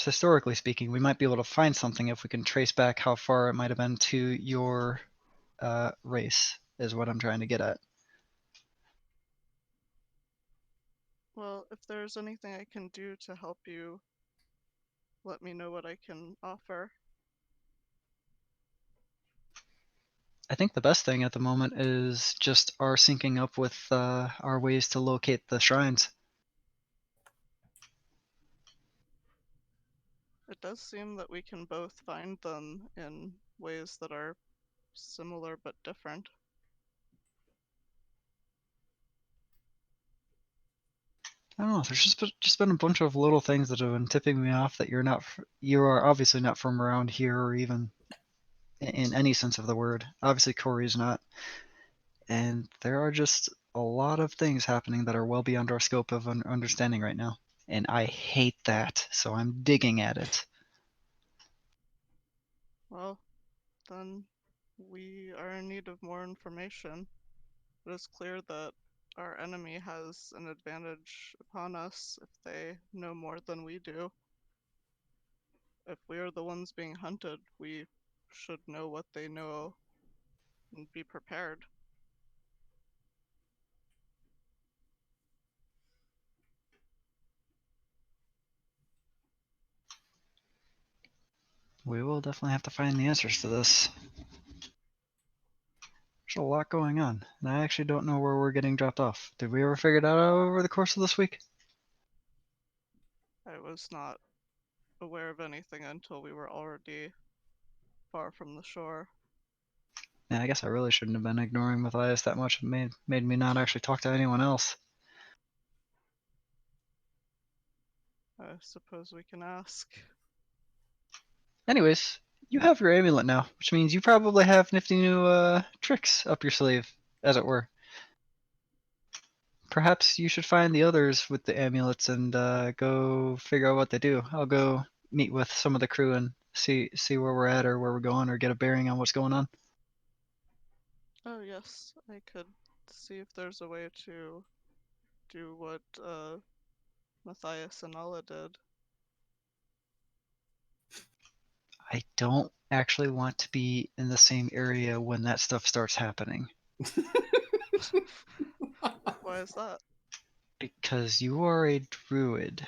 Speaker 6: historically speaking, we might be able to find something if we can trace back how far it might have been to your race, is what I'm trying to get at.
Speaker 5: Well, if there's anything I can do to help you, let me know what I can offer.
Speaker 6: I think the best thing at the moment is just our syncing up with our ways to locate the shrines.
Speaker 5: It does seem that we can both find them in ways that are similar but different.
Speaker 6: I don't know. There's just been a bunch of little things that have been tipping me off that you are obviously not from around here, or even in any sense of the word. Obviously, Corey's not, and there are just a lot of things happening that are well beyond our scope of understanding right now, and I hate that. So I'm digging at it.
Speaker 5: Well, then we are in need of more information. It is clear that our enemy has an advantage upon us if they know more than we do. If we are the ones being hunted, we should know what they know and be prepared.
Speaker 6: We will definitely have to find the answers to this. There's a lot going on, and I actually don't know where we're getting dropped off. Did we ever figure that out over the course of this week?
Speaker 5: I was not aware of anything until we were already far from the shore.
Speaker 6: Yeah, I guess I really shouldn't have been ignoring Matthias that much. It made me not actually talk to anyone else.
Speaker 5: I suppose we can ask.
Speaker 6: Anyways, you have your amulet now, which means you probably have nifty new tricks up your sleeve, as it were. Perhaps you should find the others with the amulets and go figure out what they do. I'll go meet with some of the crew and see where we're at or where we're going, or get a bearing on what's going on.
Speaker 5: Oh yes, I could see if there's a way to do what Matthias and Alla did.
Speaker 6: I don't actually want to be in the same area when that stuff starts happening.
Speaker 5: Why is that?
Speaker 6: Because you are a druid,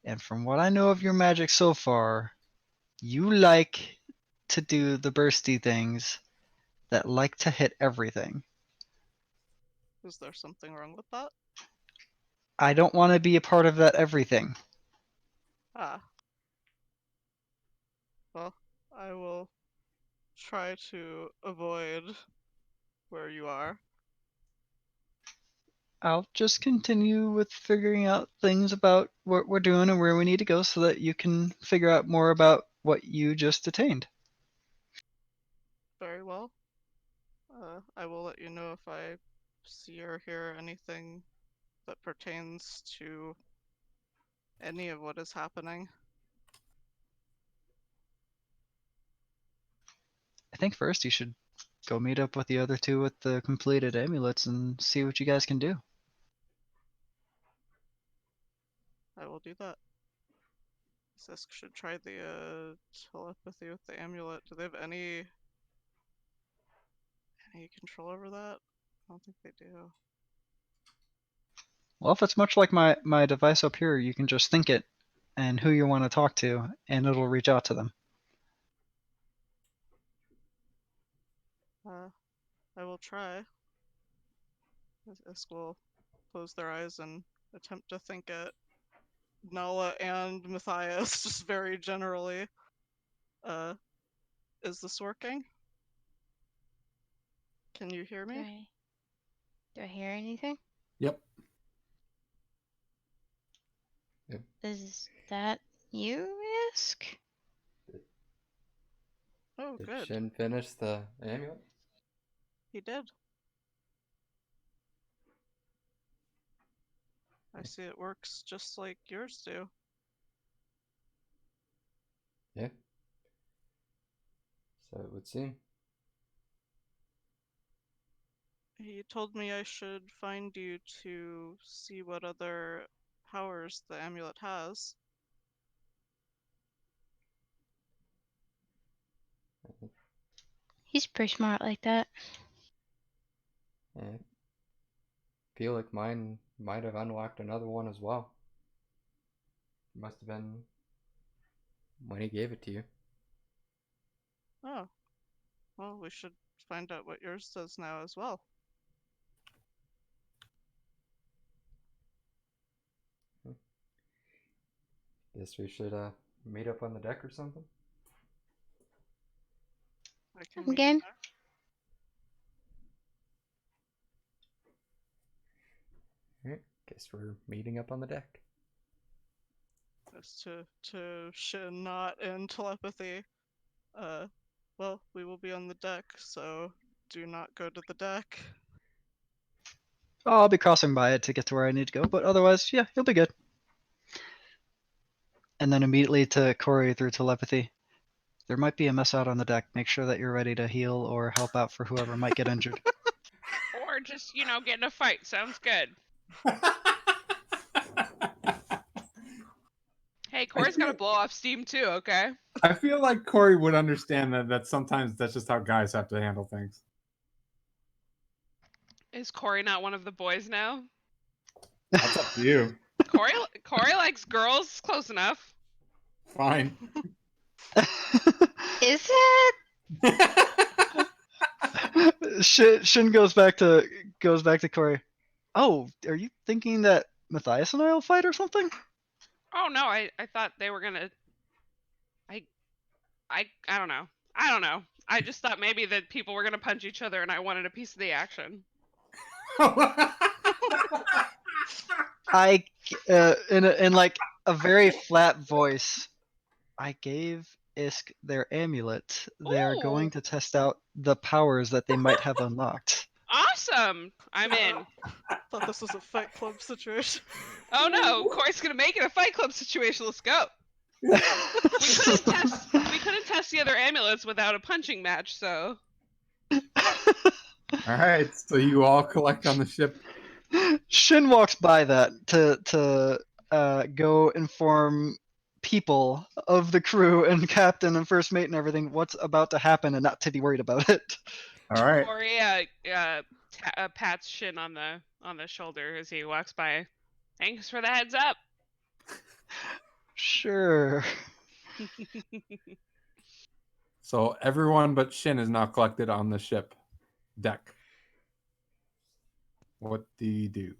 Speaker 6: and from what I know of your magic so far, you like to do the bursty things that like to hit everything.
Speaker 5: Is there something wrong with that?
Speaker 6: I don't want to be a part of that everything.
Speaker 5: Ah. Well, I will try to avoid where you are.
Speaker 6: I'll just continue with figuring out things about what we're doing and where we need to go so that you can figure out more about what you just attained.
Speaker 5: Very well. I will let you know if I see or hear anything that pertains to any of what is happening.
Speaker 6: I think first you should go meet up with the other two with the completed amulets and see what you guys can do.
Speaker 5: I will do that. Sisk should try the telepathy with the amulet. Do they have any control over that? I don't think they do.
Speaker 6: Well, if it's much like my device up here, you can just think it and who you want to talk to, and it'll reach out to them.
Speaker 5: I will try. Isk will close their eyes and attempt to think it. Nala and Matthias, just very generally. Is this working? Can you hear me?
Speaker 2: Do I hear anything?
Speaker 3: Yep.
Speaker 2: Is that you, Isk?
Speaker 5: Oh,
Speaker 4: Did
Speaker 5: good.
Speaker 4: Shin finish the amulet?
Speaker 5: He did. I see it works just like yours do.
Speaker 4: Yeah. So it would seem.
Speaker 5: He told me I should find you to see what other powers the amulet has.
Speaker 2: He's pretty smart like that.
Speaker 4: I feel like mine might have unlocked another one as well. Must have been when he gave it to you.
Speaker 5: Oh, well, we should find out what yours does now as well.
Speaker 4: Guess we should meet up on the deck or something.
Speaker 5: I can
Speaker 2: I'm
Speaker 5: meet you
Speaker 2: game.
Speaker 4: Alright, guess we're meeting up on the deck.
Speaker 5: there. As to Shin not in telepathy. Well, we will be on the deck, so do not go to the deck.
Speaker 6: Oh, I'll be crossing by it to get to where I need to go, but otherwise, yeah, you'll be good. And then immediately to Corey through telepathy. There might be a mess out on the deck. Make sure that you're ready to heal or help out for whoever might get injured.
Speaker 1: Or just, get in a fight. Sounds good. Hey, Corey's got to blow off steam too, okay?
Speaker 3: I feel like Corey would understand that sometimes that's just how guys have to handle things.
Speaker 1: Is Corey not one of the boys now?
Speaker 3: That's up to you.
Speaker 1: Corey likes girls close enough.
Speaker 3: Fine.
Speaker 2: Is it?
Speaker 6: Shin goes back to Corey. Oh, are you thinking that Matthias and I will fight or something?
Speaker 1: Oh no, I thought they were gonna. I don't know. I don't know. I just thought maybe that people were gonna punch each other, and I wanted a piece of the action.
Speaker 6: I in like a very flat voice, I gave Isk their amulet. They are going
Speaker 1: Ooh.
Speaker 6: to test out the powers that they might have unlocked.
Speaker 1: Awesome! I'm in.
Speaker 5: Thought this was a Fight Club situation.
Speaker 1: Oh no, Corey's gonna make it a Fight Club situation. Let's go. We couldn't test the other amulets without a punching match, so.
Speaker 3: All right, so you all collect on the ship.
Speaker 6: Shin walks by that to go inform people of the crew and captain and first mate and everything what's about to happen and not to be worried about it.
Speaker 3: All right.
Speaker 1: Corey pats Shin on the shoulder as he walks by. Thanks for the heads up.
Speaker 6: Sure.
Speaker 3: So everyone but Shin is now collected on the ship deck. What do you do?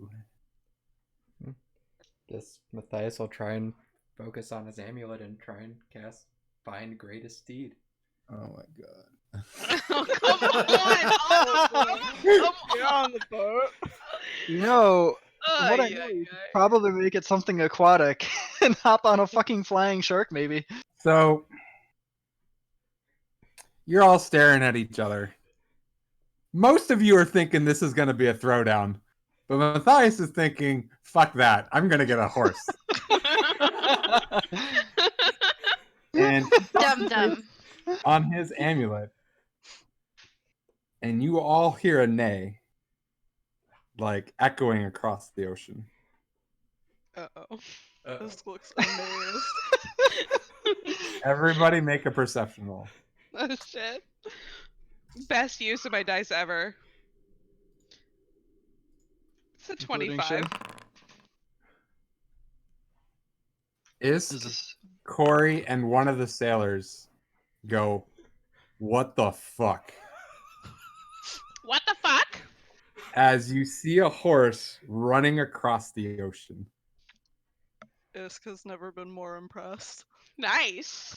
Speaker 4: Guess Matthias will try and focus on his amulet and try and cast Find Greatest Steed.
Speaker 3: Oh my god.
Speaker 1: Oh, come on!
Speaker 5: Get on the boat.
Speaker 6: You know,
Speaker 1: Oh,
Speaker 6: what I know, you could probably make it something aquatic and hop on a fucking flying shark, maybe.
Speaker 3: So you're all staring at each other. Most of you are thinking this is going to be a throwdown, but Matthias is thinking, "Fuck that! I'm going to get a horse." And
Speaker 2: Dum.
Speaker 3: on his amulet, and you all hear a neigh, like echoing across the ocean.
Speaker 1: Uh-oh.
Speaker 5: This looks amazing.
Speaker 3: Everybody make a perception roll.
Speaker 1: Oh shit. Best use of my dice ever. It's a
Speaker 6: Including
Speaker 1: 25.
Speaker 3: Is
Speaker 6: This
Speaker 3: Corey and one of the sailors go, "What the fuck?"
Speaker 1: What the fuck?
Speaker 3: As you see a horse running across the ocean.
Speaker 5: Isk has never been more impressed.
Speaker 1: Nice.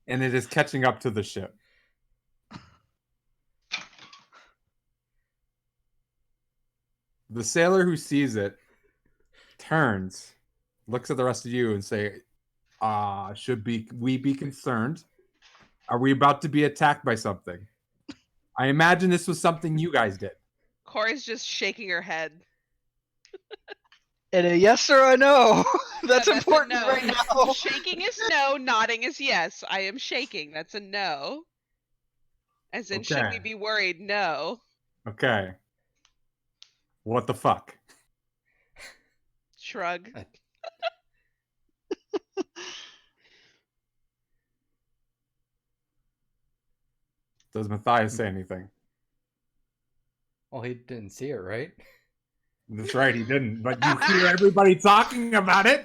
Speaker 3: And it is catching up to the ship. The sailor who sees it turns, looks at the rest of you and say, we be concerned? Are we about to be attacked by something? I imagine this was something you guys did.
Speaker 1: Corey's just shaking her head.
Speaker 6: And a yes or a no. That's
Speaker 1: a
Speaker 6: important
Speaker 1: no.
Speaker 6: right now.
Speaker 1: Shaking is no, nodding is yes. I am shaking. That's a no. As in, should we
Speaker 3: Okay.
Speaker 1: be worried? No.
Speaker 3: Okay. What the fuck?
Speaker 1: Shrug.
Speaker 4: I-
Speaker 3: Does Matthias say anything?
Speaker 4: Well, he didn't see it, right?
Speaker 3: That's right, he didn't. But you hear everybody talking about it.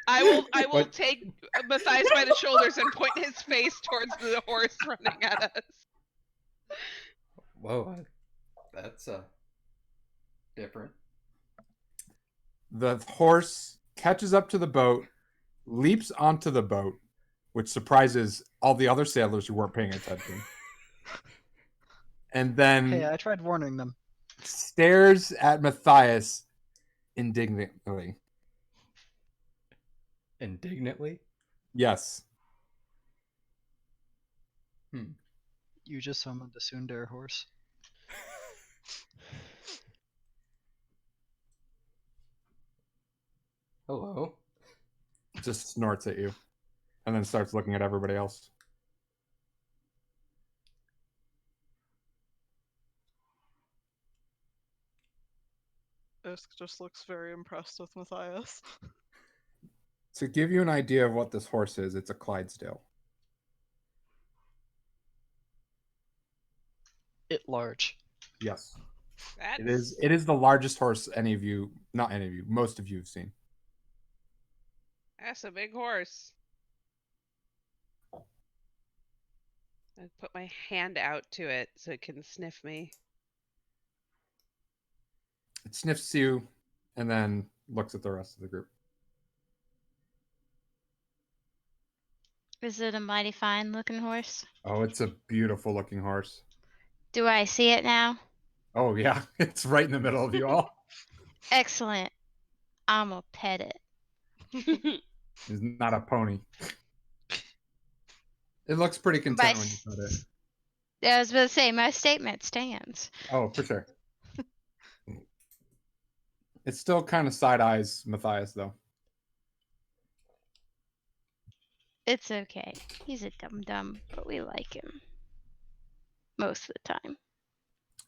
Speaker 1: I will
Speaker 4: What?
Speaker 1: take Matthias by the shoulders and point his face towards the horse running at us.
Speaker 4: Whoa, that's different.
Speaker 3: The horse catches up to the boat, leaps onto the boat, which surprises all the other sailors who weren't paying attention. And then
Speaker 6: Hey, I tried warning them.
Speaker 3: stares at Matthias indignantly.
Speaker 4: Indignantly?
Speaker 3: Yes.
Speaker 6: You just summoned a Sundar horse.
Speaker 4: Hello?
Speaker 3: Just snorts at you. And then starts looking at everybody else.
Speaker 5: Isk just looks very impressed with Matthias.
Speaker 3: To give you an idea of what this horse is, it's a Clydesdale.
Speaker 6: It large.
Speaker 3: Yes.
Speaker 1: That's
Speaker 3: It is the largest horse any of you, not any of you, most of you have seen.
Speaker 1: That's a big horse. I put my hand out to it so it can sniff me.
Speaker 3: It sniffs you and then looks at the rest of the group.
Speaker 2: Is it a mighty fine looking horse?
Speaker 3: Oh, it's a beautiful looking horse.
Speaker 2: Do I see it now?
Speaker 3: Oh yeah, it's right in the middle of you all.
Speaker 2: Excellent. I'ma pet it.
Speaker 3: It's not a pony. It looks pretty content when you pet it.
Speaker 2: I was about to say, my statement stands.
Speaker 3: Oh, for sure. It still kind of side eyes Matthias though.
Speaker 2: It's okay. He's a dum-dum, but we like him. Most of the time.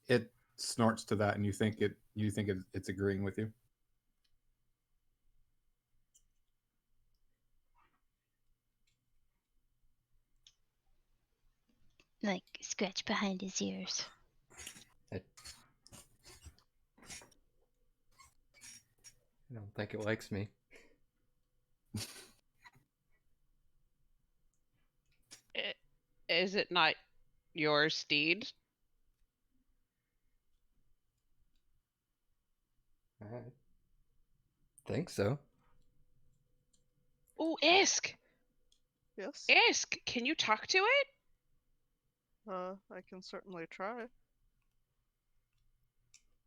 Speaker 3: It snorts to that, and you think it's agreeing with you.
Speaker 2: Like, scratch behind his ears.
Speaker 4: I don't think it likes me.
Speaker 1: Is it not your steed?
Speaker 4: I think so.
Speaker 1: Oh, Isk!
Speaker 5: Yes?
Speaker 1: Isk! Can you talk to it?
Speaker 5: I can certainly try.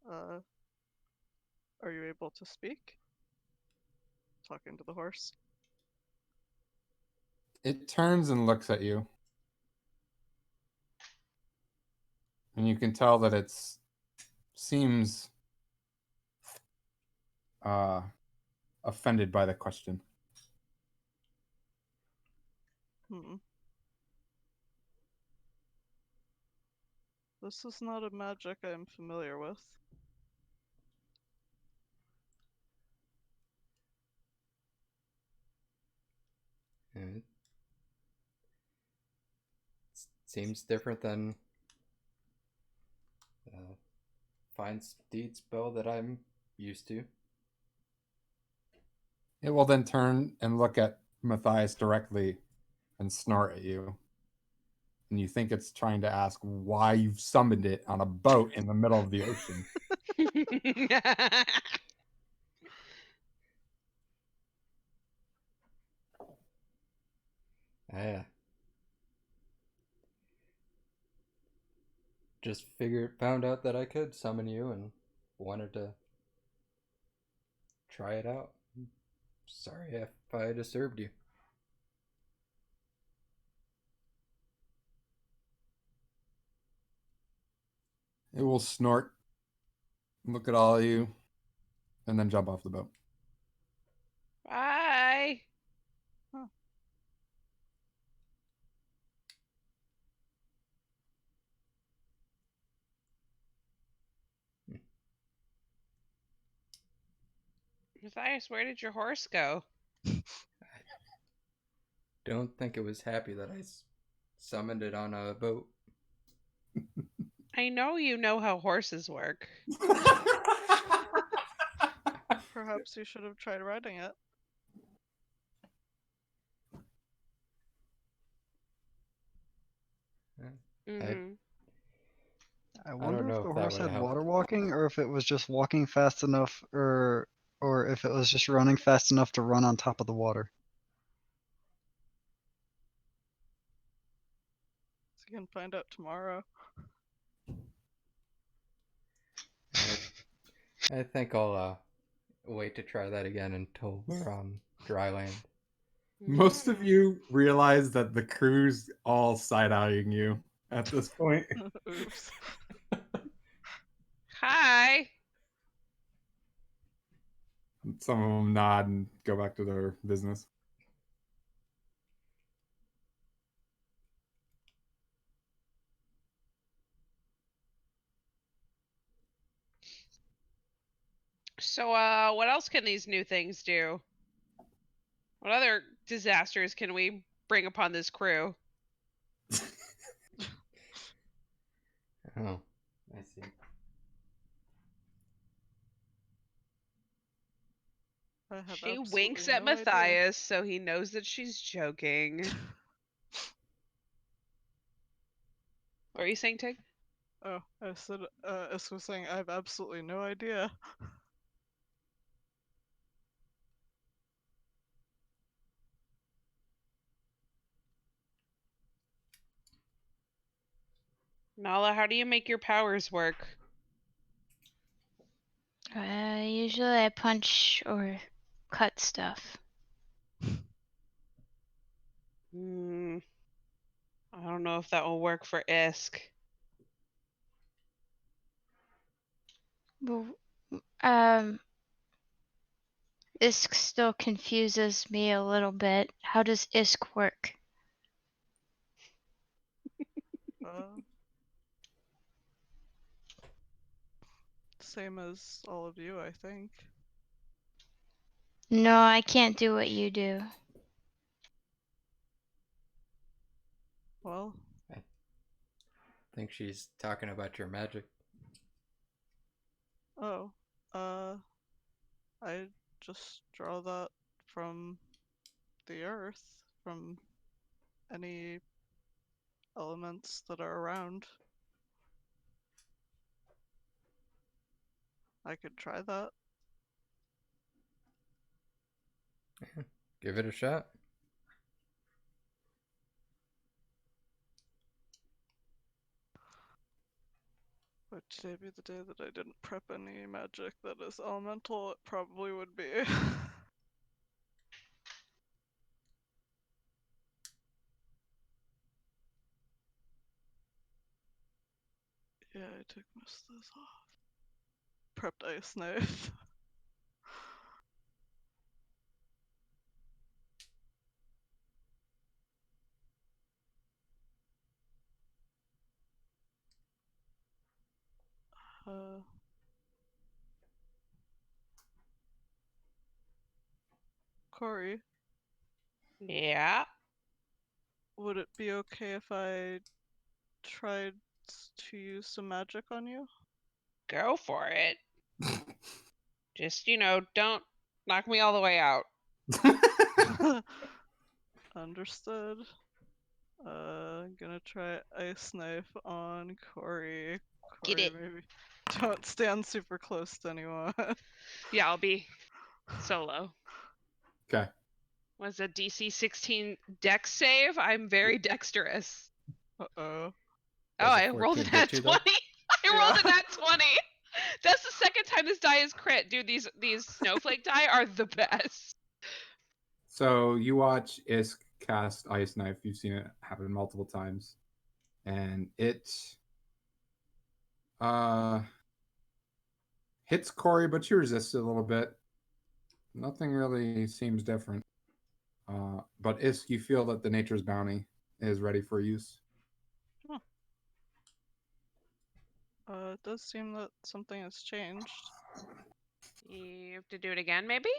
Speaker 5: Are you able to speak? Talking to the horse.
Speaker 3: It turns and looks at you. And you can tell that it's seems offended by the question.
Speaker 5: This is not a magic I am familiar with.
Speaker 4: It seems different than fine steed spell that I'm used to.
Speaker 3: It will then turn and look at Matthias directly and snort at you. And you think it's trying to ask why you've summoned it on a boat in the middle of the ocean.
Speaker 4: I just found out that I could summon you and wanted to try it out. Sorry if I disturbed you.
Speaker 3: It will snort, look at all of you, and then jump off the boat.
Speaker 1: Bye. Matthias, where did your horse go?
Speaker 4: Don't think it was happy that I summoned it on a boat.
Speaker 1: I know you know how horses work.
Speaker 5: Perhaps you should have tried riding it.
Speaker 1: Mm-hmm.
Speaker 6: I
Speaker 4: don't
Speaker 6: wonder
Speaker 4: know
Speaker 6: if the
Speaker 4: if that
Speaker 6: horse
Speaker 4: would
Speaker 6: had
Speaker 4: help.
Speaker 6: water walking, or if it was just walking fast enough, or if it was just running fast enough to run on top of the water.
Speaker 5: So you can find out tomorrow.
Speaker 4: I think I'll wait to try that again until we're on dry land.
Speaker 3: Most of you realize that the crew's all side-eyeing you at this point.
Speaker 5: Oops.
Speaker 1: Hi.
Speaker 3: Some of them nod and go back to their business.
Speaker 1: So, what else can these new things do? What other disasters can we bring upon this crew?
Speaker 4: Oh, I see.
Speaker 5: I have
Speaker 1: She
Speaker 5: absolutely
Speaker 1: winks at
Speaker 5: no idea.
Speaker 1: Matthias, so he knows that she's joking. What are you saying, Tig?
Speaker 5: Oh, I said, Isk was saying I have absolutely no idea.
Speaker 1: Nala, how do you make your powers work?
Speaker 2: Usually I punch or cut stuff.
Speaker 1: I don't know if that will work for Isk.
Speaker 2: But, Isk still confuses me a little bit. How does Isk work?
Speaker 5: Same as all of you, I think.
Speaker 2: No, I can't do what you do.
Speaker 5: Well,
Speaker 4: I think she's talking about your magic.
Speaker 5: oh, I just draw that from the earth, from any elements that are around. I could try that.
Speaker 4: Give it a shot.
Speaker 5: Would today be the day that I didn't prep any magic that is elemental? It probably would be. Yeah, I took most of those off. Prepped ice knife. uh, Corey,
Speaker 1: Yeah,
Speaker 5: would it be okay if I tried to use some magic on you?
Speaker 1: go for it. Just, don't knock me all the way out.
Speaker 5: Understood. Gonna try ice knife on Corey.
Speaker 1: Get
Speaker 5: Corey,
Speaker 1: it.
Speaker 5: maybe don't stand super close to anyone.
Speaker 1: Yeah, I'll be solo.
Speaker 3: Okay.
Speaker 1: Was a DC 16 dex save? I'm very dexterous.
Speaker 5: Uh-oh.
Speaker 1: Oh,
Speaker 4: Does a
Speaker 1: I rolled
Speaker 4: 14
Speaker 1: an
Speaker 4: hit
Speaker 1: at
Speaker 4: you,
Speaker 1: 20.
Speaker 4: though?
Speaker 1: I rolled an
Speaker 5: Yeah.
Speaker 1: at 20. That's the second time this die is crit. Dude, these snowflake die are the best.
Speaker 3: So you watch Isk cast Ice Knife. You've seen it happen multiple times. And it hits Corey, but she resists it a little bit. Nothing really seems different. But Isk, you feel that the Nature's Bounty is ready for use.
Speaker 5: It does seem that something has changed.
Speaker 1: You have to do it again, maybe?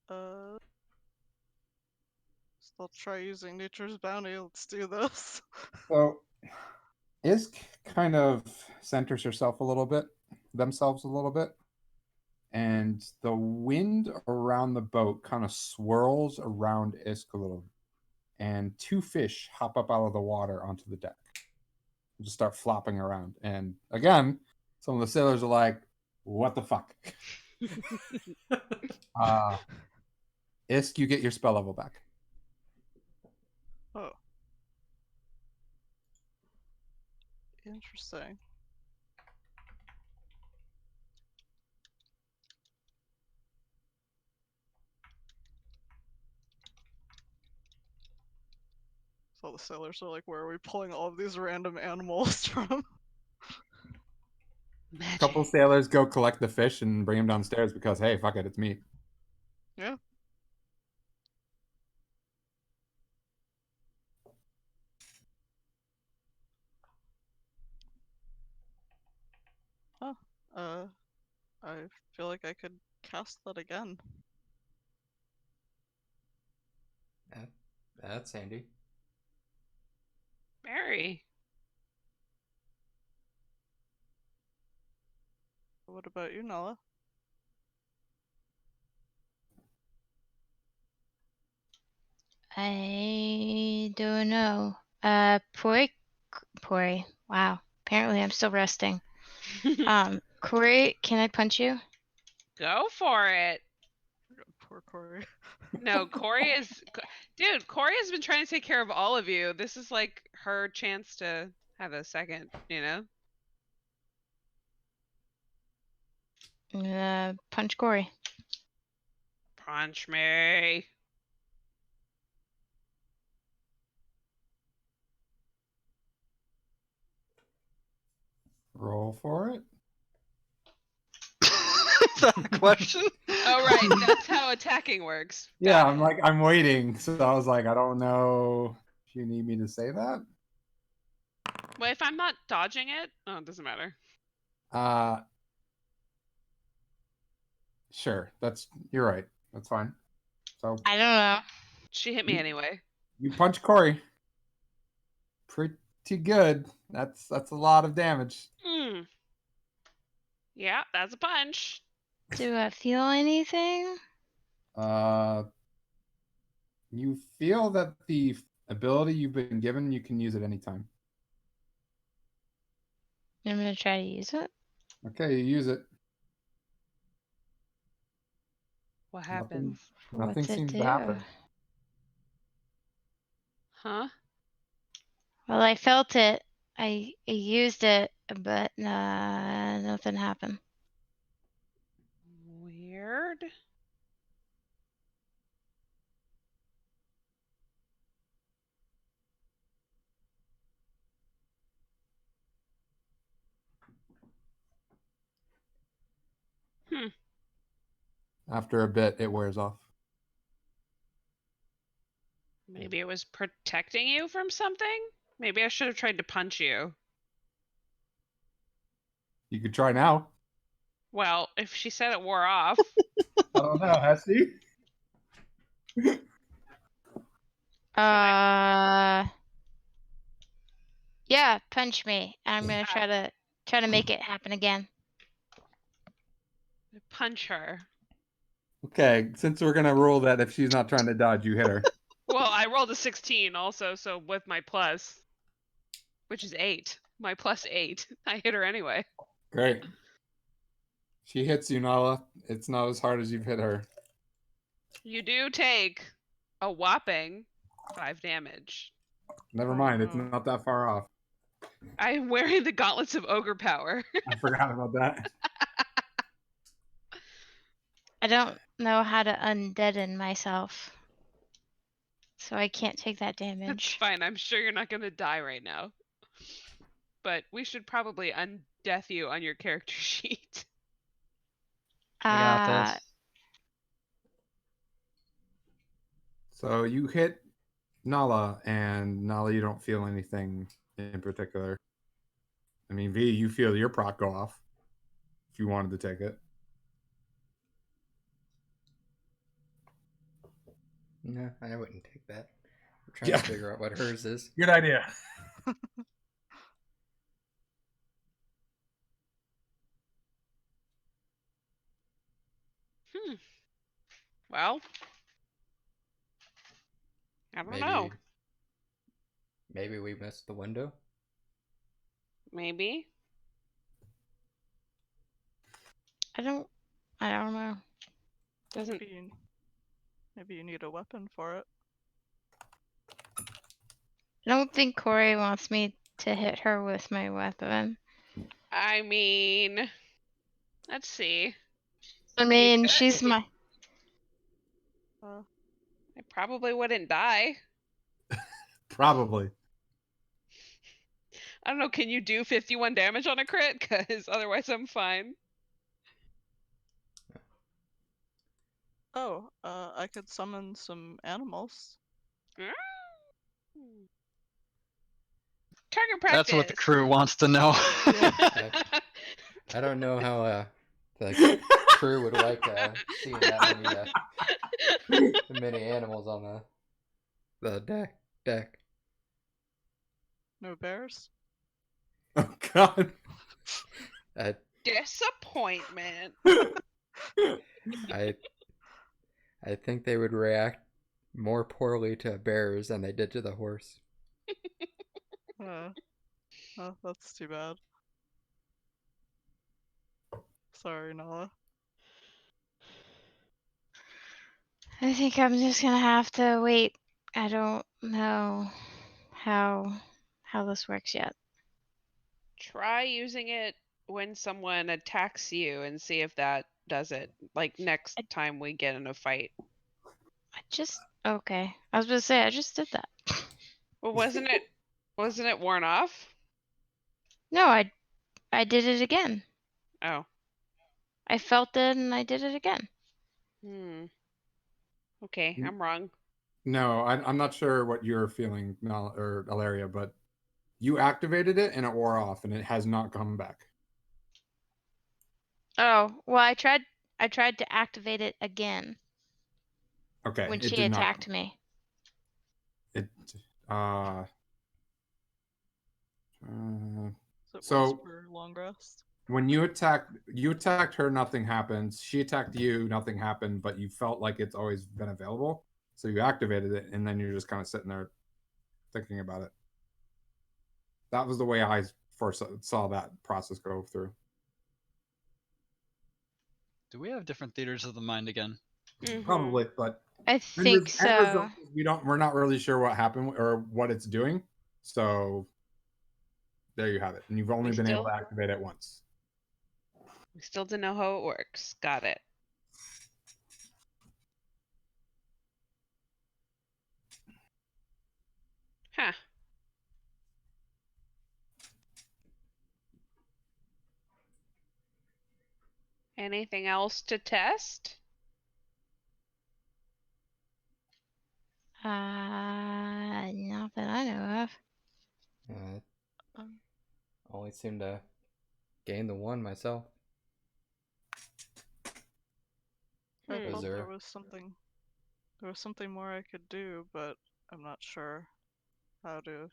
Speaker 5: So I'll try using Nature's Bounty. Let's do this.
Speaker 3: So Isk kind of centers herself themselves a little bit, and the wind around the boat kind of swirls around Isk a little, and two fish hop up out of the water onto the deck, just start flopping around. And again, some of the sailors are like, "What the fuck?" Isk, you get your spell level back.
Speaker 5: Oh. Interesting. So the sailors are like, where are we pulling all of these random animals from?
Speaker 3: A couple sailors go collect the fish and bring them downstairs because, hey, fuck it, it's meat.
Speaker 5: Yeah. Huh. I feel like I could cast that again.
Speaker 4: That's handy.
Speaker 1: Mary.
Speaker 5: What about you, Nala?
Speaker 2: I don't know. Pori. Wow. Apparently I'm still resting. Corey, can I punch you?
Speaker 1: Go for it.
Speaker 5: Poor Corey.
Speaker 1: No, dude, Corey has been trying to take care of all of you. This is like her chance to have a second, you know?
Speaker 2: Punch Corey.
Speaker 1: Punch me.
Speaker 3: Roll for it.
Speaker 6: Is that a question?
Speaker 1: Oh, right. That's how attacking works.
Speaker 3: Yeah,
Speaker 1: Got it.
Speaker 3: I'm waiting. So I was like, I don't know if you need me to say that.
Speaker 1: Well, if I'm not dodging it, oh, it doesn't matter.
Speaker 3: Sure. You're right. That's fine. So
Speaker 2: I don't know.
Speaker 1: She hit me anyway.
Speaker 3: you punch Corey. Pretty good. That's a lot of damage.
Speaker 1: Yeah, that's a punch.
Speaker 2: Do I feel anything?
Speaker 3: You feel that the ability you've been given, you can use at any time.
Speaker 2: I'm gonna try to use it.
Speaker 3: Okay, you use it.
Speaker 1: What happens?
Speaker 3: Nothing
Speaker 2: What's it
Speaker 3: seems
Speaker 2: do?
Speaker 3: to happen.
Speaker 1: Huh?
Speaker 2: Well, I felt it. I used it, but nothing happened.
Speaker 1: Weird.
Speaker 3: After a bit, it wears off.
Speaker 1: Maybe it was protecting you from something? Maybe I should have tried to punch you.
Speaker 3: You could try now.
Speaker 1: Well, if she said it wore off.
Speaker 3: I don't know, has she?
Speaker 2: Yeah, punch me. I'm gonna try to make it happen again.
Speaker 1: Punch her.
Speaker 3: Okay, since we're gonna rule that if she's not trying to dodge, you hit her.
Speaker 1: Well, I rolled a 16 also, so with my plus, which is 8. My plus 8. I hit her anyway.
Speaker 3: Great. She hits you, Nala. It's not as hard as you've hit her.
Speaker 1: You do take a whopping 5 damage.
Speaker 3: Never mind, it's not that far off.
Speaker 1: I'm wearing the gauntlets of ogre power.
Speaker 3: I forgot about that.
Speaker 2: I don't know how to undeaden myself, so I can't take that
Speaker 1: That's
Speaker 2: damage.
Speaker 1: fine. I'm sure you're not going to die right now. But we should probably undeath you on your character sheet.
Speaker 6: that.
Speaker 3: So you hit Nala, and Nala, you don't feel anything in particular. I mean, V, you feel your proc go off if you wanted to take it.
Speaker 4: No, I wouldn't take that. I'm trying to figure out what hers is.
Speaker 3: Good idea.
Speaker 1: Well, I don't know.
Speaker 4: Maybe we missed the window.
Speaker 1: Maybe.
Speaker 2: I don't know.
Speaker 1: Doesn't.
Speaker 5: Maybe you need a weapon for it.
Speaker 2: I don't think Corey wants me to hit her with my weapon.
Speaker 1: I mean, let's see.
Speaker 2: I mean, she's my.
Speaker 5: Uh,
Speaker 1: I probably wouldn't die.
Speaker 3: Probably.
Speaker 1: I don't know. Can you do 51 damage on a crit? Because otherwise, I'm fine.
Speaker 5: oh, I could summon some animals.
Speaker 1: Target practice.
Speaker 6: That's what the crew wants to know.
Speaker 4: I don't know how the crew would like seeing that many animals on the deck.
Speaker 5: No bears?
Speaker 3: Oh, God.
Speaker 1: Disappointment.
Speaker 4: I think they would react more poorly to bears than they did to the horse.
Speaker 5: Oh, that's too bad. Sorry, Nala.
Speaker 2: I think I'm just gonna have to wait. I don't know how this works yet.
Speaker 1: Try using it when someone attacks you and see if that does it. Like next time we get in a fight.
Speaker 2: Okay. I was gonna say I just did that.
Speaker 1: Well, wasn't it worn off?
Speaker 2: No, I did it again.
Speaker 1: Oh.
Speaker 2: I felt it and I did it again.
Speaker 1: Okay, I'm wrong.
Speaker 3: No, I'm not sure what you're feeling, Nala or Alaria, but you activated it and it wore off, and it has not come back.
Speaker 2: Oh, well, I tried to activate it again
Speaker 3: Okay,
Speaker 2: when
Speaker 3: it
Speaker 2: she
Speaker 3: did not.
Speaker 2: attacked me.
Speaker 3: It
Speaker 5: So it was for long rest.
Speaker 3: when you attacked her, nothing happens. She attacked you, nothing happened, but you felt like it's always been available. So you activated it, and then you're just kind of sitting there thinking about it. That was the way I first saw that process go through.
Speaker 6: Do we have different theaters of the mind again?
Speaker 3: Probably, but
Speaker 2: I think so.
Speaker 3: We're not really sure what happened or what it's doing. So there you have it. And you've only been able to activate it once.
Speaker 1: We still don't know how it works. Got it. Huh. Anything else to test?
Speaker 2: Not that I know of.
Speaker 4: Only seem to gain the one myself.
Speaker 5: I thought there was something more I could do, but I'm not sure how to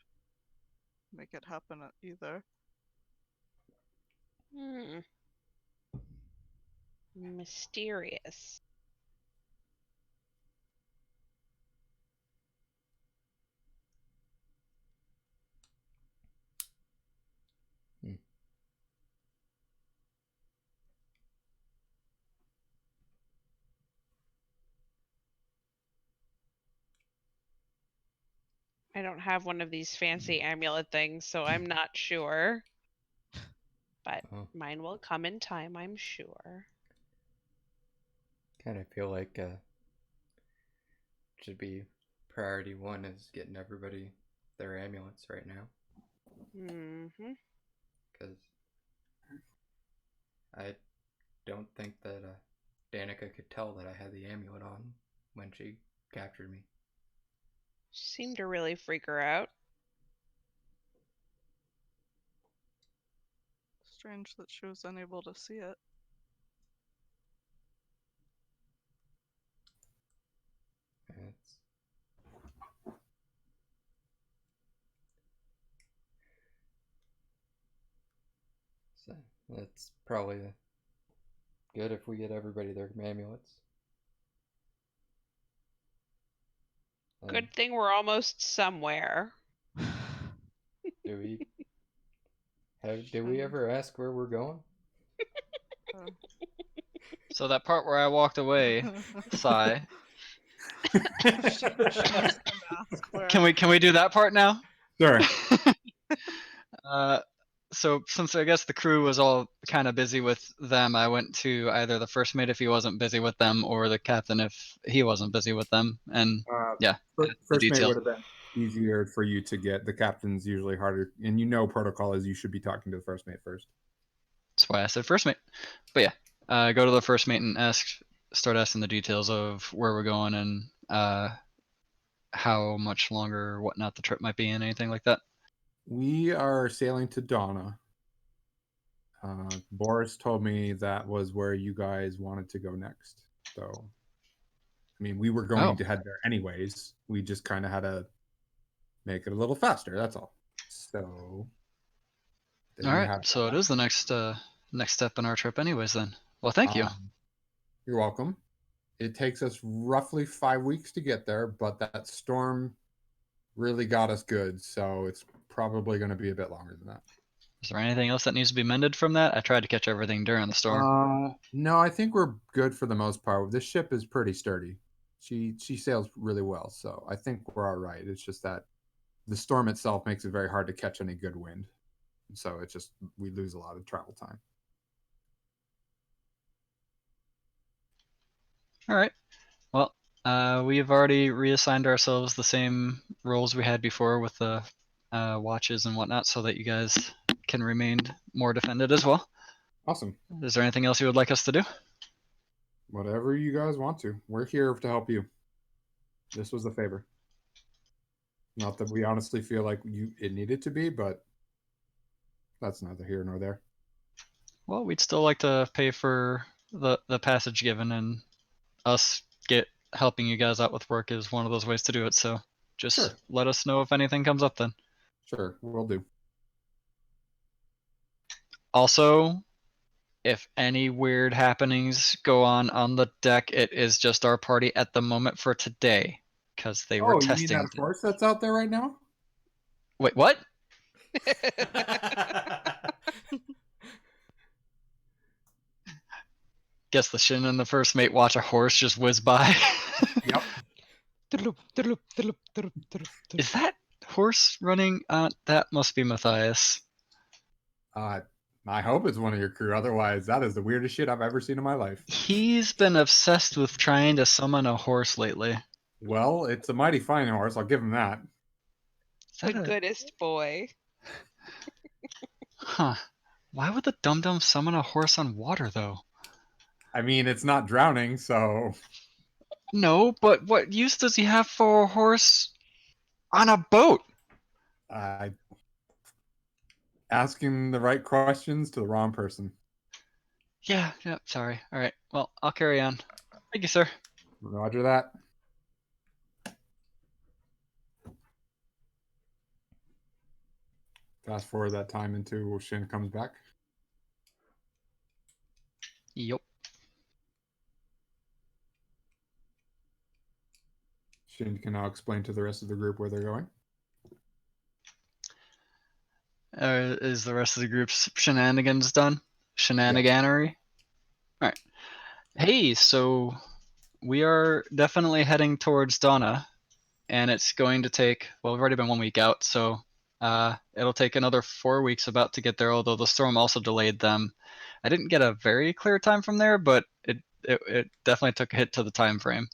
Speaker 5: make it happen either.
Speaker 1: Mysterious. I don't have one of these fancy amulet things, so I'm not sure. But mine will come in time, I'm sure.
Speaker 4: Kind of feel like should be priority one is getting everybody their amulets right now. Because I don't think that Danica could tell that I had the amulet on when she captured me.
Speaker 1: Seemed to really freak her out.
Speaker 5: Strange that she was unable to see it.
Speaker 4: It's... So that's probably good if we get everybody their amulets.
Speaker 1: Good thing we're almost somewhere.
Speaker 4: Do we? Did we ever ask where we're going?
Speaker 6: So that part where I walked away, sigh. Can we do that part now?
Speaker 3: Sure.
Speaker 6: So since I guess the crew was all kind of busy with them, I went to either the first mate if he wasn't busy with them, or the captain if he wasn't busy with them. And yeah, the
Speaker 3: First mate
Speaker 6: detail.
Speaker 3: would have been easier for you to get. The captain's usually harder, and you know protocol is you should be talking to the first mate first.
Speaker 6: That's why I said first mate. But yeah, go to the first mate and start asking the details of where we're going and how much longer, whatnot the trip might be, and anything like that.
Speaker 3: We are sailing to Donna. Boris told me that was where you guys wanted to go next. So, I mean, we were going to head there anyways. We just kind of had to make it a little faster. That's all. So,
Speaker 6: all right. So it is the next step in our trip, anyways. Then, well, thank you.
Speaker 3: You're welcome. It takes us roughly 5 weeks to get there, but that storm really got us good, so it's probably going to be a bit longer than that.
Speaker 6: Is there anything else that needs to be mended from that? I tried to catch everything during the storm.
Speaker 3: No, I think we're good for the most part. This ship is pretty sturdy. She sails really well, so I think we're all right. It's just that the storm itself makes it very hard to catch any good wind. So it's just we lose a lot of travel time.
Speaker 6: All right. Well, we've already reassigned ourselves the same roles we had before with the watches and whatnot, so that you guys can remain more defended as well.
Speaker 3: Awesome.
Speaker 6: Is there anything else you would like us to do?
Speaker 3: Whatever you guys want to. We're here to help you. This was a favor. Not that we honestly feel like it needed to be, but that's neither here nor there.
Speaker 6: Well, we'd still like to pay for the passage given, and us helping you guys out with work is one of those ways to do it. So just let us know if anything comes up then.
Speaker 3: Sure, we'll do.
Speaker 6: Also, if any weird happenings go on the deck, it is just our party at the moment for today, because they were testing.
Speaker 3: You mean that horse that's out there right now?
Speaker 6: Wait, what? Guess the Shin and the first mate watch a horse just whiz by.
Speaker 3: Yep.
Speaker 6: Is that horse running? That must be Matthias.
Speaker 3: I hope it's one of your crew. Otherwise, that is the weirdest shit I've ever seen in my life.
Speaker 6: He's been obsessed with trying to summon a horse lately.
Speaker 3: Well, it's a mighty fine horse. I'll give him that.
Speaker 1: The goodest boy.
Speaker 6: Huh. Why would the dum-dum summon a horse on water, though?
Speaker 3: I mean, it's not drowning, so...
Speaker 6: No, but what use does he have for a horse on a boat?
Speaker 3: Asking the right questions to the wrong person.
Speaker 6: Yeah, sorry. All right, well, I'll carry on. Thank you, sir.
Speaker 3: Roger that. Fast forward that time until Shin comes back.
Speaker 6: Yep.
Speaker 3: Shin can now explain to the rest of the group where they're going.
Speaker 6: Is the rest of the group's shenanigans done? Shenaniganery? All right. Hey, so we are definitely heading towards Donna, and it's going to take, well, we've already been 1 week out, so it'll take another 4 weeks about to get there, although the storm also delayed them. I didn't get a very clear time from there, but it definitely took a hit to the time frame.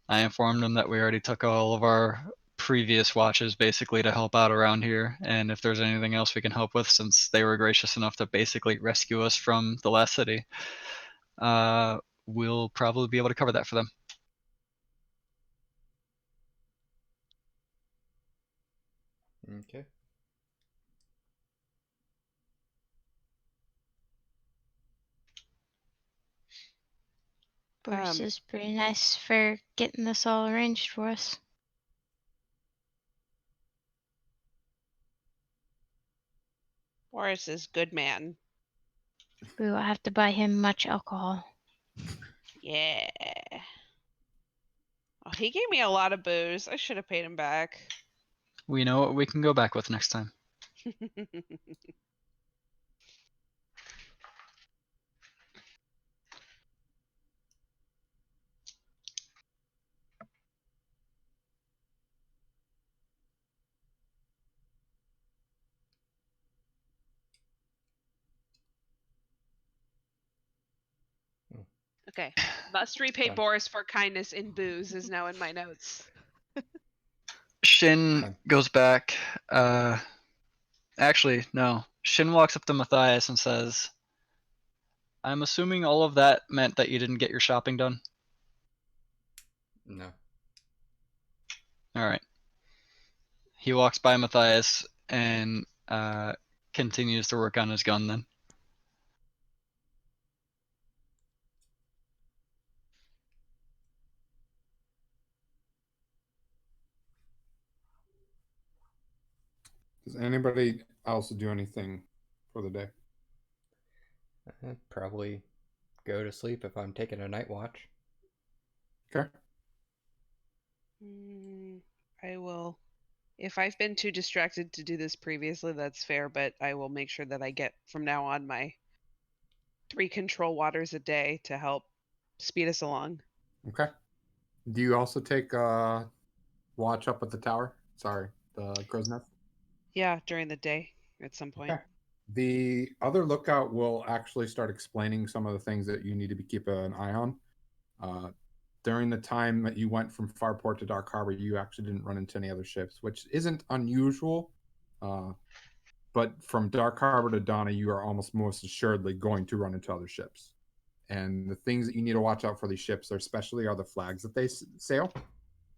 Speaker 6: I informed them that we already took all of our previous watches basically to help out around here, and if there's anything else we can help with, since they were gracious enough to basically rescue us from the last city, we'll probably be able to cover that for them.
Speaker 4: Okay.
Speaker 2: Boris is pretty nice for getting this all arranged for us.
Speaker 1: Boris is good man.
Speaker 2: We will have to buy him much alcohol.
Speaker 1: Yeah. Oh, he gave me a lot of booze. I should have paid him back.
Speaker 6: We know what we can go back with next time.
Speaker 1: Okay. Must repay
Speaker 4: Fine.
Speaker 1: Boris for kindness in booze is now in my notes.
Speaker 6: Shin
Speaker 4: Fine.
Speaker 6: goes back. Actually, no. Shin walks up to Matthias and says, I'm assuming all of that meant that you didn't get your shopping done?
Speaker 4: No.
Speaker 6: Alright. He walks by Matthias and continues to work on his gun then.
Speaker 3: Does anybody else do anything for the day?
Speaker 4: I'd probably go to sleep if I'm taking a night watch.
Speaker 3: Okay.
Speaker 1: I will. If I've been too distracted to do this previously, that's fair, but I will make sure that I get from now on my 3 control waters a day to help speed us along.
Speaker 3: Okay. Do you also take watch up at the tower? Sorry, the crow's nest?
Speaker 1: Yeah, during the day at some point.
Speaker 3: Okay. The other lookout will actually start explaining some of the things that you need to be keeping an eye on. During the time that you went from Farport to Dark Harbor, you actually didn't run into any other ships, which isn't unusual. But from Dark Harbor to Donna, you are almost most assuredly going to run into other ships. And the things that you need to watch out for these ships, especially, are the flags that they sail.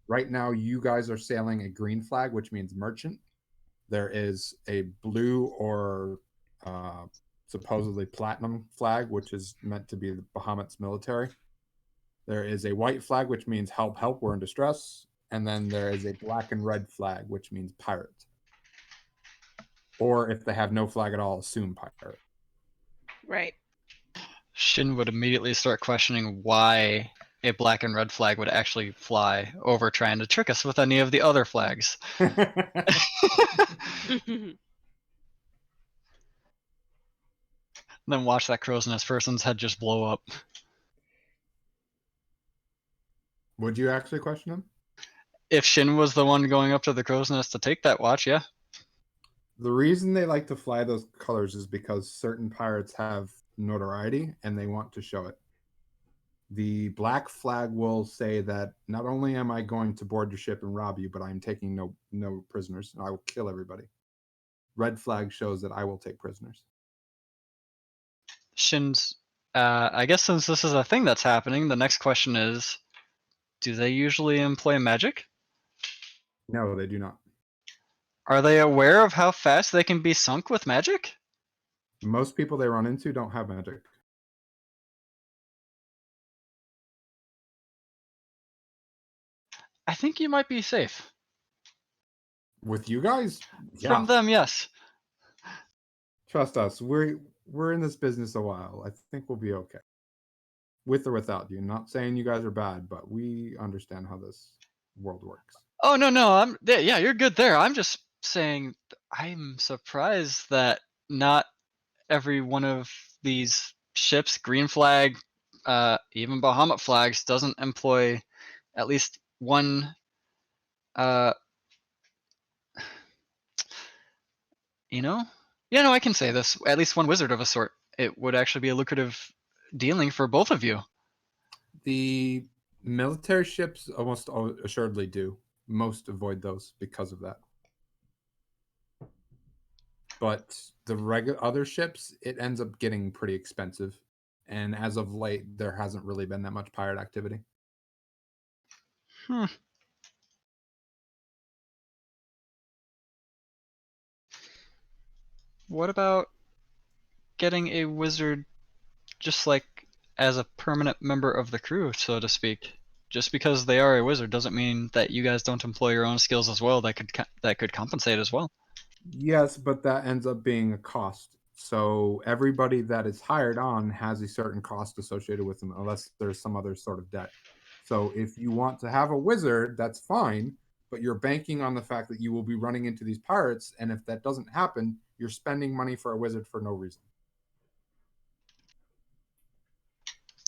Speaker 3: Right now, you guys are sailing a green flag, which means merchant. There is a blue or supposedly platinum flag, which is meant to be the Bahamut's military. There is a white flag, which means help, help, we're in distress. And then there is a black and red flag, which means pirate. Or if they have no flag at all, assume pirate.
Speaker 1: Right.
Speaker 6: Shin would immediately start questioning why a black and red flag would actually fly over trying to trick us with any of the other flags. Then watch that crow's nest person's head just blow up.
Speaker 3: Would you actually question him?
Speaker 6: If Shin was the one going up to the crow's nest to take that watch, yeah.
Speaker 3: The reason they like to fly those colors is because certain pirates have notoriety and they want to show it. The black flag will say that not only am I going to board your ship and rob you, but I'm taking no prisoners and I will kill everybody. Red flag shows that I will take prisoners.
Speaker 6: Shin's, I guess since this is a thing that's happening, the next question is, do they usually employ magic?
Speaker 3: No, they do not.
Speaker 6: Are they aware of how fast they can be sunk with magic?
Speaker 3: Most people they run into don't have magic.
Speaker 6: I think you might be safe.
Speaker 3: With you guys? Yeah.
Speaker 6: From them, yes.
Speaker 3: Trust us. We're in this business a while. I think we'll be okay. With or without you. Not saying you guys are bad, but we understand how this world works.
Speaker 6: Oh no, yeah, you're good there. I'm just saying I'm surprised that not every one of these ships, green flag, even Bahamut flags, doesn't employ at least one you know? Yeah, no, I can say this. At least one wizard of a sort. It would actually be a lucrative dealing for both of you.
Speaker 3: The military ships almost assuredly do. Most avoid those because of that. But the regular other ships, it ends up getting pretty expensive. And as of late, there hasn't really been that much pirate activity.
Speaker 6: Hmm. What about getting a wizard just like as a permanent member of the crew, so to speak? Just because they are a wizard doesn't mean that you guys don't employ your own skills as well. That could compensate as well.
Speaker 3: Yes, but that ends up being a cost. So everybody that is hired on has a certain cost associated with them, unless there's some other sort of debt. So if you want to have a wizard, that's fine, but you're banking on the fact that you will be running into these pirates, and if that doesn't happen, you're spending money for a wizard for no reason.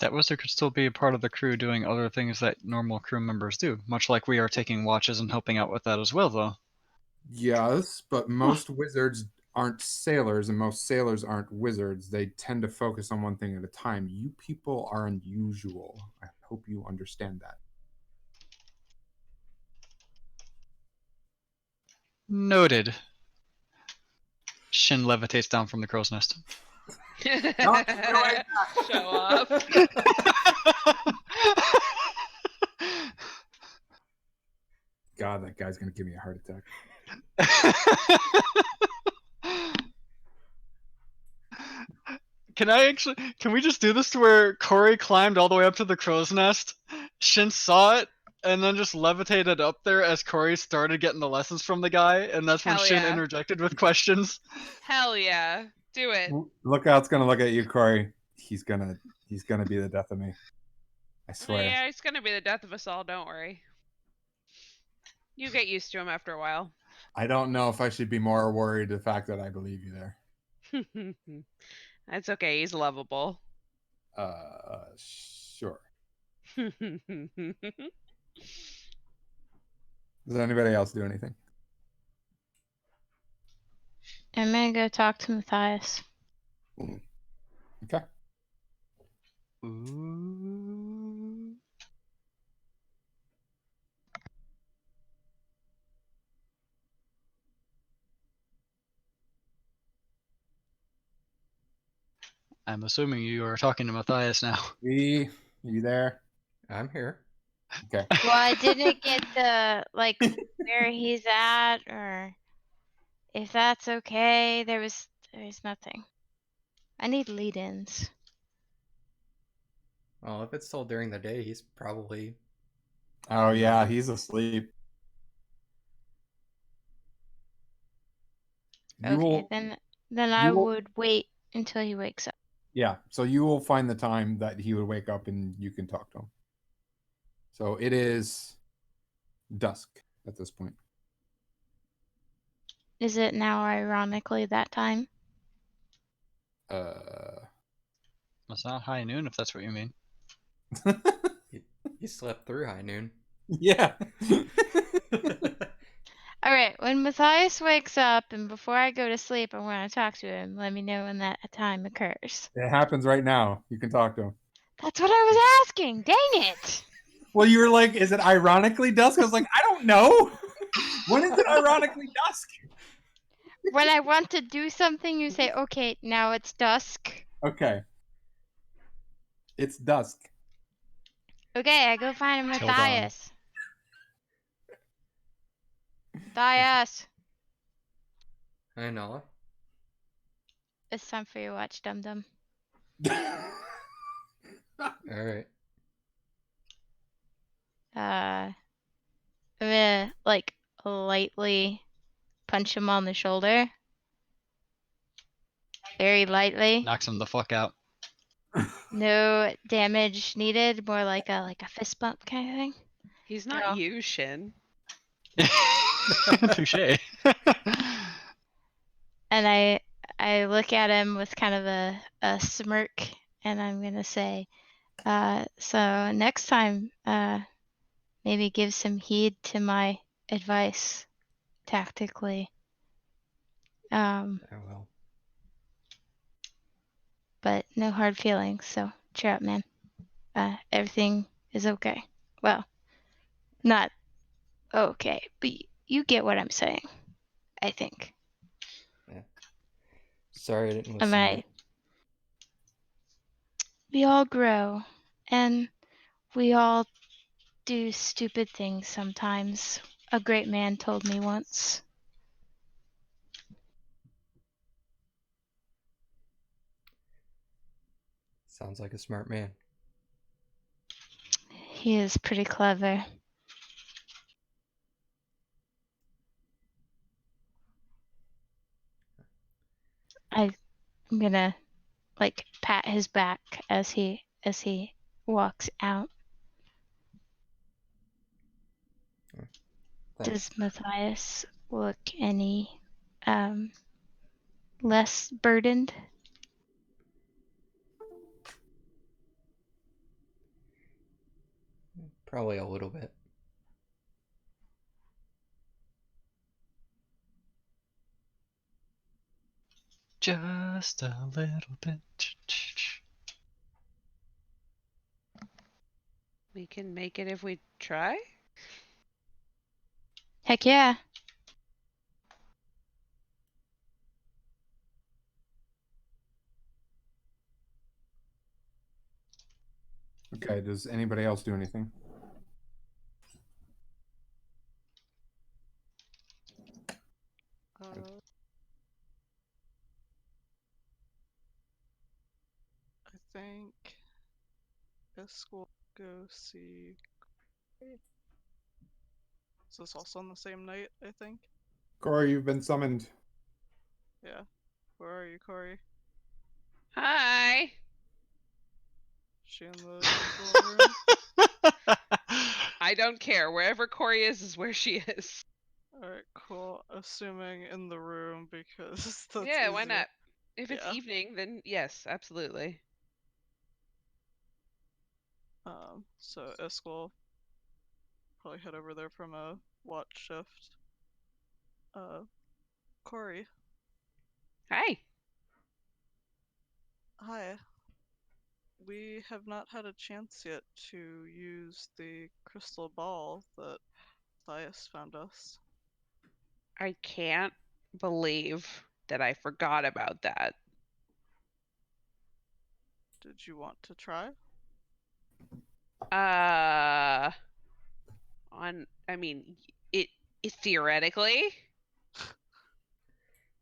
Speaker 6: That wizard could still be a part of the crew doing other things that normal crew members do, much like we are taking watches and helping out with that as well, though.
Speaker 3: Yes, but most wizards aren't sailors, and most sailors aren't wizards. They tend to focus on one thing at a time. You people are unusual. I hope you understand that.
Speaker 6: Noted. Shin levitates down from the crow's nest.
Speaker 3: Not quite.
Speaker 1: Show off.
Speaker 3: God, that guy's gonna give me a heart attack.
Speaker 6: Can we just do this to where Corey climbed all the way up to the crow's nest, Shin saw it, and then just levitated up there as Corey started getting the lessons from the guy, and that's when
Speaker 1: Hell
Speaker 6: Shin
Speaker 1: yeah.
Speaker 6: interjected with questions?
Speaker 1: Hell yeah. Do it.
Speaker 3: Lookout's gonna look at you, Corey. He's gonna be the death of me. I swear.
Speaker 1: Yeah, it's gonna be the death of us all, don't worry. You get used to him after a while.
Speaker 3: I don't know if I should be more worried the fact that I believe you there.
Speaker 1: That's okay, he's lovable.
Speaker 3: Sure. Does anybody else do anything?
Speaker 2: I'm gonna go talk to Matthias.
Speaker 3: Okay.
Speaker 6: Ooh. I'm assuming you are talking to Matthias now.
Speaker 3: You there?
Speaker 4: I'm here.
Speaker 3: Okay.
Speaker 2: Well, I didn't get the like where he's at or if that's okay. There's nothing. I need lead-ins.
Speaker 4: Well, if it's still during the day, he's probably.
Speaker 3: Oh yeah, he's asleep. You
Speaker 2: Okay,
Speaker 3: will,
Speaker 2: then I would wait until he wakes up.
Speaker 3: yeah. So you will find the time that he would wake up and you can talk to him. So it is dusk at this point.
Speaker 2: Is it now ironically that time?
Speaker 6: It's not high noon, if that's what you mean.
Speaker 4: He slept through high noon.
Speaker 3: Yeah.
Speaker 2: All right, when Matthias wakes up and before I go to sleep, I want to talk to him. Let me know when that time occurs.
Speaker 3: It happens right now. You can talk to him.
Speaker 2: That's what I was asking. Dang it.
Speaker 3: Well, you were like, is it ironically dusk? I was like, I don't know. When is it ironically dusk?
Speaker 2: When I want to do something, you say, okay, now it's dusk.
Speaker 3: Okay. It's dusk.
Speaker 2: Okay, I go find
Speaker 6: Till dawn.
Speaker 2: Matthias. Matthias.
Speaker 4: Hi, Nala.
Speaker 2: It's time for your watch, Dum Dum.
Speaker 4: All right.
Speaker 2: I'm gonna like lightly punch him on the shoulder. Very lightly.
Speaker 6: Knocks him the fuck out.
Speaker 2: No damage needed. More like a fist bump kind of thing.
Speaker 1: He's not
Speaker 2: No.
Speaker 1: you, Shin.
Speaker 6: Touche.
Speaker 2: And I look at him with kind of a smirk, and I'm gonna say, so next time, maybe give some heed to my advice tactically.
Speaker 4: I will.
Speaker 2: But no hard feelings, so cheer up, man. Everything is okay. Well, not Okay, but you get what I'm saying, I think.
Speaker 4: Sorry I didn't
Speaker 2: Am
Speaker 4: listen.
Speaker 2: I? We all grow, and we all do stupid things sometimes. A great man told me once.
Speaker 4: Sounds like a smart man.
Speaker 2: He is pretty clever. I'm gonna like pat his back as he walks out.
Speaker 4: Thanks.
Speaker 2: Does Matthias look any less burdened?
Speaker 4: Probably a little bit.
Speaker 6: Just a little bit.
Speaker 1: We can make it if we try.
Speaker 2: Heck yeah.
Speaker 3: Okay, does anybody else do anything?
Speaker 5: I think this will go see. Is this also on the same night, I think?
Speaker 3: Corey, you've been summoned.
Speaker 5: Yeah. Where are you, Corey?
Speaker 1: Hi.
Speaker 5: She in the usual room?
Speaker 1: I don't care. Wherever Corey is where she is.
Speaker 5: Alright, cool. Assuming in the room because that's
Speaker 1: Yeah, why
Speaker 5: easier.
Speaker 1: not? If it's
Speaker 5: Yeah.
Speaker 1: evening, then yes, absolutely.
Speaker 5: So Isk will probably head over there from a watch shift. Corey.
Speaker 1: Hi.
Speaker 5: Hi. We have not had a chance yet to use the crystal ball that Thias found us.
Speaker 1: I can't believe that I forgot about that.
Speaker 5: Did you want to try?
Speaker 1: I mean, it theoretically.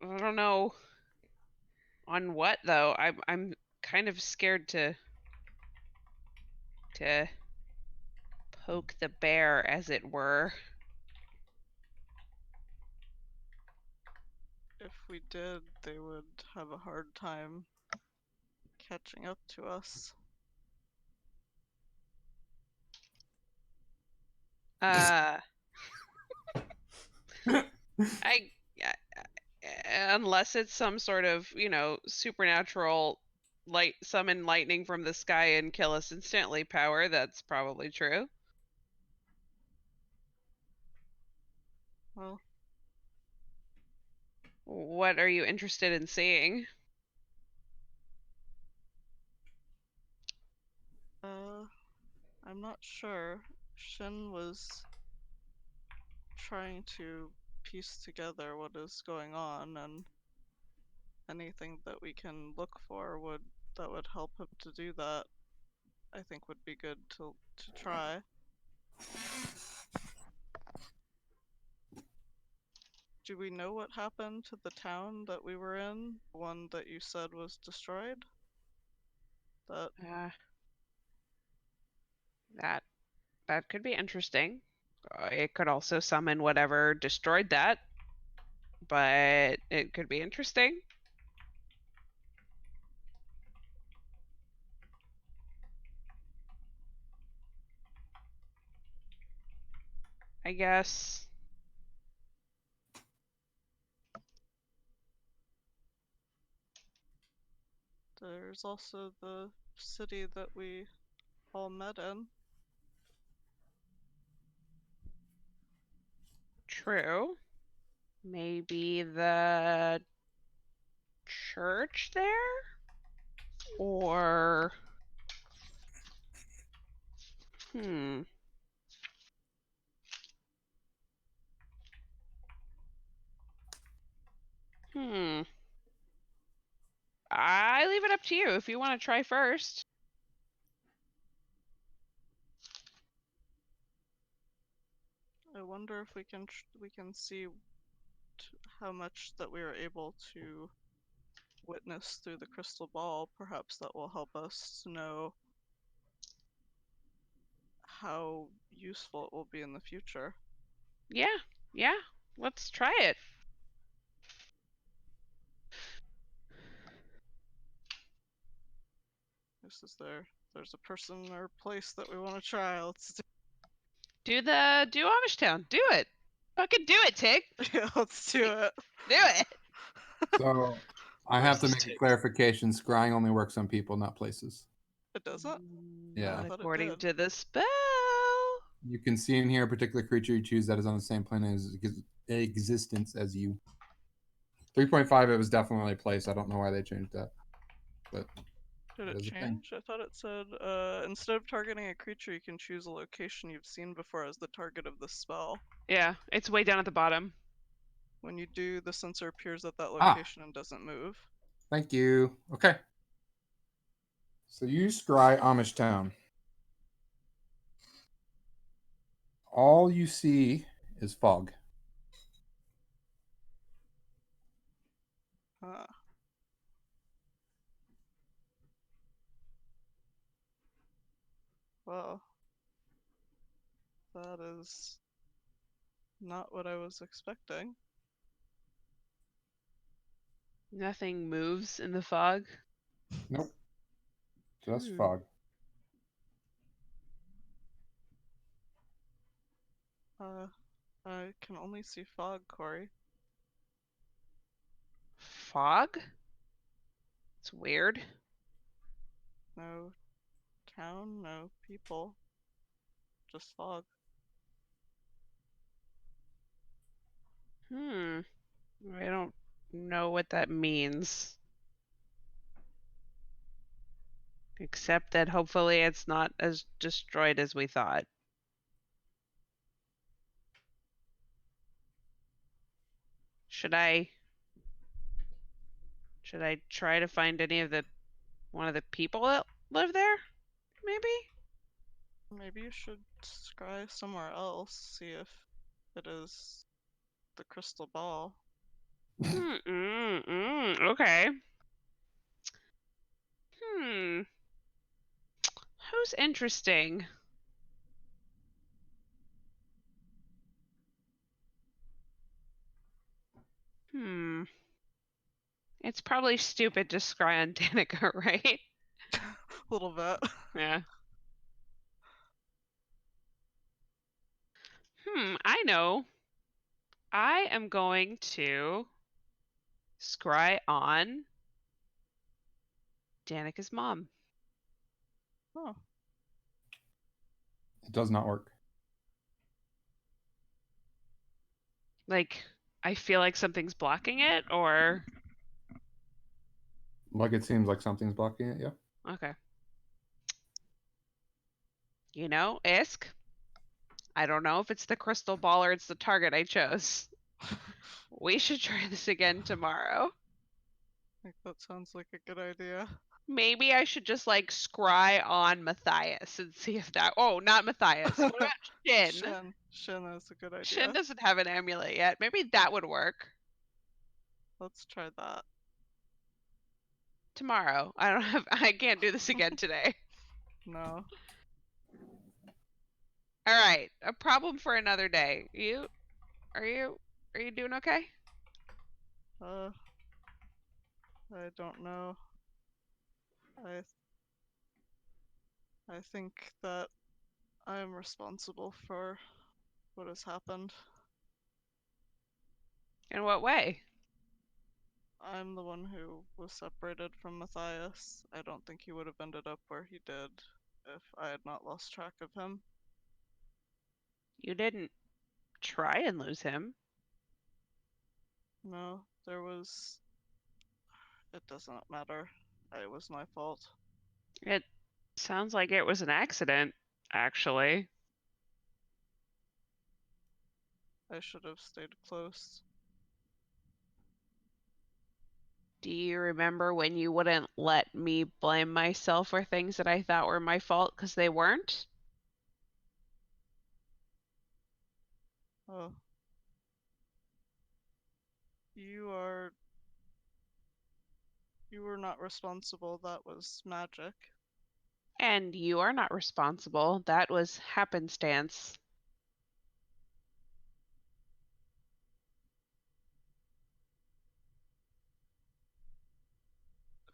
Speaker 1: I don't know on what though. I'm kind of scared to poke the bear, as it were.
Speaker 5: If we did, they would have a hard time catching up to us.
Speaker 1: I unless it's some sort of, supernatural summon lightning from the sky and kill us instantly power, that's probably true.
Speaker 5: Well,
Speaker 1: What are you interested in seeing?
Speaker 5: I'm not sure. Shin was trying to piece together what is going on, and anything that we can look for that would help him to do that, I think would be good to try. Do we know what happened to the town that we were in? The one that you said was destroyed? That
Speaker 1: That could be interesting. It could also summon whatever destroyed that, but it could be interesting. I guess.
Speaker 5: there's also the city that we all met in.
Speaker 1: True. Maybe the church there? Or to you if you want to try first.
Speaker 5: I wonder if we can see how much that we are able to witness through the crystal ball. Perhaps that will help us know how useful it will be in the future.
Speaker 1: Yeah, let's try it.
Speaker 5: There's a person or place that we want to try. Let's
Speaker 1: Do Amish Town. Do it. Fucking do it, Tig.
Speaker 5: yeah, let's do it.
Speaker 1: Do it.
Speaker 3: So I have to make a clarification. Scrying only works on people, not places.
Speaker 5: It doesn't?
Speaker 3: Yeah.
Speaker 5: I
Speaker 1: Not
Speaker 5: thought it
Speaker 1: according
Speaker 5: did.
Speaker 1: to the spell.
Speaker 3: You can see in here a particular creature you choose that is on the same plane as existence as you. 3.5, it was definitely a place. I don't know why they changed that. But
Speaker 5: Did
Speaker 3: That
Speaker 5: it
Speaker 3: is a thing.
Speaker 5: change? I thought it said, instead of targeting a creature, you can choose a location you've seen before as the target of the spell.
Speaker 1: Yeah, it's way down at the bottom.
Speaker 5: When you do, the sensor appears at that
Speaker 3: Ah.
Speaker 5: location and doesn't move.
Speaker 3: thank you. Okay. So you scry Amish Town. All you see is fog.
Speaker 5: Huh. Well, that is not what I was expecting.
Speaker 1: Nothing moves in the fog.
Speaker 3: Nope. Just
Speaker 1: Hmm.
Speaker 3: fog.
Speaker 5: I can only see fog, Corey.
Speaker 1: Fog? It's weird.
Speaker 5: No town, no people. Just fog.
Speaker 1: I don't know what that means. Except that hopefully it's not as destroyed as we thought. Should I try to find any of one of the people that live there? Maybe?
Speaker 5: Maybe you should scry somewhere else, see if it is the crystal ball.
Speaker 1: Okay. Who's interesting? It's probably stupid to scry on Danica, right?
Speaker 5: A little bit.
Speaker 1: Yeah. I know. I am going to scry on Danica's mom.
Speaker 5: Oh.
Speaker 3: It does not work.
Speaker 1: Like, I feel like something's blocking it, or...
Speaker 3: Like it seems like something's blocking it, yeah.
Speaker 1: Okay. You know, Isk, I don't know if it's the crystal ball or it's the target I chose. We should try this again tomorrow.
Speaker 5: I think that sounds like a good idea.
Speaker 1: Maybe I should just like scry on Matthias and see if that. Oh, not Matthias. What about Shin?
Speaker 5: Shin is a good idea.
Speaker 1: Shin doesn't have an amulet yet. Maybe that would work.
Speaker 5: Let's try that.
Speaker 1: Tomorrow. I can't do this again today.
Speaker 5: No.
Speaker 1: All right. A problem for another day. Are you doing okay?
Speaker 5: I don't know. I think that I am responsible for what has happened.
Speaker 1: In what way?
Speaker 5: I'm the one who was separated from Matthias. I don't think he would have ended up where he did if I had not lost track of him.
Speaker 1: You didn't try and lose him.
Speaker 5: No, it doesn't matter. It was my fault.
Speaker 1: It sounds like it was an accident, actually.
Speaker 5: I should have stayed close.
Speaker 1: Do you remember when you wouldn't let me blame myself for things that I thought were my fault because they weren't?
Speaker 5: Oh. You were not responsible. That was magic.
Speaker 1: And you are not responsible. That was happenstance.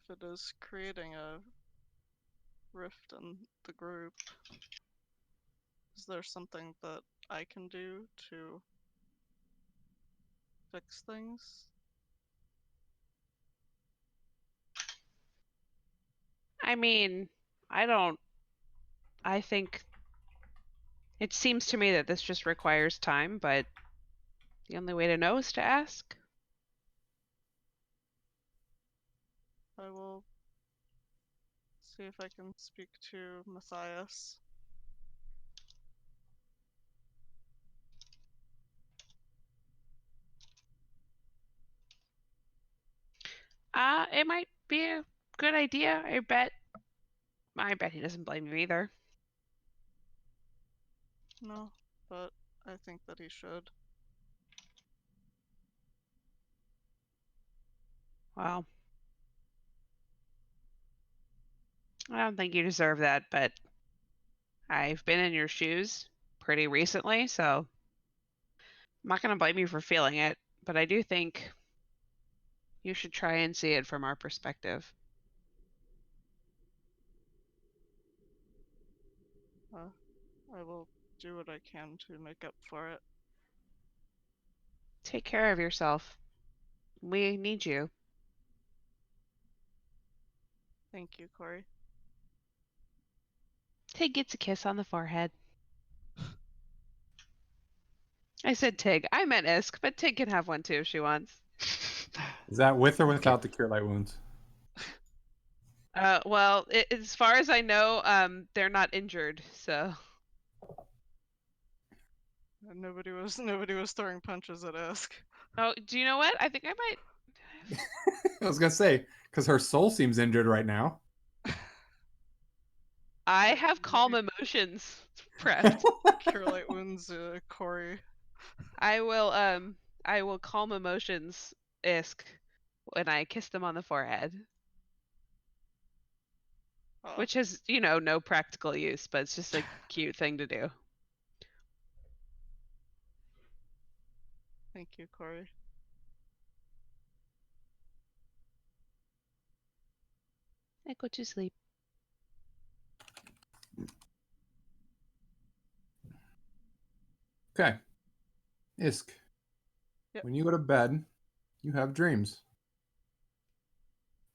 Speaker 5: If it is creating a rift in the group, is there something that I can do to fix things?
Speaker 1: I mean, I think it seems to me that this just requires time, but the only way to know is to ask.
Speaker 5: I will see if I can speak to Matthias.
Speaker 1: It might be a good idea. I bet he doesn't blame you either.
Speaker 5: No, but I think that he should.
Speaker 1: Well, I don't think you deserve that, but I've been in your shoes pretty recently, so I'm not gonna blame you for feeling it, but I do think you should try and see it from our perspective.
Speaker 5: I will do what I can to make up for it.
Speaker 1: Take care of yourself. We need you.
Speaker 5: Thank you, Corey.
Speaker 1: Tig gets a kiss on the forehead. I said Tig. I meant Isk, but Tig can have one too if she wants.
Speaker 3: Is that with or without the cure light wounds?
Speaker 1: Well, as far as I know, they're not injured, so.
Speaker 5: Nobody was throwing punches at Isk.
Speaker 1: Oh, do you know what? I think I might.
Speaker 3: I was gonna say, because her soul seems injured right now.
Speaker 1: I have calm emotions prepped.
Speaker 5: Cure light wounds, Corey.
Speaker 1: I will calm emotions, Isk, when I kiss them on the forehead.
Speaker 5: Oh,
Speaker 1: Which has, no practical use, but it's just a cute thing to do.
Speaker 5: thank you, Corey.
Speaker 1: I go to sleep.
Speaker 3: Okay. Isk.
Speaker 5: Yep.
Speaker 3: When you go to bed, you have dreams.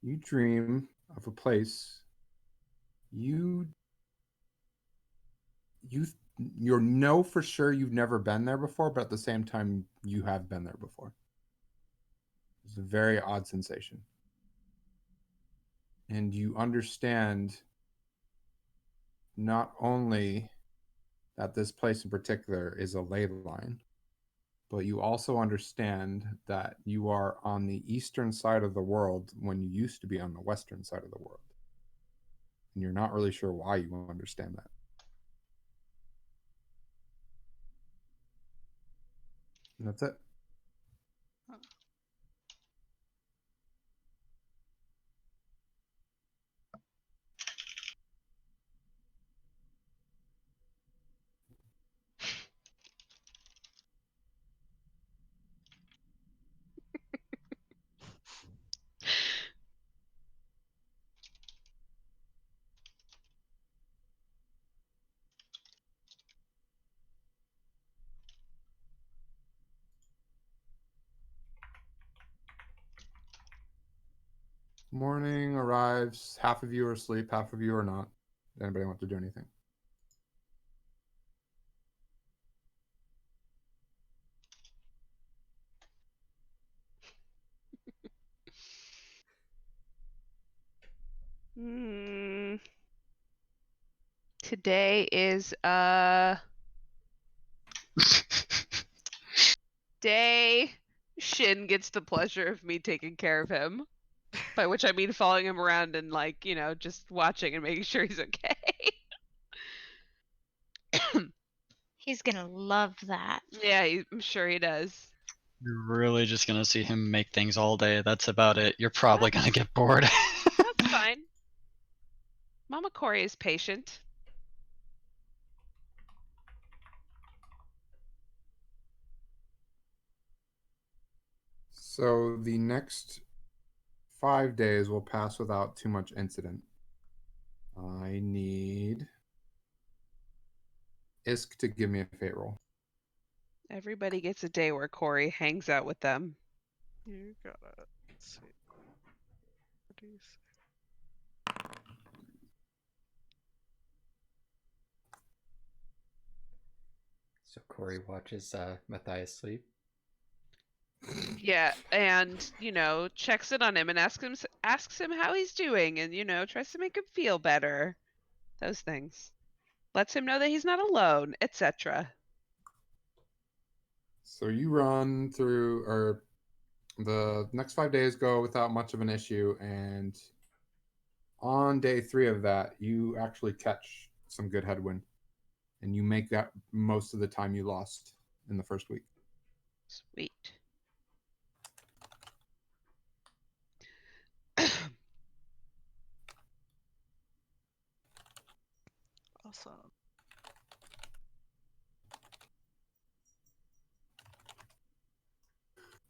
Speaker 3: You dream of a place you know for sure you've never been there before, but at the same time you have been there before. It's a very odd sensation. And you understand not only that this place in particular is a ley line, but you also understand that you are on the eastern side of the world when you used to be on the western side of the world. And you're not really sure why you understand that. And that's it. Morning arrives. Half of you are asleep, half of you are not. Does anybody want to do anything?
Speaker 1: Today is day Shin gets the pleasure of me taking care of him. By which I mean following him around and like, just watching and making sure he's okay.
Speaker 2: He's gonna love that.
Speaker 1: Yeah, I'm sure he does.
Speaker 6: You're really just gonna see him make things all day. That's about it. You're probably gonna get bored.
Speaker 1: That's fine. Mama Cory is patient.
Speaker 3: So the next 5 days will pass without too much incident. I need Isk to give me a fate roll.
Speaker 1: Everybody gets a day where Cory hangs out with them.
Speaker 5: You got it. Let's see. What do you say?
Speaker 4: So Corey watches Matthias sleep.
Speaker 1: Yeah, and checks in on him and asks him how he's doing, and tries to make him feel better. Those things. Lets him know that he's not alone, etc.
Speaker 3: So you run through, or the next 5 days go without much of an issue, and on day 3 of that, you actually catch some good headwind, and you make that most of the time you lost in the first week.
Speaker 1: Sweet.
Speaker 5: Awesome.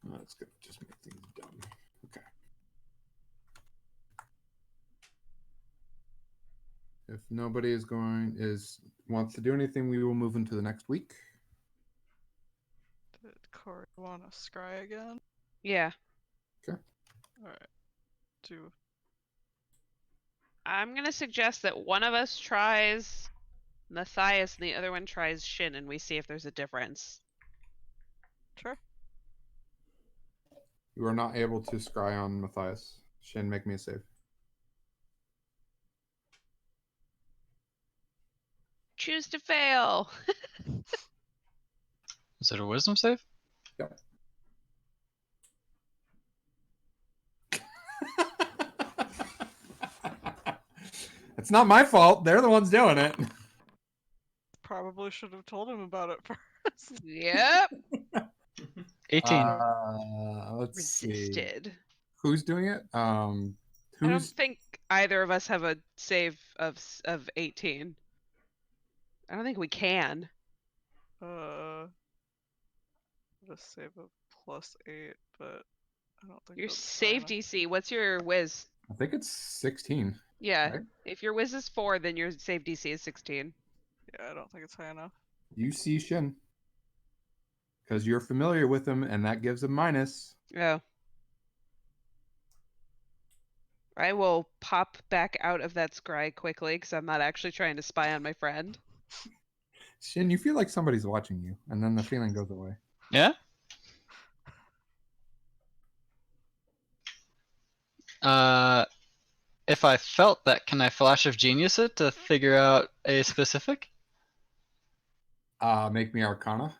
Speaker 3: That's good. Just make things done. Okay. If nobody wants to do anything, we will move into the next week.
Speaker 5: Did Corey want to scry again?
Speaker 1: Yeah.
Speaker 3: Okay.
Speaker 5: Alright.
Speaker 1: I'm gonna suggest that one of us tries Matthias and the other one tries Shin, and we see if there's a difference.
Speaker 5: Sure.
Speaker 3: You are not able to scry on Matthias. Shin, make me a save.
Speaker 1: Choose to fail.
Speaker 6: Is it a wisdom save?
Speaker 3: Yep. It's not my fault. They're the ones doing it.
Speaker 5: Probably should have told him about it first.
Speaker 1: Yep.
Speaker 6: 18.
Speaker 3: Let's see.
Speaker 1: Resisted.
Speaker 3: Who's doing it?
Speaker 1: I don't think either of us have a save of 18. I don't think we can.
Speaker 5: Just save a +8, but I don't think
Speaker 1: Your
Speaker 5: that's
Speaker 1: save
Speaker 5: high enough.
Speaker 1: DC, what's your whiz?
Speaker 3: I think it's 16.
Speaker 1: Yeah.
Speaker 3: Right?
Speaker 1: If your whiz is 4, then your save DC is 16.
Speaker 5: Yeah, I don't think it's high enough.
Speaker 3: You see Shin. Because you're familiar with him, and that gives a minus.
Speaker 1: Oh. I will pop back out of that scry quickly because I'm not actually trying to spy on my friend.
Speaker 3: Shin, you feel like somebody's watching you, and then the feeling goes away.
Speaker 6: Yeah? If I felt that, can I flash of genius it to figure out a specific?
Speaker 3: Make me Arcana.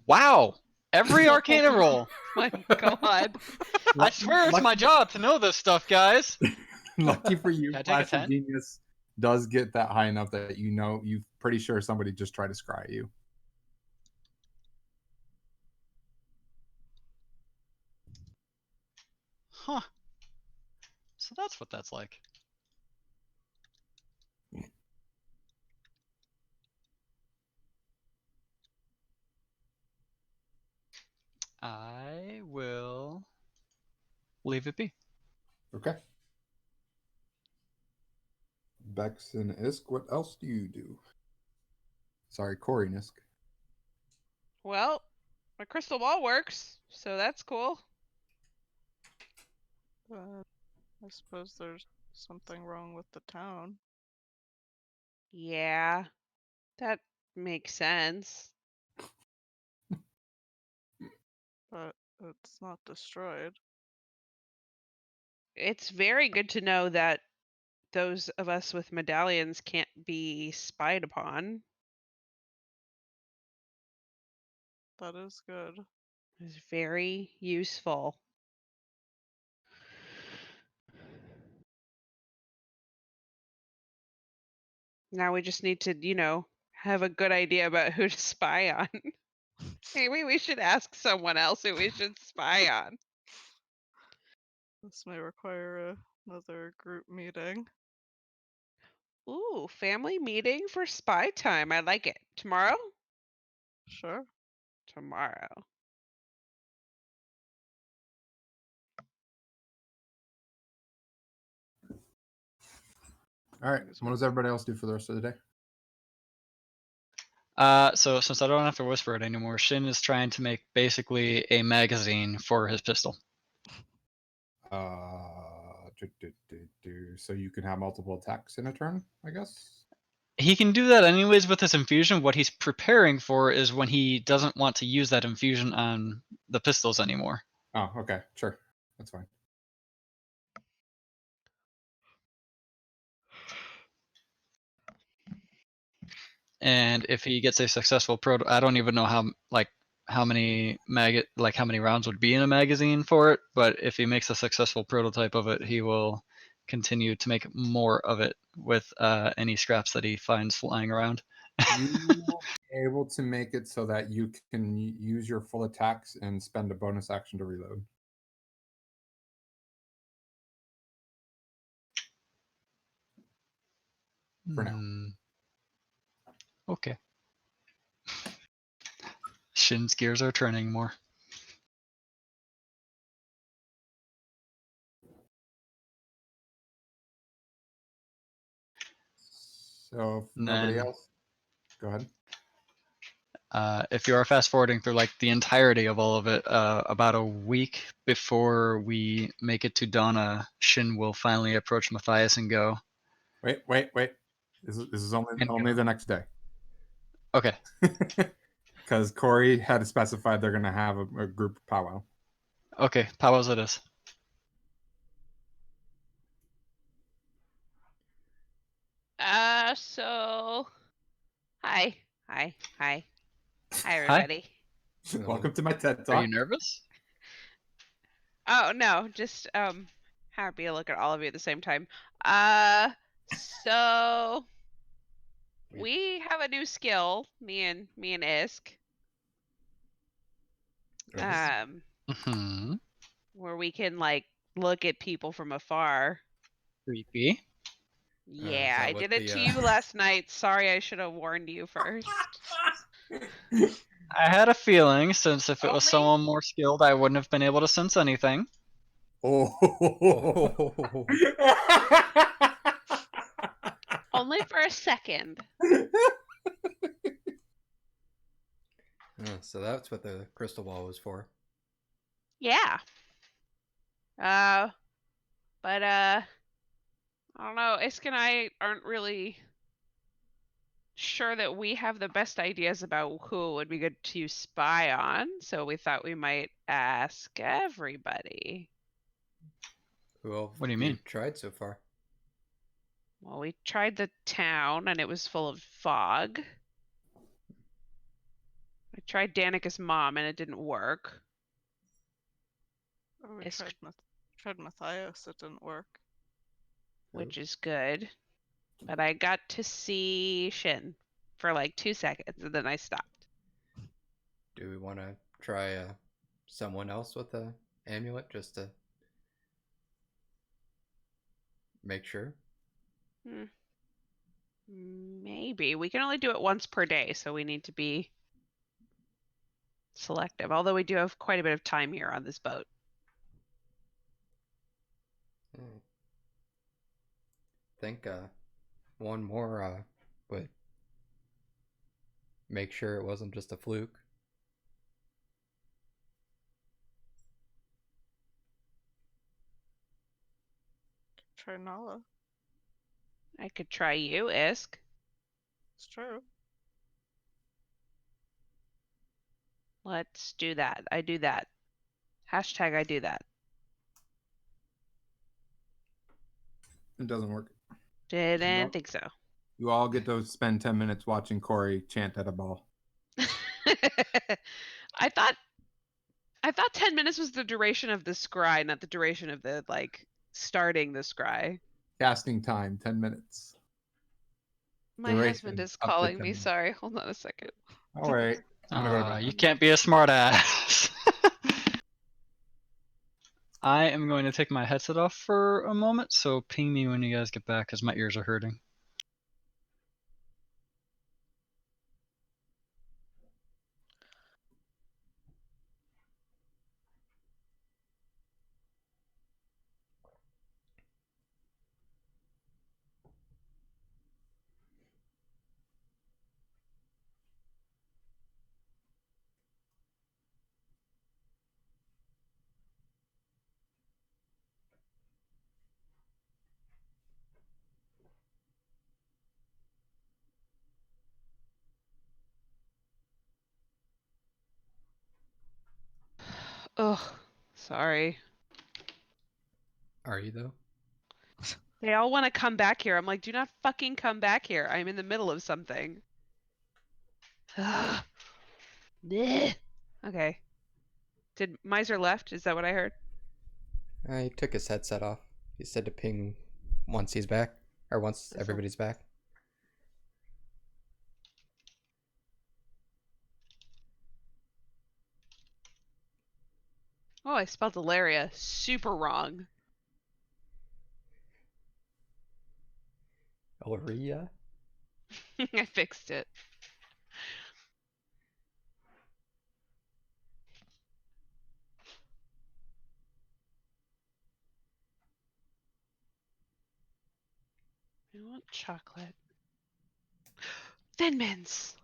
Speaker 6: Wow! Every Arcana roll!
Speaker 1: My God.
Speaker 6: I swear it's my job to know this stuff, guys!
Speaker 3: Lucky for you,
Speaker 6: Can I take a
Speaker 3: Flash of
Speaker 6: 10?
Speaker 3: Genius does get that high enough that you're pretty sure somebody just tried to scry you.
Speaker 6: Huh. So that's what that's like. I will leave it be.
Speaker 3: Okay. Bex and Isk, what else do you do? Sorry, Corey and Isk.
Speaker 1: Well, my crystal ball works, so that's cool.
Speaker 5: But I suppose there's something wrong with the town.
Speaker 1: Yeah, that makes sense.
Speaker 5: But it's not destroyed.
Speaker 1: It's very good to know that those of us with medallions can't be spied upon.
Speaker 5: That is good.
Speaker 1: It's very useful. Now we just need to, have a good idea about who to spy on. Maybe we should ask someone else who we should spy on.
Speaker 5: This may require another group meeting.
Speaker 1: Ooh, family meeting for spy time. I like it. Tomorrow?
Speaker 5: Sure.
Speaker 1: Tomorrow.
Speaker 3: All right. What does everybody else do for the rest of the day?
Speaker 6: So since I don't have to whisper it anymore, Shin is trying to make basically a magazine for his pistol.
Speaker 3: So you can have multiple attacks in a turn, I guess.
Speaker 6: He can do that anyways with his infusion. What he's preparing for is when he doesn't want to use that infusion on the pistols anymore.
Speaker 3: Oh, okay, sure, that's fine.
Speaker 6: And if he gets a successful proto, I don't even know how many rounds would be in a magazine for it, but if he makes a successful prototype of it, he will continue to make more of it with any scraps that he finds flying around.
Speaker 3: You will be able to make it so that you can use your full attacks and spend a bonus action to reload. For now.
Speaker 6: Okay. Shin's gears are turning more.
Speaker 3: So if nobody else, go ahead.
Speaker 6: If you are fast forwarding through like the entirety of all of it, about a week before we make it to Donna, Shin will finally approach Matthias and go.
Speaker 3: Wait. This is only the next day.
Speaker 6: Okay.
Speaker 3: Because Corey had specified they're going to have a group powwow.
Speaker 6: Okay, powwows it is.
Speaker 1: So hi, everybody.
Speaker 3: Welcome to my TED Talk.
Speaker 6: Are you nervous?
Speaker 1: Oh no, just happy to look at all of you at the same time. So we have a new skill, me and Isk. Where we can like look at people from afar.
Speaker 6: Creepy.
Speaker 1: Yeah, I did it to you last night. Sorry, I should have warned you first.
Speaker 6: I had a feeling, since if it was someone more skilled, I wouldn't have been able to sense anything.
Speaker 3: Oh.
Speaker 1: Only for a second.
Speaker 4: So that's what the crystal ball was for.
Speaker 1: Yeah. But I don't know. Isk and I aren't really sure that we have the best ideas about who would be good to spy on, so we thought we might ask everybody.
Speaker 4: What
Speaker 6: do you mean?
Speaker 4: Tried so far?
Speaker 1: Well, we tried the town and it was full of fog. I tried Danica's mom and it didn't work.
Speaker 5: We tried Matthias, it didn't work.
Speaker 1: Which is good. But I got to see Shin for like 2 seconds and then I stopped.
Speaker 4: Do we want to try someone else with the amulet just to make sure?
Speaker 1: Maybe. We can only do it once per day, so we need to be selective. Although we do have quite a bit of time here on this boat.
Speaker 4: I think one more would make sure it wasn't just a fluke.
Speaker 5: Try Nala.
Speaker 1: I could try you, Isk.
Speaker 5: It's true.
Speaker 1: Let's do that. I do that. Hashtag I do that.
Speaker 3: It doesn't work.
Speaker 1: Didn't think so.
Speaker 3: You all get to spend 10 minutes watching Corey chant at a ball.
Speaker 1: I thought 10 minutes was the duration of the scry, not the duration of the like starting the scry.
Speaker 3: Casting time 10 minutes.
Speaker 1: My
Speaker 3: Duration,
Speaker 1: husband is
Speaker 3: up to
Speaker 1: calling
Speaker 3: 10
Speaker 1: me.
Speaker 3: minutes.
Speaker 1: Sorry, hold on a second.
Speaker 3: All right. I'm gonna go to bed.
Speaker 6: You can't be a smartass. I am going to take my headset off for a moment, so ping me when you guys get back, because my ears are hurting.
Speaker 1: Ugh, sorry.
Speaker 4: Are you though?
Speaker 1: They all want to come back here. I'm like, do not fucking come back here. I'm in the middle of something. Ugh. Bleh. Okay. Did Miser left? Is that what I heard?
Speaker 4: He took his headset off. He said to ping once he's back, or once
Speaker 1: That's
Speaker 4: everybody's back.
Speaker 1: Oh, I spelled Ilaria super wrong.
Speaker 4: Ilaria?
Speaker 1: I fixed it. I want chocolate. Thin Mints.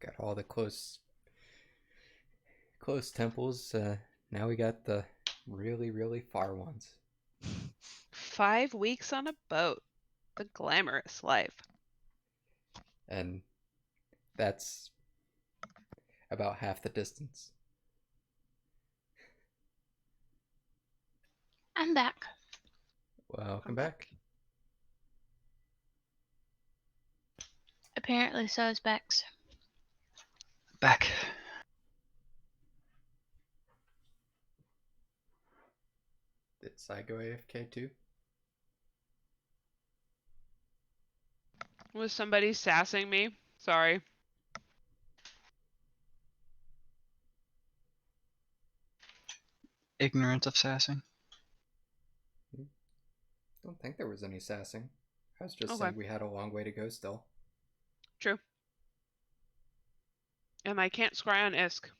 Speaker 4: Got all the close temples. Now we got the really far ones.
Speaker 1: 5 weeks on a boat. The glamorous life.
Speaker 4: And that's about half the distance.
Speaker 2: I'm back.
Speaker 4: Welcome back.
Speaker 2: Apparently so is Bex.
Speaker 6: Back.
Speaker 4: Did Sai go AFK too?
Speaker 1: Was somebody sassing me? Sorry.
Speaker 6: Ignorant of sassing.
Speaker 4: Don't think there was any sassing. I was just
Speaker 1: Okay.
Speaker 4: saying we had a long way to go still.
Speaker 1: True. And I can't scry on ISK.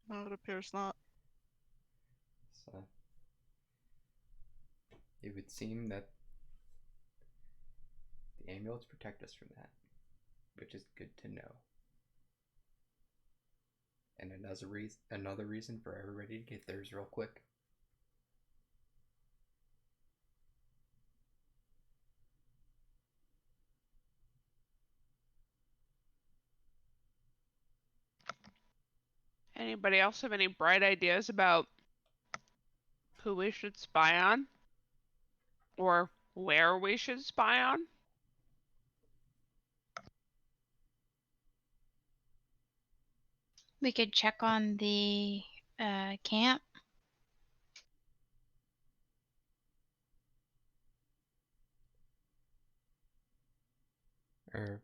Speaker 5: No, it appears not.
Speaker 4: So it would seem that the amulets protect us from that, which is good to know. And another reason for everybody to get theirs real quick.
Speaker 1: Anybody else have any bright ideas about who we should spy on? Or where we should spy on?
Speaker 2: We could check on the camp.
Speaker 4: Or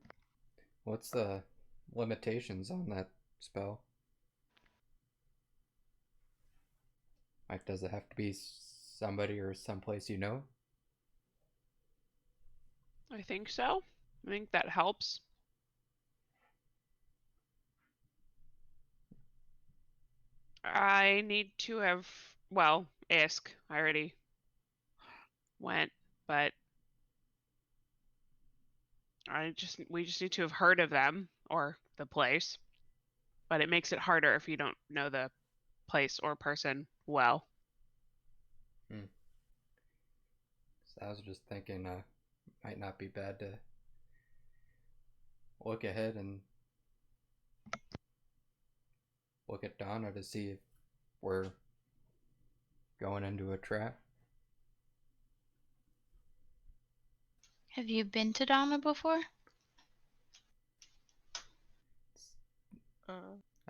Speaker 4: what's the limitations on that spell? Like, does it have to be somebody or someplace you know?
Speaker 1: I think so. I think that helps. I need to have, well, ISK. I already went, but we just need to have heard of them. or the place, but it makes it harder if you don't know the place or person well.
Speaker 4: So I was just thinking, might not be bad to look ahead and look at Donna to see if we're going into a trap.
Speaker 2: Have you been to Donna before?
Speaker 4: I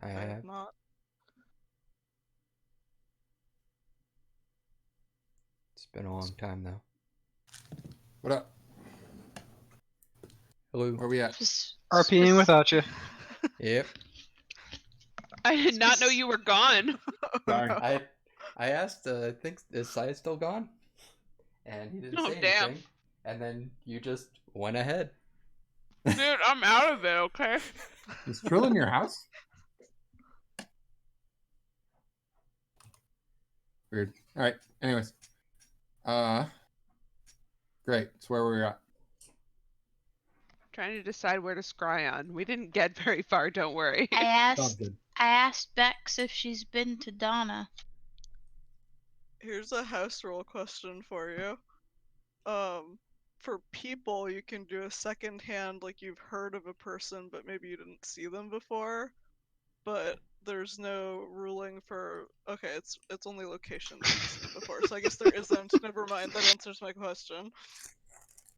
Speaker 5: I
Speaker 4: have.
Speaker 5: have not.
Speaker 4: It's been a long time though.
Speaker 3: What up?
Speaker 4: Hello.
Speaker 3: Where we at?
Speaker 6: RPing without you.
Speaker 4: Yep.
Speaker 1: I did not know you were gone.
Speaker 3: Sorry.
Speaker 4: I asked. I think is Sai still gone? And he didn't
Speaker 1: Oh,
Speaker 4: say
Speaker 1: damn.
Speaker 4: anything. And then you just went ahead.
Speaker 1: Dude, I'm out of it, okay?
Speaker 3: Is Trill in your house? Weird. All right. Anyways. Great. That's where we're at.
Speaker 1: Trying to decide where to scry on. We didn't get very far, don't worry.
Speaker 2: I
Speaker 3: Sounds
Speaker 2: asked
Speaker 3: good.
Speaker 2: Bex if she's been to Donna.
Speaker 5: Here's a house rule question for you. For people, you can do a second hand, like you've heard of a person, but maybe you didn't see them before. But there's no ruling for. Okay, it's only locations you've seen before. So I guess there isn't. Never mind. That answers my question.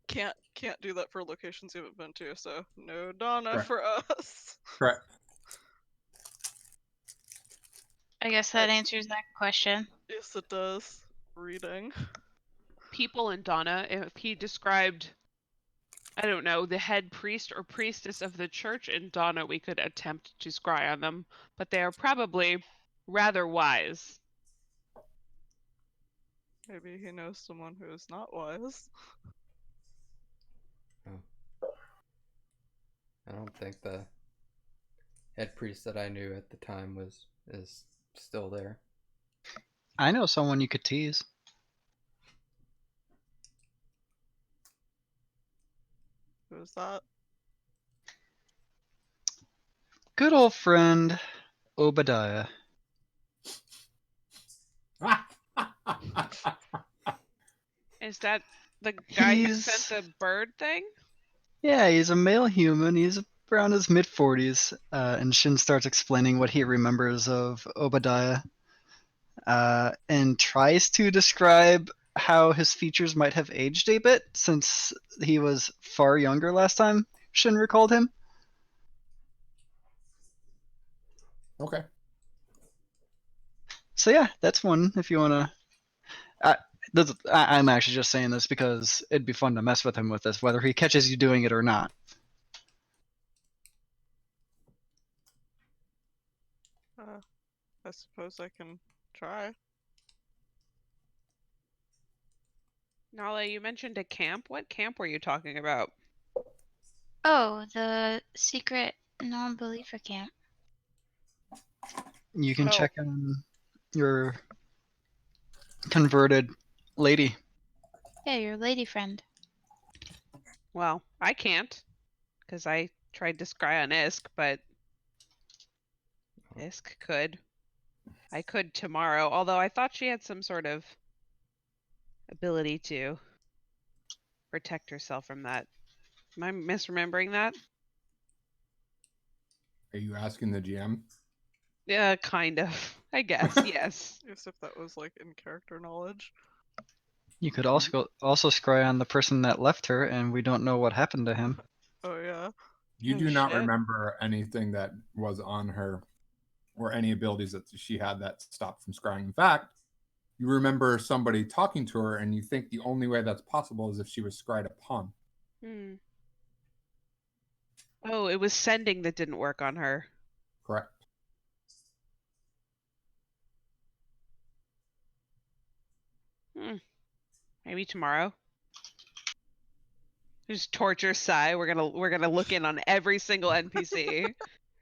Speaker 5: Can't do that for locations you haven't been to. So no Donna
Speaker 3: Correct.
Speaker 5: for us.
Speaker 3: Correct.
Speaker 2: I guess that answers that question.
Speaker 5: Yes, it does. Reading.
Speaker 1: People in Donna, if he described, I don't know, the head priest or priestess of the church in Donna, we could attempt to scry on them, but they are probably rather wise.
Speaker 5: Maybe he knows someone who is not wise.
Speaker 4: I don't think the head priest that I knew at the time is still there.
Speaker 6: I know someone you could tease.
Speaker 5: Who is that?
Speaker 6: Good old friend Obadiah.
Speaker 1: Is that the guy who
Speaker 6: He's
Speaker 1: sent the bird thing?
Speaker 6: Yeah, he's a male human. He's around his mid 40s, and Shin starts explaining what he remembers of Obadiah, and tries to describe how his features might have aged a bit since he was far younger last time Shin recalled him.
Speaker 3: Okay.
Speaker 6: So yeah, that's one if you want to. I'm actually just saying this because it'd be fun to mess with him with this, whether he catches you doing it or not.
Speaker 5: I suppose I can try.
Speaker 1: Nala, you mentioned a camp. What camp were you talking about?
Speaker 2: Oh, the secret non-believer camp.
Speaker 6: You can
Speaker 1: Oh.
Speaker 6: check on your converted lady.
Speaker 2: Yeah, your lady friend.
Speaker 1: Well, I can't, because I tried to scry on Isk, but Isk could. I could tomorrow, although I thought she had some sort of ability to protect herself from that. Am I misremembering that?
Speaker 3: Are you asking the GM?
Speaker 1: Yeah, kind of. I guess, yes.
Speaker 5: Yes, if that was like in character knowledge.
Speaker 6: You could also scry on the person that left her, and we don't know what happened to him.
Speaker 5: Oh yeah.
Speaker 3: You
Speaker 1: Oh,
Speaker 3: do not
Speaker 1: shit.
Speaker 3: remember anything that was on her or any abilities that she had that stopped from scrying. In fact, you remember somebody talking to her and you think the only way that's possible is if she was scryed upon.
Speaker 1: Hmm. Oh, it was sending that didn't work on her.
Speaker 3: Correct.
Speaker 1: Maybe tomorrow. Just torture Sai. We're gonna look in on every single NPC.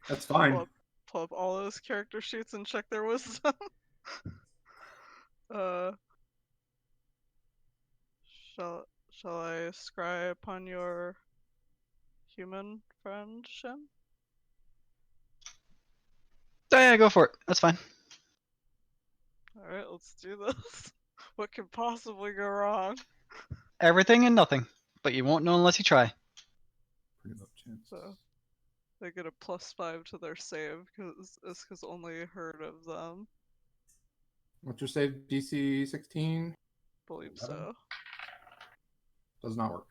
Speaker 3: That's
Speaker 5: Pull
Speaker 3: fine.
Speaker 5: up all those character sheets and check their wisdom. uh, shall I scry upon your human friend, Shin?
Speaker 6: Oh, yeah, go for it. That's fine.
Speaker 5: Alright, let's do this. What could possibly go wrong?
Speaker 6: Everything and nothing, but you won't know unless you try.
Speaker 3: Pretty low chance.
Speaker 5: So they get a +5 to their save because only heard of them.
Speaker 3: What's your save? DC 16?
Speaker 5: Believe
Speaker 3: 11?
Speaker 5: so.
Speaker 3: Does not work.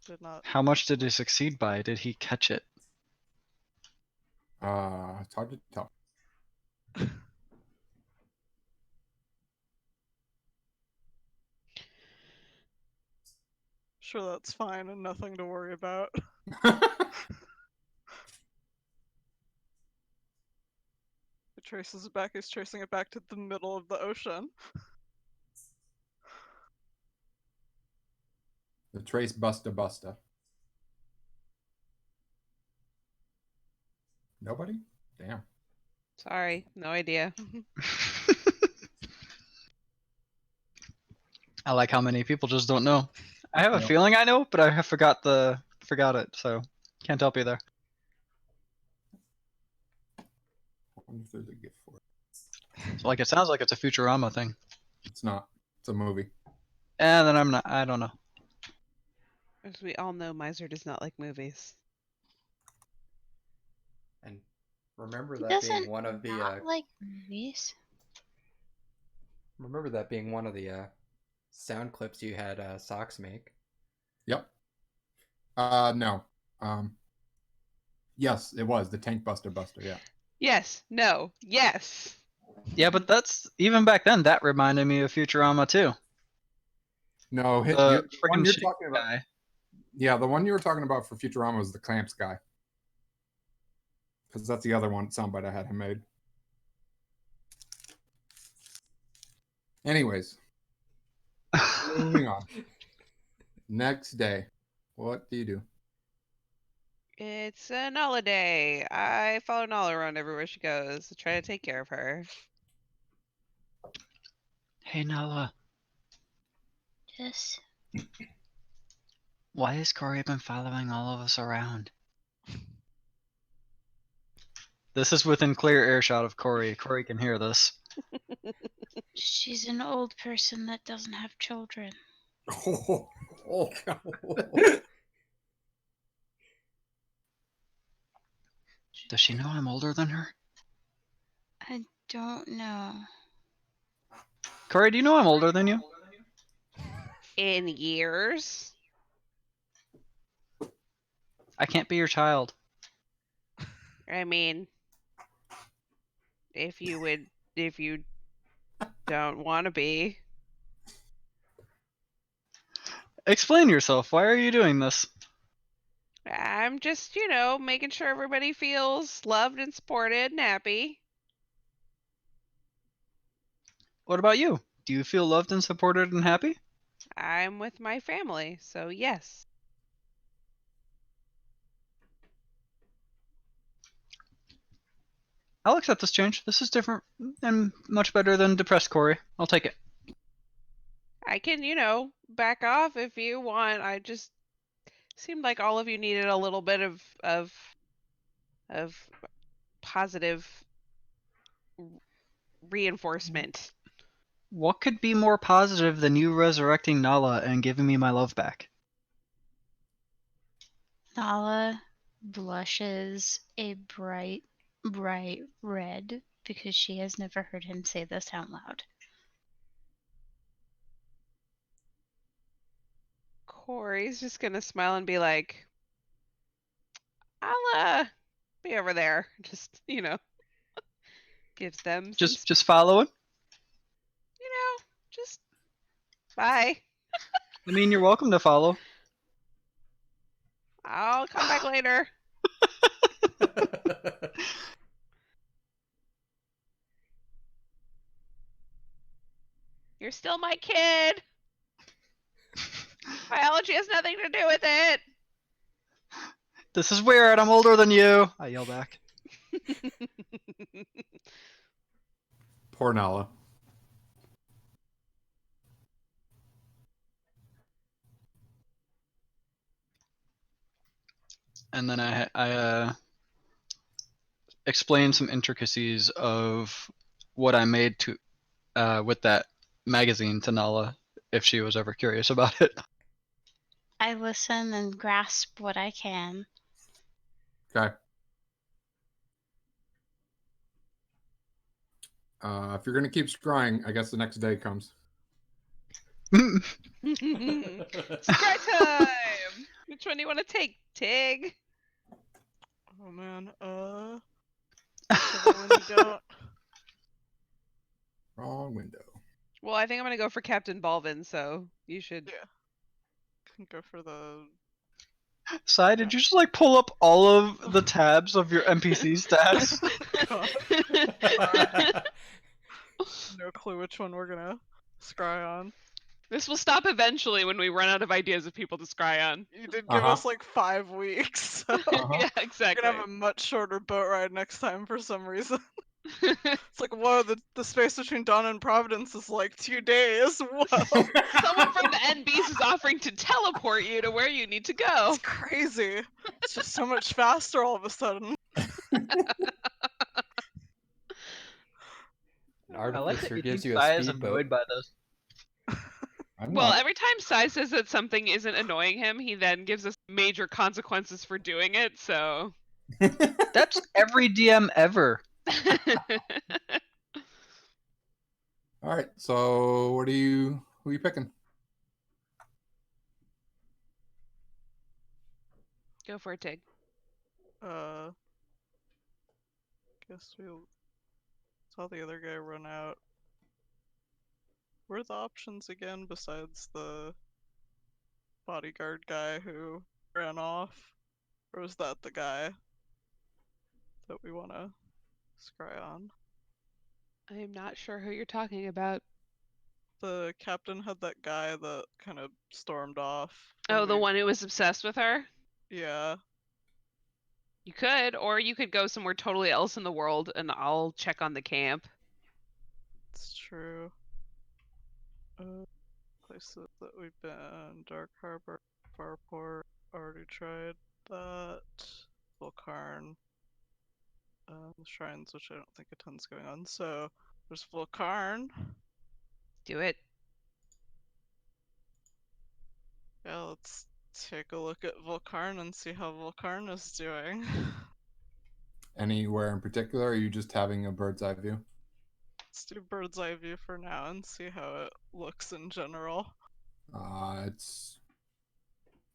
Speaker 5: Did not.
Speaker 6: How much did he succeed by? Did he catch it?
Speaker 3: It's hard to tell.
Speaker 5: Sure, that's fine and nothing to worry about. It traces it back. He's tracing it back to the middle of the ocean.
Speaker 3: The trace busta. Nobody? Damn.
Speaker 1: Sorry, no idea.
Speaker 6: I like how many people just don't know. I have a
Speaker 3: Yeah.
Speaker 6: feeling I know, but I have forgot it, so can't help you there.
Speaker 3: I wonder if there's a gift for it.
Speaker 6: So, like, it sounds like it's a Futurama thing.
Speaker 3: It's not. It's a movie.
Speaker 6: And then I don't know.
Speaker 1: As we all know, Miser does not like movies.
Speaker 4: And remember
Speaker 2: He
Speaker 4: that being
Speaker 2: doesn't
Speaker 4: one of the
Speaker 2: not like movies.
Speaker 4: remember that being one of the sound clips you had Socks make.
Speaker 3: Yep. No. Yes, it was the Tank Buster. Yeah.
Speaker 1: Yes, no, yes.
Speaker 6: Yeah, but that's even back then. That reminded me of Futurama too.
Speaker 3: No,
Speaker 6: The
Speaker 3: the one
Speaker 6: freaking
Speaker 3: you're
Speaker 6: shitty
Speaker 3: talking about.
Speaker 6: guy.
Speaker 3: Yeah, the one you were talking about for Futurama was the Clamps guy. Because that's the other one soundbite I had him made. Anyways, moving on. Next day, what do you do?
Speaker 1: It's a Nala day. I follow Nala around everywhere she goes to try to take care of her.
Speaker 6: Hey Nala,
Speaker 2: Just
Speaker 6: why has Corey been following all of us around? This is within clear earshot of Corey. Corey can hear this.
Speaker 2: she's an old person that doesn't have children.
Speaker 3: Oh,
Speaker 4: Oh,
Speaker 6: Does she know I'm older than her?
Speaker 2: I don't know.
Speaker 6: Corey, do you know I'm older than you?
Speaker 1: In years?
Speaker 6: I can't be your child.
Speaker 1: I mean, if you don't want to be.
Speaker 6: Explain yourself. Why are you doing this?
Speaker 1: I'm just, making sure everybody feels loved and supported and happy.
Speaker 6: What about you? Do you feel loved and supported and happy?
Speaker 1: I'm with my family, so yes.
Speaker 6: I'll accept this change. This is different and much better than depressed Corey. I'll take it.
Speaker 1: I can, back off if you want. I just seemed like all of you needed a little bit of positive reinforcement.
Speaker 6: What could be more positive than you resurrecting Nala and giving me my love back?
Speaker 2: Nala blushes a bright red because she has never heard him say this out loud.
Speaker 1: Corey's just gonna smile and be like, I'll be over there. Just, gives them some,
Speaker 6: Just follow him?
Speaker 1: just bye.
Speaker 6: I mean, you're welcome to follow.
Speaker 1: I'll come back later. You're still my kid. Biology has nothing to do with it.
Speaker 6: This is weird. I'm older than you. I yell back.
Speaker 3: poor Nala.
Speaker 6: and then I explained some intricacies of what I made to with that magazine to Nala, if she was ever curious about it.
Speaker 2: I listen and grasp what I can.
Speaker 3: Okay. If you're gonna keep scrying, I guess the next day comes.
Speaker 1: Scry time! Which one do you want to take, Tig?
Speaker 5: Oh man, whichever one you don't.
Speaker 3: Wrong window.
Speaker 1: Well, I think I'm gonna go for Captain Balvin, so you should.
Speaker 5: Yeah. Can go for the.
Speaker 6: Sai, did you just like pull up all of the tabs of your NPC stats?
Speaker 5: God, no clue which one we're gonna scry on.
Speaker 1: This will stop eventually when we run out of ideas of people to scry on.
Speaker 5: You did give us like 5 weeks, so
Speaker 1: Yeah,
Speaker 5: we're
Speaker 1: exactly.
Speaker 5: gonna have a much shorter boat ride next time for some reason. It's like, whoa, the space between Dawn and Providence is like 2 days. Whoa,
Speaker 1: Someone from the NBs is offering to teleport you to where you need to go.
Speaker 5: it's crazy. It's just so much faster all of a sudden.
Speaker 4: An
Speaker 6: I like that
Speaker 4: artificer
Speaker 6: you
Speaker 4: gives
Speaker 6: think
Speaker 4: you a
Speaker 6: Sai is
Speaker 4: speedboat.
Speaker 6: annoyed by this.
Speaker 3: I'm
Speaker 1: Well,
Speaker 3: not.
Speaker 1: every time Sai says that something isn't annoying him, he then gives us major consequences for doing it, so.
Speaker 6: That's every DM ever.
Speaker 3: All right. So, who are you picking?
Speaker 1: Go for it, Tig.
Speaker 5: Guess we saw the other guy run out. What are the options again besides the bodyguard guy who ran off? Or was that the guy that we want to scry on?
Speaker 1: I'm not sure who you're talking about.
Speaker 5: The captain had that guy that kind of stormed off.
Speaker 1: Oh, the one who was obsessed with her?
Speaker 5: Yeah.
Speaker 1: You could, or you could go somewhere totally else in the world and I'll check on the camp.
Speaker 5: It's true. Places that we've been: Dark Harbor, Farport, already tried that. Volcarn. The shrines, which I don't think a ton's going on. So there's Volcarn.
Speaker 1: Do it.
Speaker 5: Yeah, let's take a look at Volcarn and see how Volcarn is doing.
Speaker 3: Anywhere in particular? Or are you just having a bird's eye view?
Speaker 5: Let's do bird's eye view for now and see how it looks in general.
Speaker 3: It's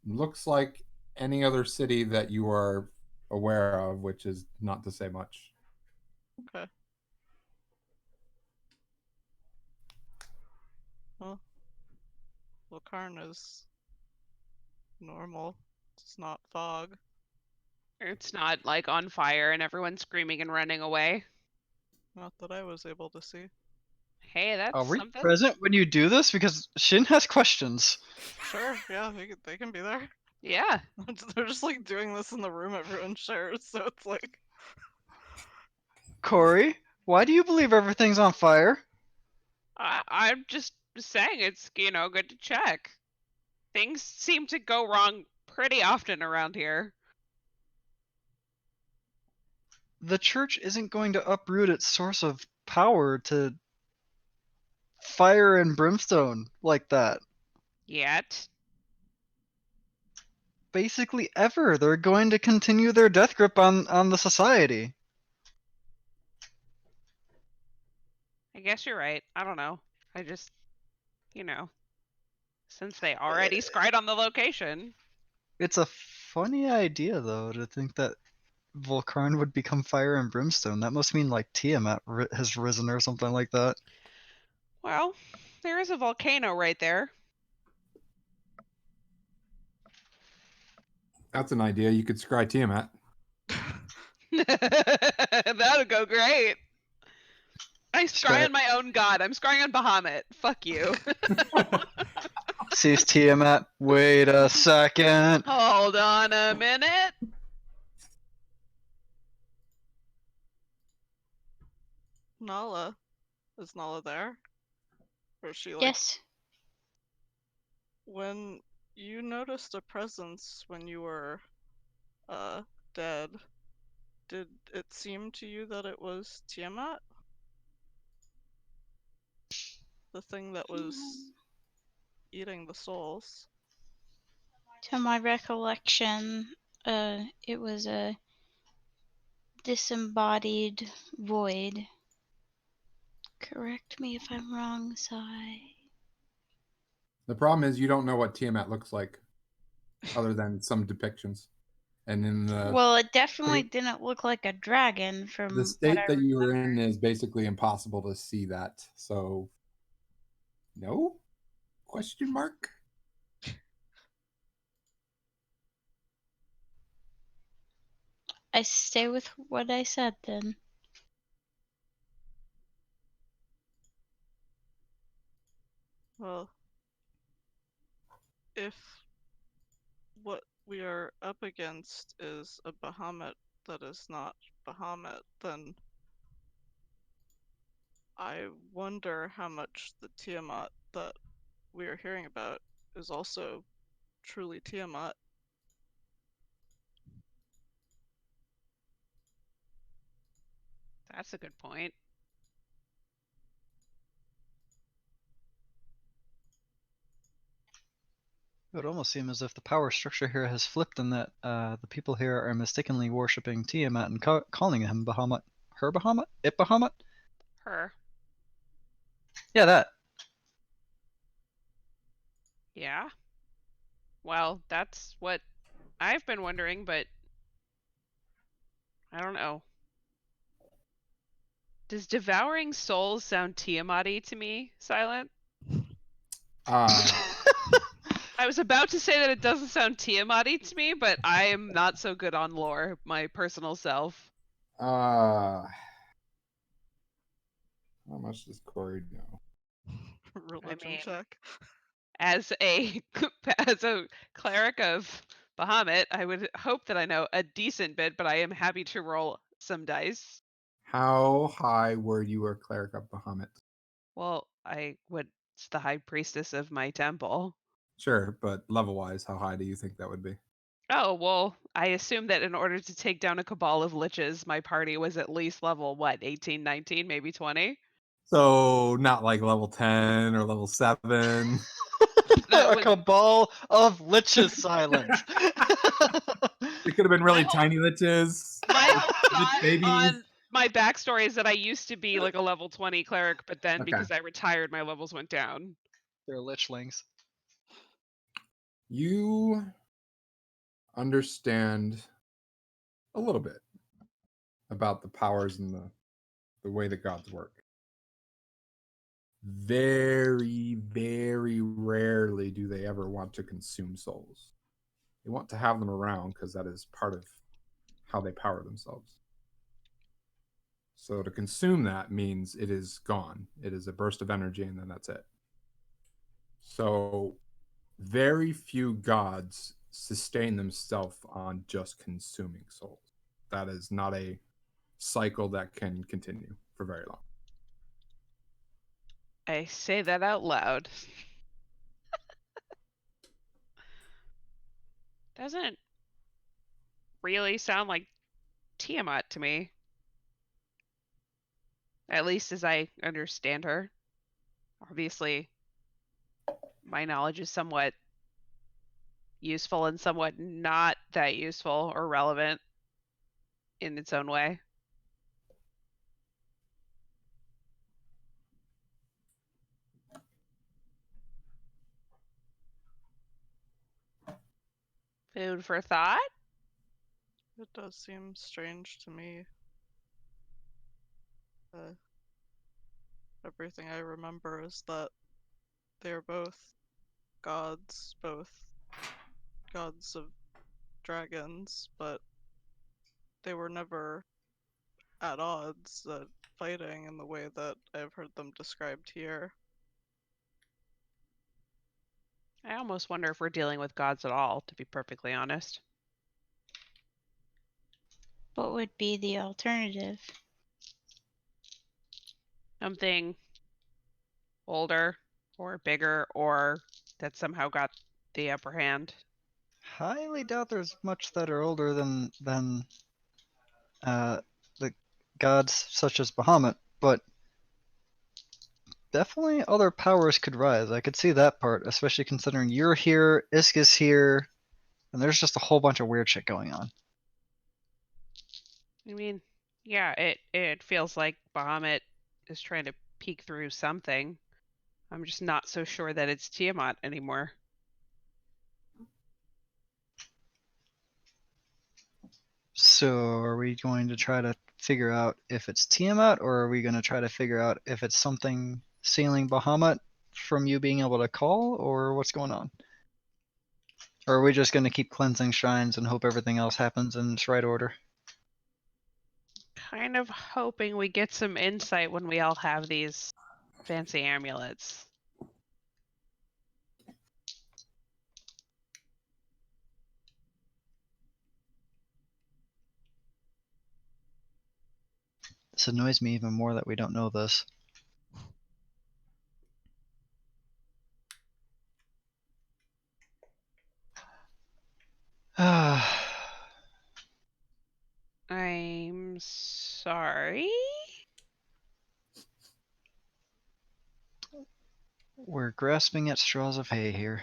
Speaker 3: looks like any other city that you are aware of, which is not to say much.
Speaker 5: Okay. Well, Volcarn is normal. It's not fog.
Speaker 1: It's not like on fire and everyone's screaming and running away.
Speaker 5: Not that I was able to see.
Speaker 1: Hey, that's
Speaker 6: Are we
Speaker 1: something.
Speaker 6: present when you do this? Because Shin has questions.
Speaker 5: Sure, yeah, they can be there.
Speaker 1: Yeah.
Speaker 5: They're just like doing this in the room everyone shares, so it's like.
Speaker 6: Corey, why do you believe everything's on fire?
Speaker 1: I'm just saying it's, good to check. Things seem to go wrong pretty often around here.
Speaker 6: The church isn't going to uproot its source of power to fire and brimstone like that.
Speaker 1: Yet.
Speaker 6: Basically ever. They're going to continue their death grip on the society.
Speaker 1: I guess you're right. I don't know. I just, since they already scried on the location.
Speaker 6: It's a funny idea, though, to think that Volcarn would become fire and brimstone. That must mean like Tiamat has risen or something like that.
Speaker 1: Well, there is a volcano right there.
Speaker 3: That's an idea. You could scry Tiamat.
Speaker 1: That would go great. I scry
Speaker 6: Scry-
Speaker 1: on my own god. I'm scrying on Bahamut. Fuck you.
Speaker 6: Sees Tiamat. Wait a second.
Speaker 1: Hold on a minute.
Speaker 5: Nala. Is Nala there? Or is she like.
Speaker 2: Yes.
Speaker 5: When you noticed a presence when you were dead, did it seem to you that it was Tiamat? The thing that was eating the souls?
Speaker 2: To my recollection, it was a disembodied void. Correct me if I'm wrong, Sai.
Speaker 3: The problem is you don't know what Tiamat looks like, other than some depictions. And in
Speaker 2: Well, it definitely didn't look like a dragon
Speaker 3: the
Speaker 2: from what
Speaker 3: state
Speaker 2: I
Speaker 3: that you were
Speaker 2: remember.
Speaker 3: in is basically impossible to see that. So, no? Question mark?
Speaker 2: I stay with what I said then.
Speaker 5: Well, if what we are up against is a Bahamut that is not Bahamut, then I wonder how much the Tiamat that we are hearing about is also truly Tiamat.
Speaker 1: That's a good point.
Speaker 6: It would almost seem as if the power structure here has flipped and that the people here are mistakenly worshipping Tiamat and calling him Bahamut. Her Bahamut? It Bahamut?
Speaker 1: Her.
Speaker 6: Yeah, that.
Speaker 1: Yeah. Well, that's what I've been wondering, but I don't know. Does devouring souls sound Tiamat-y to me, Silent? I was about to say that it doesn't sound Tiamat-y to me, but I am not so good on lore, my personal self.
Speaker 3: How much does Corey know?
Speaker 5: Religion
Speaker 1: mean,
Speaker 5: check.
Speaker 1: As a as a cleric of Bahamut, I would hope that I know a decent bit, but I am happy to roll some dice.
Speaker 3: How high were you a cleric of Bahamut?
Speaker 1: Well, it's the high priestess of my temple.
Speaker 3: Sure, but level-wise, how high do you think that would be?
Speaker 1: Oh, well, I assume that in order to take down a cabal of liches, my party was at least level, 18, 19, maybe 20?
Speaker 3: So not like level 10 or level 7.
Speaker 1: That
Speaker 6: A
Speaker 1: was
Speaker 6: cabal of liches, Silent.
Speaker 3: It could have been really
Speaker 1: whole-
Speaker 3: tiny liches.
Speaker 1: my whole
Speaker 3: Lich
Speaker 1: thought
Speaker 3: babies.
Speaker 1: on my backstory is that I used to be like a level 20 cleric, but then
Speaker 3: Okay.
Speaker 1: because I retired, my levels went down.
Speaker 6: They're lichlings.
Speaker 3: You understand a little bit about the powers and the way that gods work. Very, very rarely do they ever want to consume souls. They want to have them around because that is part of how they power themselves. So to consume that means it is gone. It is a burst of energy and then that's it. So very few gods sustain themselves on just consuming souls. That is not a cycle that can continue for very long.
Speaker 1: I say that out loud. Doesn't really sound like Tiamat to me. At least as I understand her. Obviously, my knowledge is somewhat useful and somewhat not that useful or relevant in its own way. Food for thought?
Speaker 5: It does seem strange to me. Everything I remember is that they're both gods of dragons, but they were never at odds, fighting in the way that I've heard them described here.
Speaker 1: I almost wonder if we're dealing with gods at all, to be perfectly honest.
Speaker 2: What would be the alternative?
Speaker 1: Something older or bigger or that somehow got the upper hand.
Speaker 6: highly doubt there's much that are older than the gods such as Bahamut, but definitely other powers could rise. I could see that part, especially considering you're here, Isk is here, and there's just a whole bunch of weird shit going on.
Speaker 1: I mean, yeah, it feels like Bahamut is trying to peek through something. I'm just not so sure that it's Tiamat anymore.
Speaker 6: So are we going to try to figure out if it's Tiamat, or are we going to try to figure out if it's something sealing Bahamut from you being able to call, or what's going on? Or are we just going to keep cleansing shrines and hope everything else happens in its right order?
Speaker 1: Kind of hoping we get some insight when we all have these fancy amulets.
Speaker 6: This annoys me even more that we don't know this.
Speaker 1: I'm sorry?
Speaker 6: We're grasping at straws of hay here.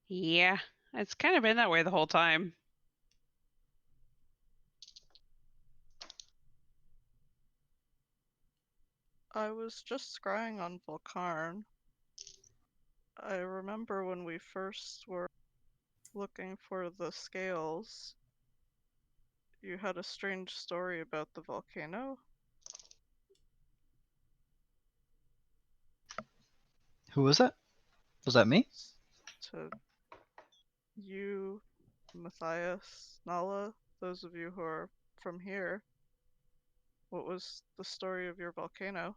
Speaker 1: Yeah, it's kind of been that way the whole time.
Speaker 5: I was just scrying on Volcarn. I remember when we first were looking for the scales, you had a strange story about the volcano.
Speaker 6: Who was that? Was that me?
Speaker 5: To you, Matthias, Nala, those of you who are from here, what was the story of your volcano?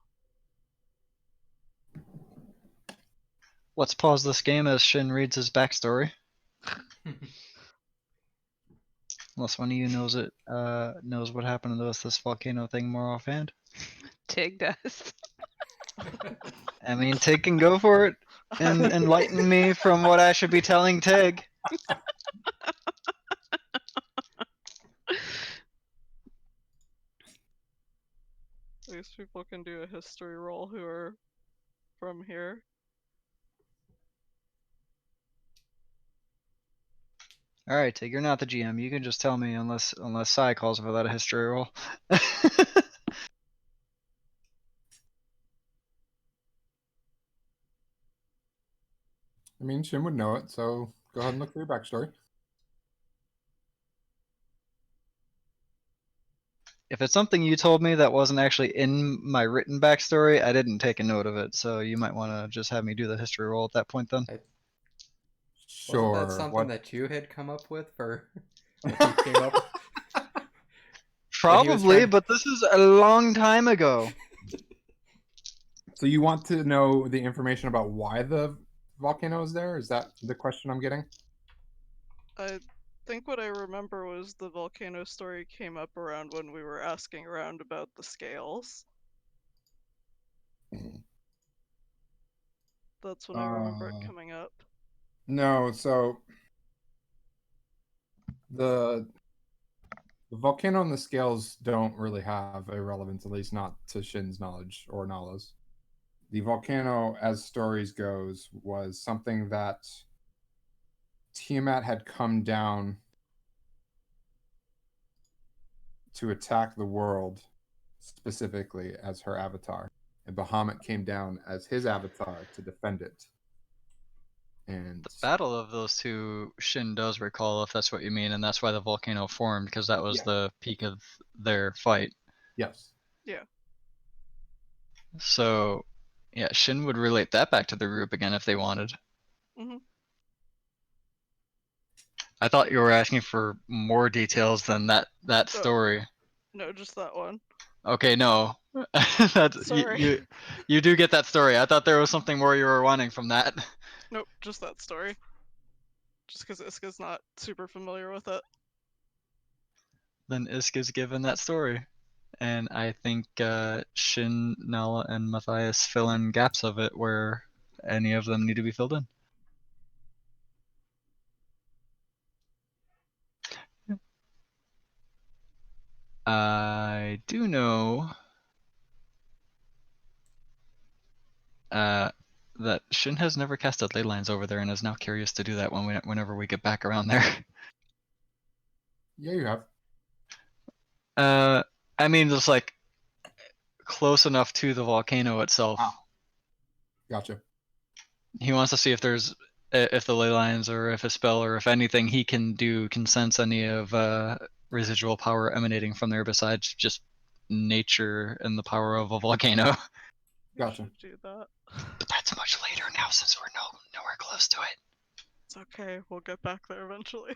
Speaker 6: Let's pause this game as Shin reads his backstory. Unless one of you knows it, knows what happened to this volcano thing more offhand.
Speaker 1: Tig does.
Speaker 6: I mean, Tig can go for it and enlighten me from what I should be telling Tig.
Speaker 5: These people can do a history roll who are from here.
Speaker 6: All right, Tig, you're not the GM. You can just tell me unless Sai calls for that a history roll.
Speaker 3: I mean, Shin would know it, so go ahead and look for your backstory.
Speaker 6: If it's something you told me that wasn't actually in my written backstory, I didn't take a note of it, so you might want to just have me do the history roll at that point then.
Speaker 3: Sure.
Speaker 4: Wasn't that something
Speaker 3: what?
Speaker 4: that you had come up with for what you came up with?
Speaker 6: Probably,
Speaker 4: trying-
Speaker 6: but this is a long time ago.
Speaker 3: So you want to know the information about why the volcano is there? Is that the question I'm getting?
Speaker 5: I think what I remember was the volcano story came up around when we were asking around about the scales. That's when I remember it coming up.
Speaker 3: No, so the volcano and the scales don't really have a relevance, at least not to Shin's knowledge or Nala's. The volcano, as stories goes, was something that Tiamat had come down to attack the world specifically as her avatar, and Bahamut came down as his avatar to defend it. And
Speaker 6: The battle of those two, Shin does recall, if that's what you mean, and that's why the volcano formed, because that was
Speaker 3: Yeah.
Speaker 6: the peak of their fight.
Speaker 3: yes,
Speaker 5: Yeah.
Speaker 6: So, yeah, Shin would relate that back to the group again if they wanted.
Speaker 5: Mhm.
Speaker 6: I thought you were asking for more details than that story.
Speaker 5: No, just that one.
Speaker 6: Okay, no. That's,
Speaker 5: Sorry.
Speaker 6: you do get that story. I thought there was something more you were wanting from that.
Speaker 5: Nope, just that story. Just because Iska's not super familiar with it.
Speaker 6: Then Isk is given that story. And I think Shin, Nala, and Matthias fill in gaps of it where any of them need to be filled in. I do know that Shin has never casted ley lines over there and is now curious to do that whenever we get back around there.
Speaker 3: Yeah, you have.
Speaker 6: I mean, just like close enough to the volcano itself.
Speaker 3: Ah. Gotcha.
Speaker 6: He wants to see if there's if the ley lines or if a spell or if anything he can do can sense any of residual power emanating from there besides just nature and the power of a volcano.
Speaker 5: You
Speaker 3: Gotcha.
Speaker 5: should do that.
Speaker 6: But that's much later now since we're nowhere close to it.
Speaker 5: It's okay. We'll get back there eventually.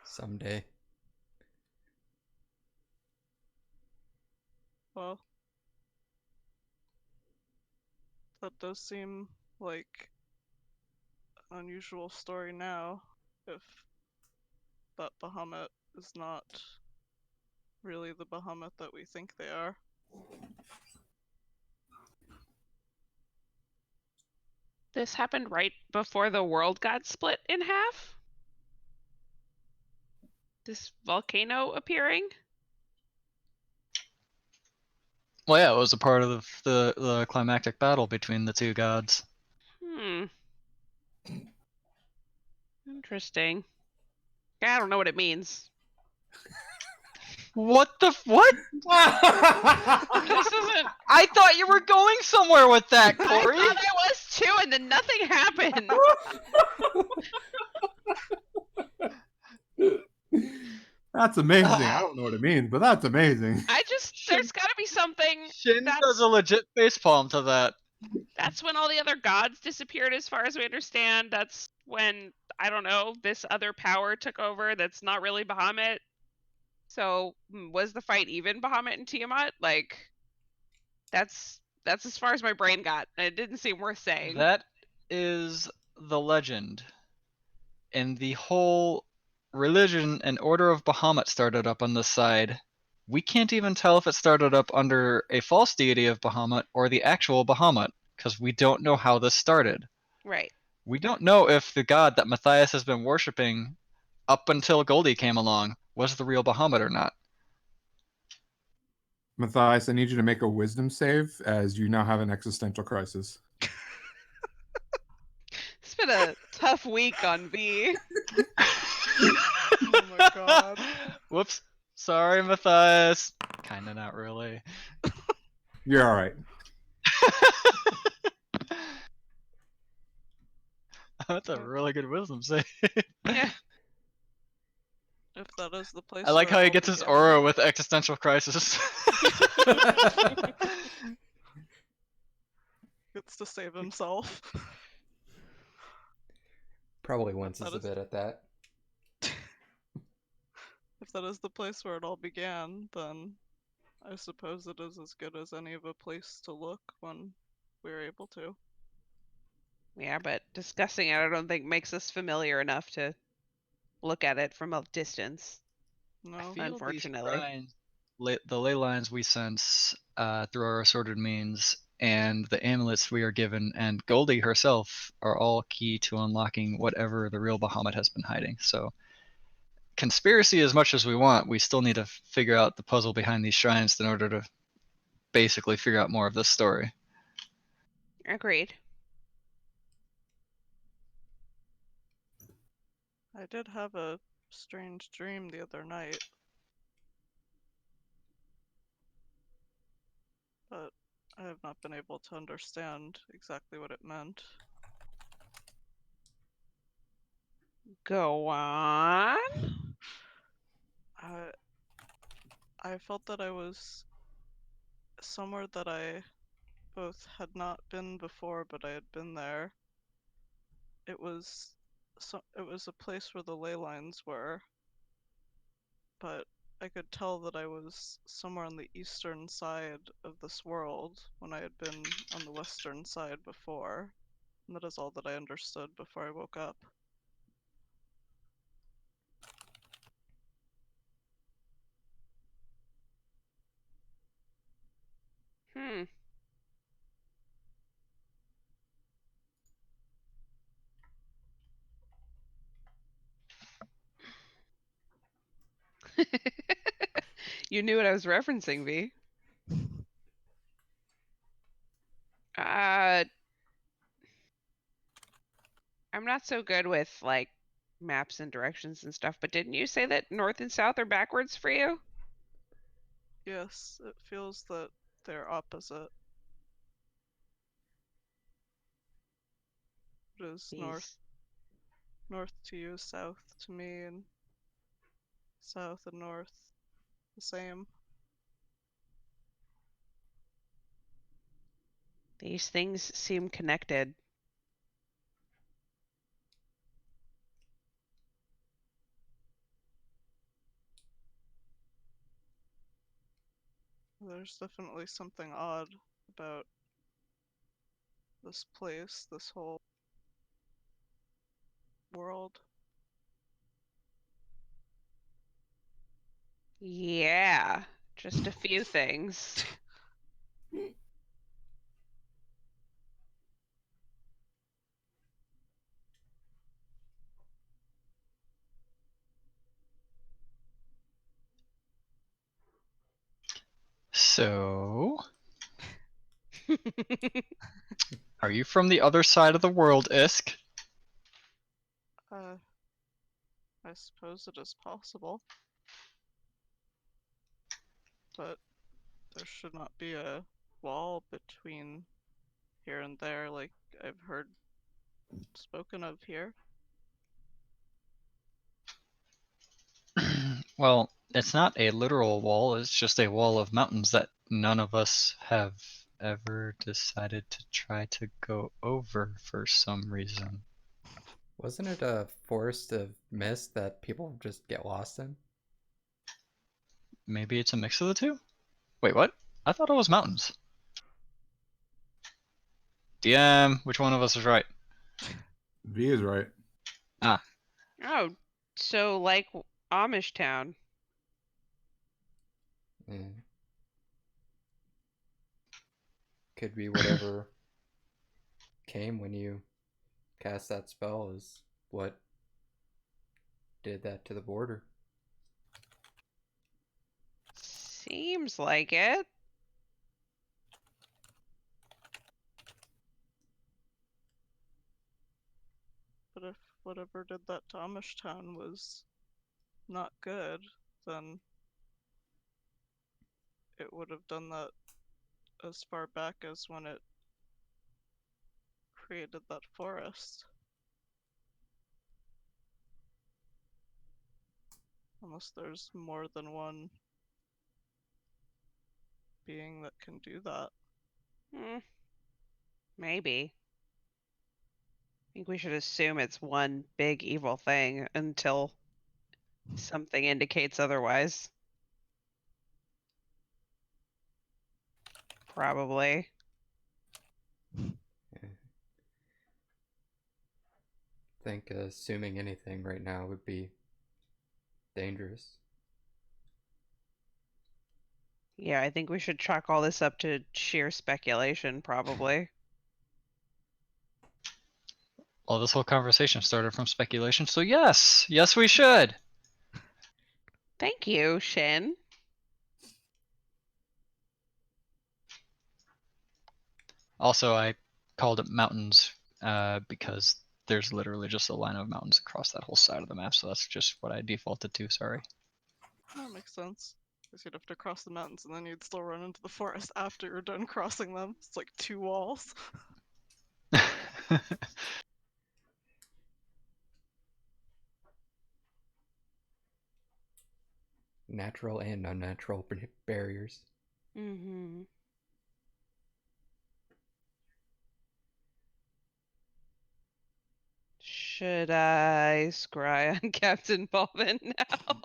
Speaker 4: Someday.
Speaker 5: Well, that does seem like an unusual story now, if that Bahamut is not really the Bahamut that we think they are.
Speaker 1: This happened right before the world got split in half? This volcano appearing?
Speaker 6: Well, yeah, it was a part of the climactic battle between the two gods.
Speaker 1: Interesting. I don't know what it means.
Speaker 6: What the what?
Speaker 1: This isn't.
Speaker 6: I thought you were going somewhere with that,
Speaker 1: I
Speaker 6: Corey.
Speaker 1: thought I was too, and then nothing happened.
Speaker 3: That's amazing. I don't know what it means, but that's amazing.
Speaker 1: There's gotta be something.
Speaker 6: Shin does a legit facepalm to that.
Speaker 1: That's when all the other gods disappeared, as far as we understand. That's when, I don't know, this other power took over that's not really Bahamut. So, was the fight even Bahamut and Tiamat? Like, that's as far as my brain got. It didn't seem worth saying.
Speaker 6: That is the legend. And the whole religion and order of Bahamut started up on this side. We can't even tell if it started up under a false deity of Bahamut or the actual Bahamut, because we don't know how this started.
Speaker 1: Right.
Speaker 6: We don't know if the god that Matthias has been worshipping up until Goldie came along was the real Bahamut or not.
Speaker 3: Matthias, I need you to make a wisdom save as you now have an existential crisis.
Speaker 1: It's been a tough week on V.
Speaker 5: Oh my god.
Speaker 6: Whoops. Sorry, Matthias. Kinda not really.
Speaker 3: You're all right.
Speaker 6: That's a really good wisdom save.
Speaker 1: Yeah.
Speaker 5: If that is the place
Speaker 6: I like
Speaker 5: where
Speaker 6: how
Speaker 5: it
Speaker 6: he
Speaker 5: all
Speaker 6: gets his
Speaker 5: began.
Speaker 6: aura with existential crisis.
Speaker 5: Gets to save himself.
Speaker 4: Probably winces
Speaker 5: That
Speaker 4: a
Speaker 5: is-
Speaker 4: bit at that.
Speaker 5: If that is the place where it all began, then I suppose it is as good as any of a place to look when we're able to.
Speaker 1: Yeah, but discussing it, I don't think makes us familiar enough to look at it from a distance.
Speaker 5: No?
Speaker 6: Feel
Speaker 1: Unfortunately.
Speaker 6: these shrines, the ley lines we sense through our assorted means, and the amulets we are given, and Goldie herself are all key to unlocking whatever the real Bahamut has been hiding. So, conspiracy as much as we want, we still need to figure out the puzzle behind these shrines in order to basically figure out more of this story.
Speaker 1: Agreed.
Speaker 5: I did have a strange dream the other night. But I have not been able to understand exactly what it meant.
Speaker 1: Go on.
Speaker 5: I felt that I was somewhere that I both had not been before, but I had been there. It was a place where the ley lines were, but I could tell that I was somewhere on the eastern side of this world when I had been on the western side before. And that is all that I understood before I woke up.
Speaker 1: Hmm. You knew what I was referencing, V. I'm not so good with like maps and directions and stuff, but didn't you say that north and south are backwards for you?
Speaker 5: Yes, it feels that they're opposite. It is
Speaker 1: These.
Speaker 5: north to you, south to me, and south and north the same.
Speaker 1: These things seem connected.
Speaker 5: There's definitely something odd about this place, this whole world.
Speaker 1: Yeah, just a few things.
Speaker 6: So, are you from the other side of the world, Isk?
Speaker 5: I suppose it is possible. But there should not be a wall between here and there like I've heard spoken of here.
Speaker 6: Well, it's not a literal wall, it's just a wall of mountains that none of us have ever decided to try to go over for some reason.
Speaker 4: Wasn't it a forest of mist that people just get lost in?
Speaker 6: Maybe it's a mix of the two? Wait, what? I thought it was mountains. DM, which one of us is right?
Speaker 3: V is right.
Speaker 6: Ah,
Speaker 1: Oh, so like Amish town.
Speaker 4: Yeah. Could be whatever came when you cast that spell is what did that to the border.
Speaker 1: Seems like it.
Speaker 5: But if whatever did that to Amish Town was not good, then it would have done that as far back as when it created that forest. Unless there's more than one being that can do that.
Speaker 1: Maybe. I think we should assume it's one big evil thing until something indicates otherwise. Probably.
Speaker 4: Yeah. I think assuming anything right now would be dangerous.
Speaker 1: Yeah, I think we should chalk all this up to sheer speculation, probably.
Speaker 6: well, this whole conversation started from speculation, so yes, we should.
Speaker 1: Thank you, Shin.
Speaker 6: Also, I called it mountains because there's literally just a line of mountains across that whole side of the map, so that's just what I defaulted to, sorry.
Speaker 5: That makes sense. Because you'd have to cross the mountains and then you'd still run into the forest after you're done crossing them. It's like 2 walls.
Speaker 4: Natural and unnatural barriers.
Speaker 1: Mm-hmm. Should I scry on Captain Balvin now?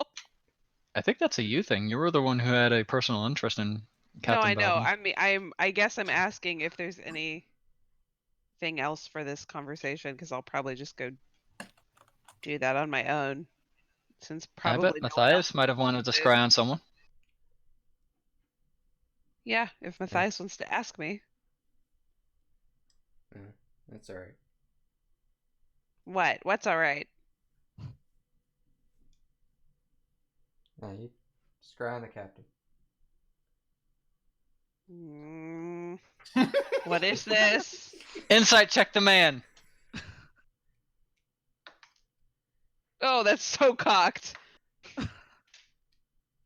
Speaker 6: I think that's a you thing. You were the one who had a personal interest in
Speaker 1: No, I
Speaker 6: Captain
Speaker 1: know.
Speaker 6: Balvin.
Speaker 1: I guess I'm asking if there's anything else for this conversation, because I'll probably just go do that on my own, since
Speaker 6: I bet
Speaker 1: probably no one else
Speaker 6: Matthias might have wanted to
Speaker 1: is.
Speaker 6: scry on someone.
Speaker 1: Yeah, if Matthias wants to ask me.
Speaker 4: That's alright.
Speaker 1: What? What's all right?
Speaker 4: You scry on the captain.
Speaker 1: Mm, what is this?
Speaker 6: Insight check the man.
Speaker 1: Oh, that's so cocked.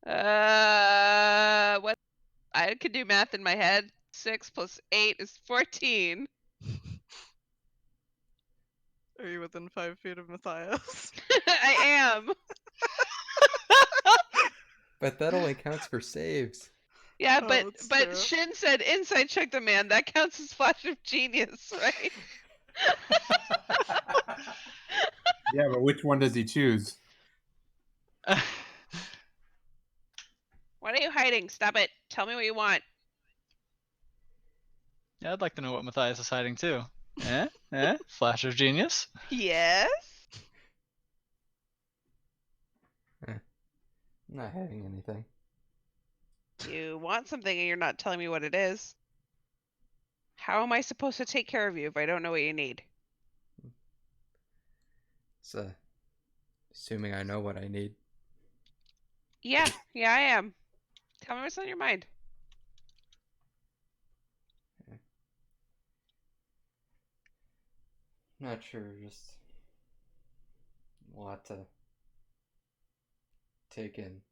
Speaker 1: What? I could do math in my head. 6 plus 8 is 14.
Speaker 5: Are you within 5 feet of Matthias?
Speaker 1: I am.
Speaker 4: But that only counts for saves.
Speaker 1: Yeah,
Speaker 5: Oh,
Speaker 1: but
Speaker 5: that's
Speaker 1: but
Speaker 5: true.
Speaker 1: Shin said insight check the man. That counts as flash of genius, right?
Speaker 3: Yeah, but which one does he choose?
Speaker 1: What are you hiding? Stop it. Tell me what you want.
Speaker 6: Yeah, I'd like to know what Matthias is hiding too. Flash of genius.
Speaker 1: Yes?
Speaker 4: I'm not hiding anything.
Speaker 1: You want something and you're not telling me what it is. How am I supposed to take care of you if I don't know what you need?
Speaker 4: It's assuming I know what I need.
Speaker 1: Yeah, I am. Tell me what's on your mind.
Speaker 4: Not sure, just a lot to take in.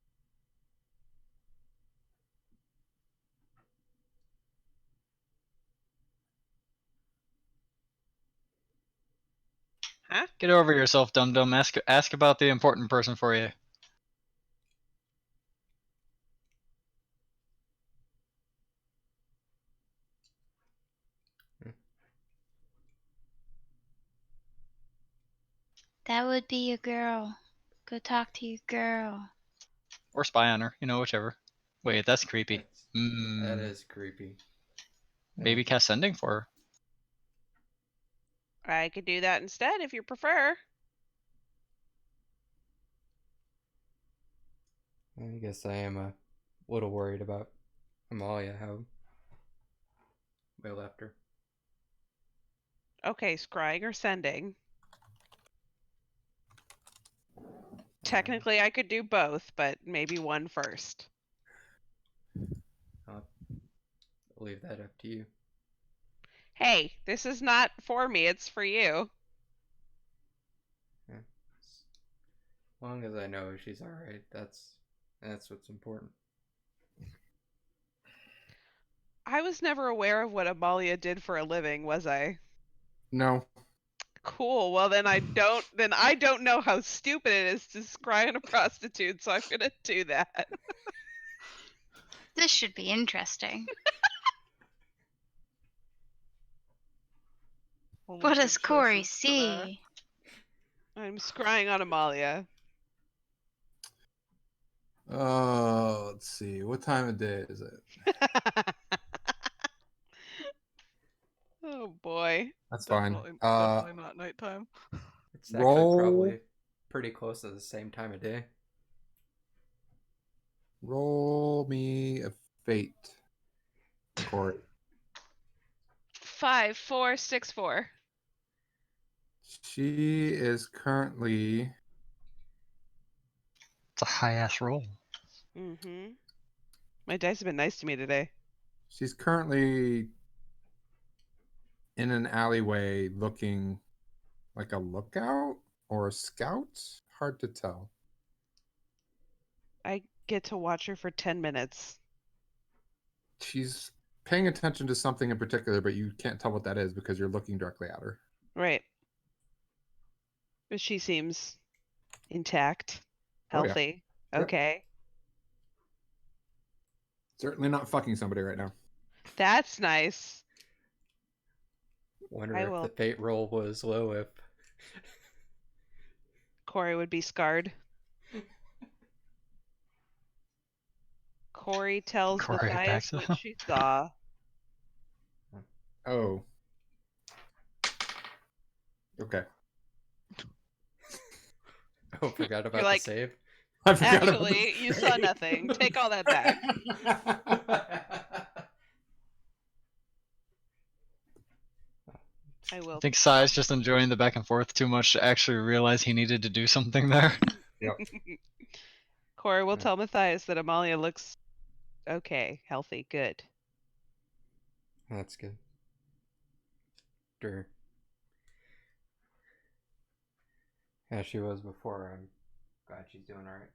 Speaker 1: Huh?
Speaker 6: Get over yourself, dum dum. Ask about the important person for you.
Speaker 2: That would be a girl. Go talk to your girl.
Speaker 6: Or spy on her, whichever. Wait, that's creepy.
Speaker 4: That is creepy.
Speaker 6: Maybe cast sending for her.
Speaker 1: I could do that instead if you prefer.
Speaker 4: I guess I am a little worried about Amalia, how we left her.
Speaker 1: Okay, scrying or sending. Technically, I could do both, but maybe one first.
Speaker 4: I'll leave that up to you.
Speaker 1: Hey, this is not for me, it's for you.
Speaker 4: Yeah. As long as I know she's alright, that's what's important.
Speaker 1: I was never aware of what Amalia did for a living, was I?
Speaker 3: No.
Speaker 1: Cool. Well, then I don't know how stupid it is to scry on a prostitute, so I'm gonna do that.
Speaker 2: This should be interesting.
Speaker 5: Only
Speaker 2: What
Speaker 5: good
Speaker 2: does Corey
Speaker 5: choices today.
Speaker 2: see?
Speaker 1: I'm scrying on Amalia.
Speaker 3: Oh, let's see. What time of day is it?
Speaker 1: Oh boy.
Speaker 3: That's fine.
Speaker 5: Definitely not nighttime.
Speaker 4: It's actually
Speaker 3: Roll.
Speaker 4: probably pretty close to the same time of day.
Speaker 3: Roll me a fate, Corey.
Speaker 1: 5, 4, 6, 4.
Speaker 3: She is currently.
Speaker 6: It's a high ass roll.
Speaker 1: Mm-hmm. My dice have been nice to me today.
Speaker 3: She's currently in an alleyway looking like a lookout or a scout. Hard to tell.
Speaker 1: I get to watch her for 10 minutes.
Speaker 3: She's paying attention to something in particular, but you can't tell what that is because you're looking directly at her.
Speaker 1: Right. But she seems intact,
Speaker 3: Oh, yeah.
Speaker 1: healthy.
Speaker 3: Yep.
Speaker 1: Okay.
Speaker 3: Certainly not fucking somebody right now.
Speaker 1: That's nice.
Speaker 4: Wonder
Speaker 1: I
Speaker 4: if
Speaker 1: will.
Speaker 4: the fate roll was low if
Speaker 1: Corey would be scarred. Corey tells
Speaker 6: Corey
Speaker 1: Matthias
Speaker 6: backs
Speaker 1: what
Speaker 6: up.
Speaker 1: she saw.
Speaker 3: Oh. Okay.
Speaker 4: Oh, forgot about
Speaker 1: like,
Speaker 4: the save.
Speaker 3: I forgot about
Speaker 1: Actually,
Speaker 3: the
Speaker 1: you saw
Speaker 3: save.
Speaker 1: nothing. Take all that back. I will.
Speaker 6: I think Sai's just enjoying the back and forth too much to actually realize he needed to do something there.
Speaker 3: Yep.
Speaker 1: Corey will
Speaker 4: Yeah.
Speaker 1: tell Matthias that Amalia looks okay, healthy, good.
Speaker 4: That's good. Sure. As she was before, I'm glad she's doing alright.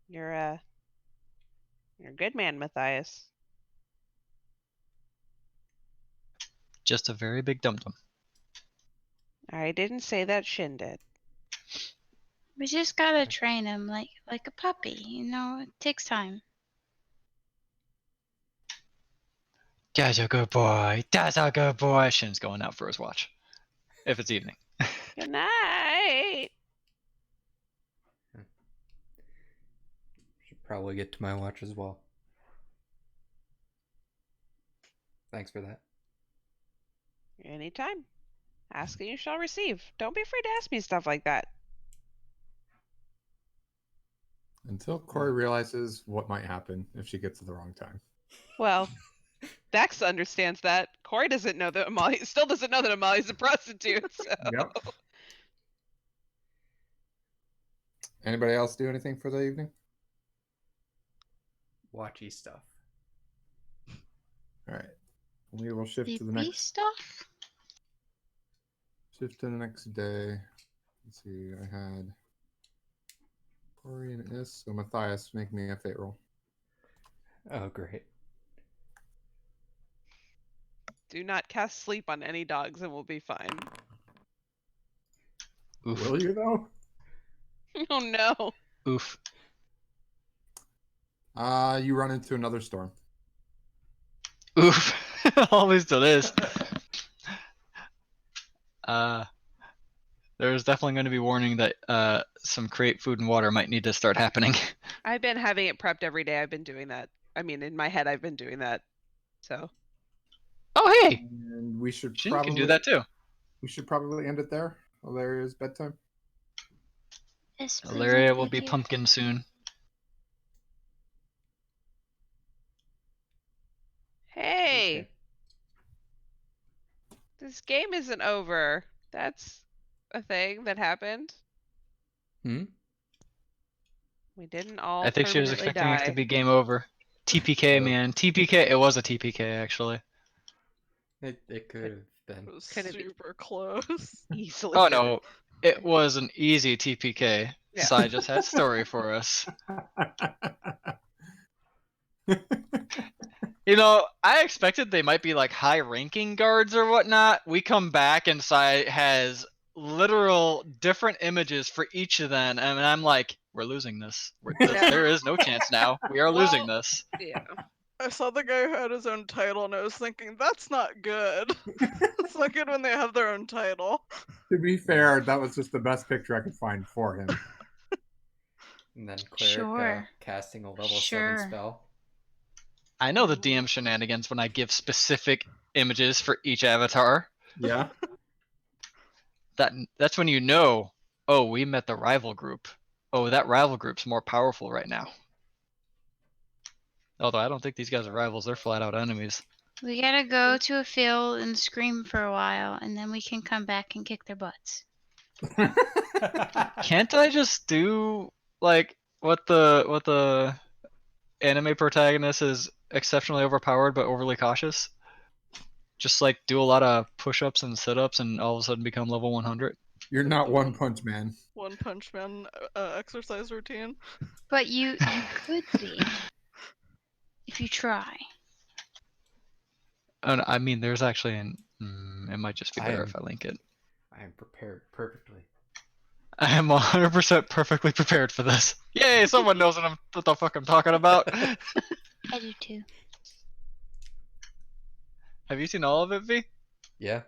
Speaker 1: You're a good man, Matthias.
Speaker 6: Just a very big dum dum.
Speaker 1: I didn't say that, Shin did.
Speaker 2: We just gotta train him like a puppy, you know. It takes time.
Speaker 6: That's a good boy. That's a good boy. Shin's going out for his watch. If it's evening.
Speaker 1: Good night.
Speaker 4: Should probably get to my watch as well. Thanks for that.
Speaker 1: Anytime. Ask and you shall receive. Don't be afraid to ask me stuff like that.
Speaker 3: Until Corey realizes what might happen if she gets at the wrong time.
Speaker 1: Well, Dax understands that. Corey doesn't know that still doesn't know that Amalia's a prostitute. So.
Speaker 3: Yep. Anybody else do anything for the evening?
Speaker 4: Watchy stuff.
Speaker 3: All right. We will shift to the
Speaker 2: Sleepy
Speaker 3: next
Speaker 2: stuff.
Speaker 3: shift to the next day. Let's see. I had Corey and Is. So Matthias, make me a fate roll.
Speaker 4: Oh, great.
Speaker 1: Do not cast sleep on any dogs and we'll be fine.
Speaker 6: Oof.
Speaker 3: Will you though?
Speaker 1: Oh no.
Speaker 6: Oof.
Speaker 3: You run into another storm.
Speaker 6: Oof. Always do this. There's definitely going to be warning that some create food and water might need to start happening.
Speaker 1: I've been having it prepped every day. I've been doing that. I mean, in my head, I've been doing that. So.
Speaker 6: Oh, hey!
Speaker 3: And we should
Speaker 6: Shin
Speaker 3: probably
Speaker 6: can do that too.
Speaker 3: We should probably end it there. Valeria's bedtime.
Speaker 2: Yes, please,
Speaker 6: Valeria will
Speaker 2: thank
Speaker 6: be
Speaker 2: you.
Speaker 6: pumpkin soon.
Speaker 1: Hey,
Speaker 4: Okay.
Speaker 1: this game isn't over. That's a thing that happened.
Speaker 4: Hmm?
Speaker 1: We didn't all
Speaker 6: I think she was
Speaker 1: permanently
Speaker 6: expecting it to
Speaker 1: die.
Speaker 6: be game over. TPK,
Speaker 4: Oh.
Speaker 6: man. TPK. It was a TPK, actually.
Speaker 4: It could have been.
Speaker 5: It was
Speaker 1: Could it be-
Speaker 5: super close.
Speaker 1: Easily.
Speaker 6: Oh, no. It was an easy TPK.
Speaker 1: Yeah.
Speaker 6: Sai just had story for us. You know, I expected they might be like high-ranking guards or whatnot. We come back and Sai has literal different images for each of them, and I'm like, we're losing this. There is no chance now. We are losing
Speaker 1: Well-
Speaker 6: this.
Speaker 1: Yeah.
Speaker 5: I saw the guy who had his own title and I was thinking, that's not good. It's not good when they have their own title.
Speaker 3: To be fair, that was just the best picture I could find for him.
Speaker 4: And then Cleric
Speaker 2: Sure.
Speaker 4: casting a level
Speaker 2: Sure.
Speaker 4: 7 spell.
Speaker 6: I know the DM shenanigans when I give specific images for each avatar.
Speaker 3: Yeah.
Speaker 6: That's when you know, oh, we met the rival group. Oh, that rival group's more powerful right now. Although I don't think these guys are rivals, they're flat out enemies.
Speaker 2: We gotta go to a field and scream for a while, and then we can come back and kick their butts.
Speaker 6: Can't I just do like what the anime protagonist is exceptionally overpowered but overly cautious? Just like do a lot of push-ups and sit-ups and all of a sudden become level 100?
Speaker 3: You're not One Punch Man.
Speaker 5: One Punch Man exercise routine.
Speaker 2: But you could be if you try.
Speaker 6: Oh, no, I mean, there's actually it might just be better if I link it.
Speaker 4: I am prepared perfectly.
Speaker 6: I am 100% perfectly prepared for this. Yay! Someone knows what the fuck I'm talking about.
Speaker 2: I do too.
Speaker 6: Have you seen all of it, V?
Speaker 4: Yeah.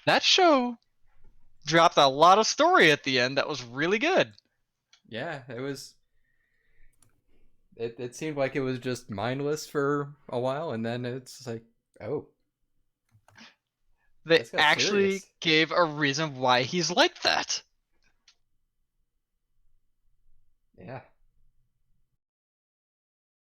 Speaker 6: That show dropped a lot of story at the end that was really good.
Speaker 4: Yeah, it was. It seemed like it was just mindless for a while, and then it's like, oh.
Speaker 6: They
Speaker 4: This got
Speaker 6: actually
Speaker 4: serious.
Speaker 6: gave a reason why he's like that.
Speaker 4: Yeah.